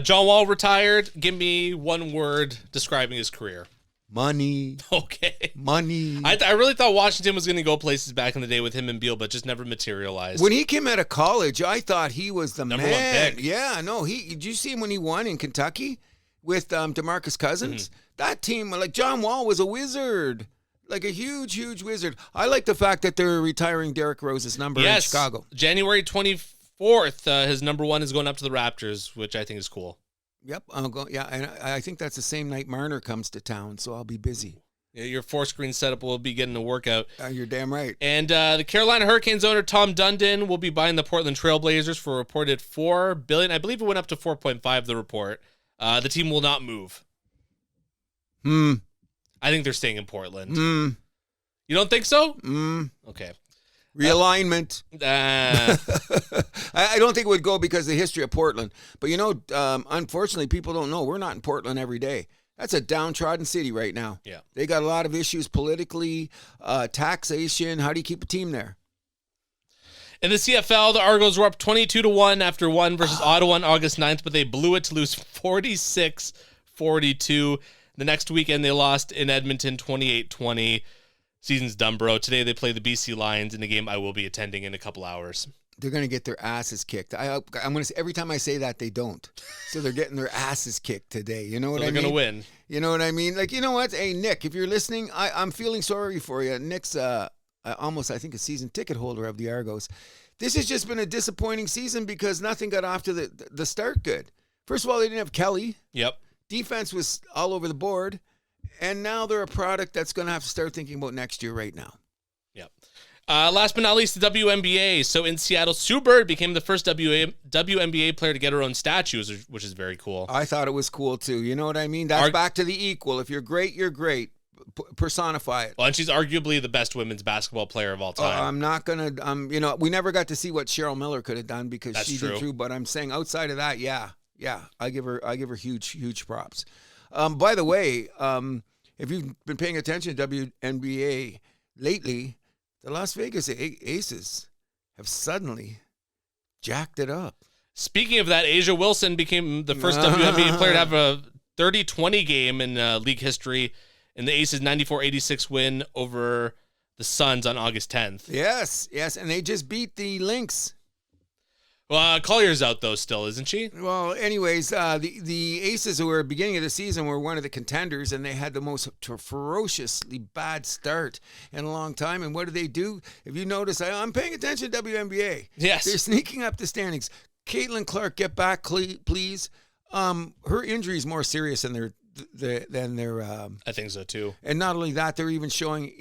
S1: John Wall retired. Give me one word describing his career.
S2: Money.
S1: Okay.
S2: Money.
S1: I really thought Washington was going to go places back in the day with him and Beal, but just never materialized.
S2: When he came out of college, I thought he was the
S1: number
S2: man.
S1: 1 pick.
S2: Yeah, no. Did you see him when he won in Kentucky with DeMarcus Cousins? Mm-hmm. That team, like John Wall, was a wizard. Like a huge, huge wizard. I like the fact that they're retiring Derrick Rose's number in Chicago.
S1: January 24th, his number 1 is going up to the Raptors, which I think is cool.
S2: Yep, I'll go. Yeah, and I think that's the same night Marner comes to town, so I'll be busy.
S1: Yeah, your 4-screen setup will be getting a workout.
S2: You're damn right.
S1: And the Carolina Hurricanes owner Tom Dundon will be buying the Portland Trail Blazers for a reported $4 billion. I believe it went up to 4.5. The report. The team will not move. I think they're staying in Portland. You don't think so? Okay.
S2: Realignment. I don't think it would go because of the history of Portland. But, unfortunately, people don't know. We're not in Portland every day. That's a downtrodden city right now.
S1: Yeah.
S2: They got a lot of issues politically, taxation. How do you keep a team there?
S1: In the CFL, the Argos were up 22-1 after one versus Ottawa on August 9th, but they blew it to lose 46-42. The next weekend, they lost in Edmonton 28-20. Season's done, bro. Today they play the BC Lions in a game I will be attending in a couple hours.
S2: They're going to get their asses kicked. I'm going to say every time I say that, they don't. So they're getting their asses kicked today. You know what I mean?
S1: They're going to win.
S2: You know what I mean? Like, you know what? Hey, Nick, if you're listening, I'm feeling sorry for you. Nick's almost, I think, a season ticket holder of the Argos. This has just been a disappointing season because nothing got off to the start good. First of all, they didn't have Kelly.
S1: Yep.
S2: Defense was all over the board. And now they're a product that's going to have to start thinking about next year right now.
S1: Yep. Last but not least, the WNBA. So in Seattle, Sue Bird became the first WNBA player to get her own statue, which is very cool.
S2: I thought it was cool too. You know what I mean? That's back to the equal. If you're great, you're great. Personify it.
S1: Well, and she's arguably the best women's basketball player of all time.
S2: I'm not gonna. We never got to see what Cheryl Miller could have done because
S1: That's
S2: she
S1: true.
S2: did too. But I'm saying outside of that, yeah, I give her huge props. By the way, if you've been paying attention to WNBA lately, the Las Vegas Aces have suddenly jacked it up.
S1: Speaking of that, Asia Wilson became the first WNBA player to have a 30-20 game in league history in the Aces' 94-86 win over the Suns on August 10th.
S2: Yes, and they just beat the Lynx.
S1: Well, Collier's out, though, still, isn't she?
S2: Well, anyways, the Aces, who were at the beginning of the season, were one of the contenders, and they had the most ferociously bad start in a long time. And what do? If you notice, I'm paying attention to WNBA.
S1: Yes.
S2: They're sneaking up the standings. Caitlin Clark, get back, please. Her injury is more serious than their.
S1: I think so, too.
S2: And not only that, they're even showing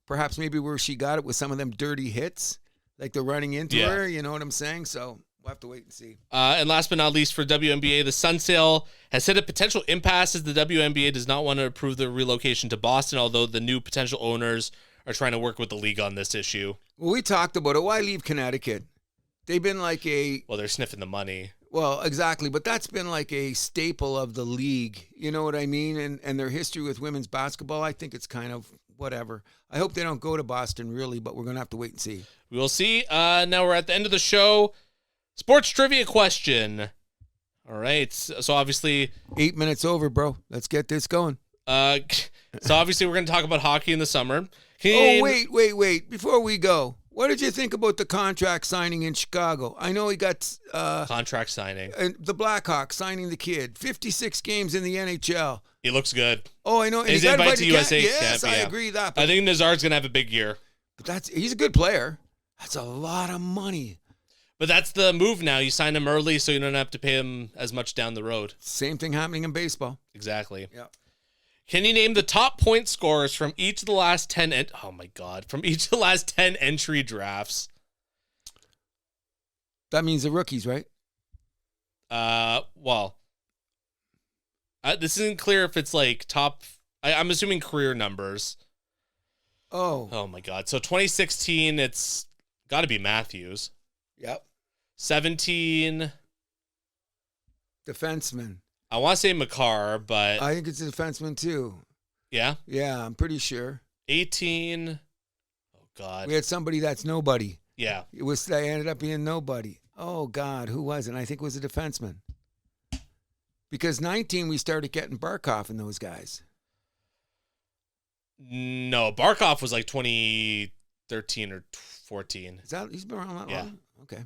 S2: perhaps maybe where she got it with some of them dirty hits. Like they're running into her, you know what I'm saying? So we'll have to wait and see.
S1: And last but not least for WNBA, the Sun sale has hit a potential impasse as the WNBA does not want to approve the relocation to Boston, although the new potential owners are trying to work with the league on this issue.
S2: Well, we talked about it. Why leave Connecticut? They've been like
S1: Well, they're sniffing the money.
S2: Well, exactly. But that's been like a staple of the league. You know what I mean? And their history with women's basketball, I think it's kind of whatever. I hope they don't go to Boston, really, but we're going to have to wait and see.
S1: We will see. Now we're at the end of the show. Sports trivia question. All right. So obviously
S2: 8 minutes over, bro. Let's get this going.
S1: So obviously we're going to talk about hockey in the summer.
S2: Wait. Before we go, what did you think about the contract signing in Chicago? I know he got
S1: contract signing.
S2: The Blackhawks signing the kid. 56 games in the NHL.
S1: He looks good.
S2: Oh, I know.
S1: He's invited to USA camp.
S2: Yes, I agree that.
S1: I think Nazard's going to have a big year.
S2: But he's a good player. That's a lot of money.
S1: But that's the move now. You sign him early so you don't have to pay him as much down the road.
S2: Same thing happening in baseball.
S1: Exactly.
S2: Yeah.
S1: Can you name the top point scorers from each of the last 10 entry drafts?
S2: That means the rookies, right?
S1: Well, this isn't clear if it's like top. I'm assuming career numbers. Oh my God. So 2016, it's got to be Matthews.
S2: Yep.
S1: 17.
S2: Defenseman.
S1: I want to say Makar, but
S2: I think it's a defenseman too.
S1: Yeah?
S2: Yeah, I'm pretty sure.
S1: 18. Oh, God.
S2: We had somebody that's nobody.
S1: Yeah.
S2: They ended up being nobody. Oh, God, who was it? I think it was a defenseman. Because 19, we started getting Barkov and those guys.
S1: No, Barkov was like 2013 or 14.
S2: He's been around that long? Okay.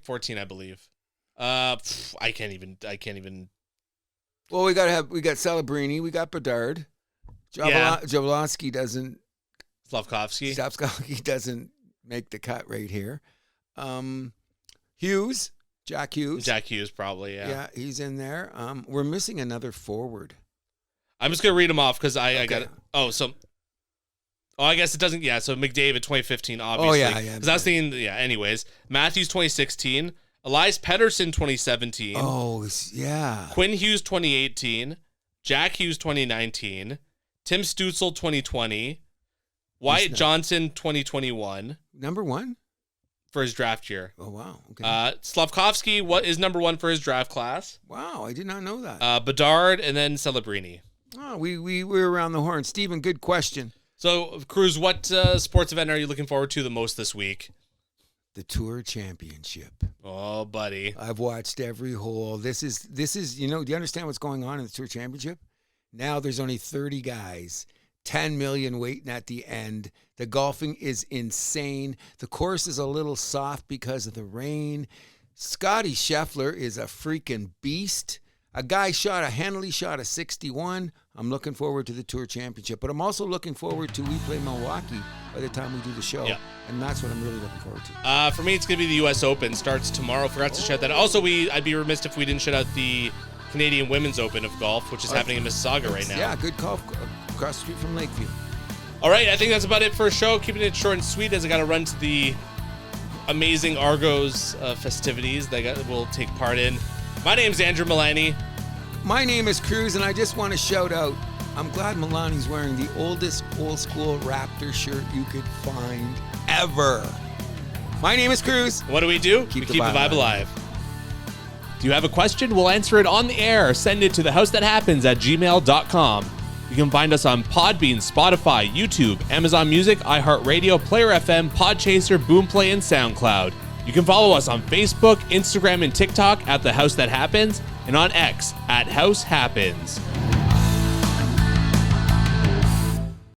S1: 14, I believe. I can't even.
S2: Well, we got Celebrini, we got Bedard. Jablonski doesn't.
S1: Slavkovsky
S2: doesn't make the cut right here. Jack Hughes probably. Yeah, he's in there. We're missing another forward.
S1: I'm just gonna read them off because I got it. I guess it doesn't. Yeah, so McDavid 2015, obviously.
S2: Oh yeah.
S1: Because I was thinking. Yeah. Anyways, Matthews 2016. Elias Pettersson 2017.
S2: Oh, yeah.
S1: Quinn Hughes 2018. Jack Hughes 2019. Tim Stützle 2020. Wyatt Johnson 2021.
S2: Number one?
S1: For his draft year.
S2: Oh, wow. Okay.
S1: Slavkovsky is number one for his draft class.
S2: Wow, I did not know that.
S1: Bedard and then Celebrini.
S2: Oh, we were around the horn. Stephen, good question.
S1: So, Cruz, what sports event are you looking forward to the most this week?
S2: The Tour Championship.
S1: Oh, buddy.
S2: I've watched every hole. This is, do you understand what's going on in the Tour Championship? Now there's only 30 guys, 10 million waiting at the end. The golfing is insane. The course is a little soft because of the rain. Scotty Scheffler is a freaking beast. A guy Henley shot a 61. I'm looking forward to the Tour Championship, but I'm also looking forward to we play Milwaukee by the time we do the show, and that's what I'm really looking forward to.
S1: For me, it's going to be the U.S. Open. Starts tomorrow. Forgot to shout that. Also, I'd be remiss if we didn't shout out the Canadian Women's Open of golf, which is happening in Mississauga right now.
S2: Yeah, good golf across the street from Lakeview.
S1: All right, I think that's about it for a show. Keeping it short and sweet as I got to run to the amazing Argos festivities that we'll take part in. My name's Andrew Milani.
S2: My name is Cruz, and I just want to shout out, I'm glad Milani's wearing the oldest old school Raptor shirt you could find ever. My name is Cruz.
S1: What do? We keep the vibe alive. Do you have a question? We'll answer it on the air. Send it to thehousethathappens@gmail.com. You can find us on Podbean, Spotify, YouTube, Amazon Music, iHeart Radio, Player FM, Podchaser, Boomplay, and SoundCloud. You can follow us on Facebook, Instagram, and TikTok at The House That Happens, and on X at House Happens.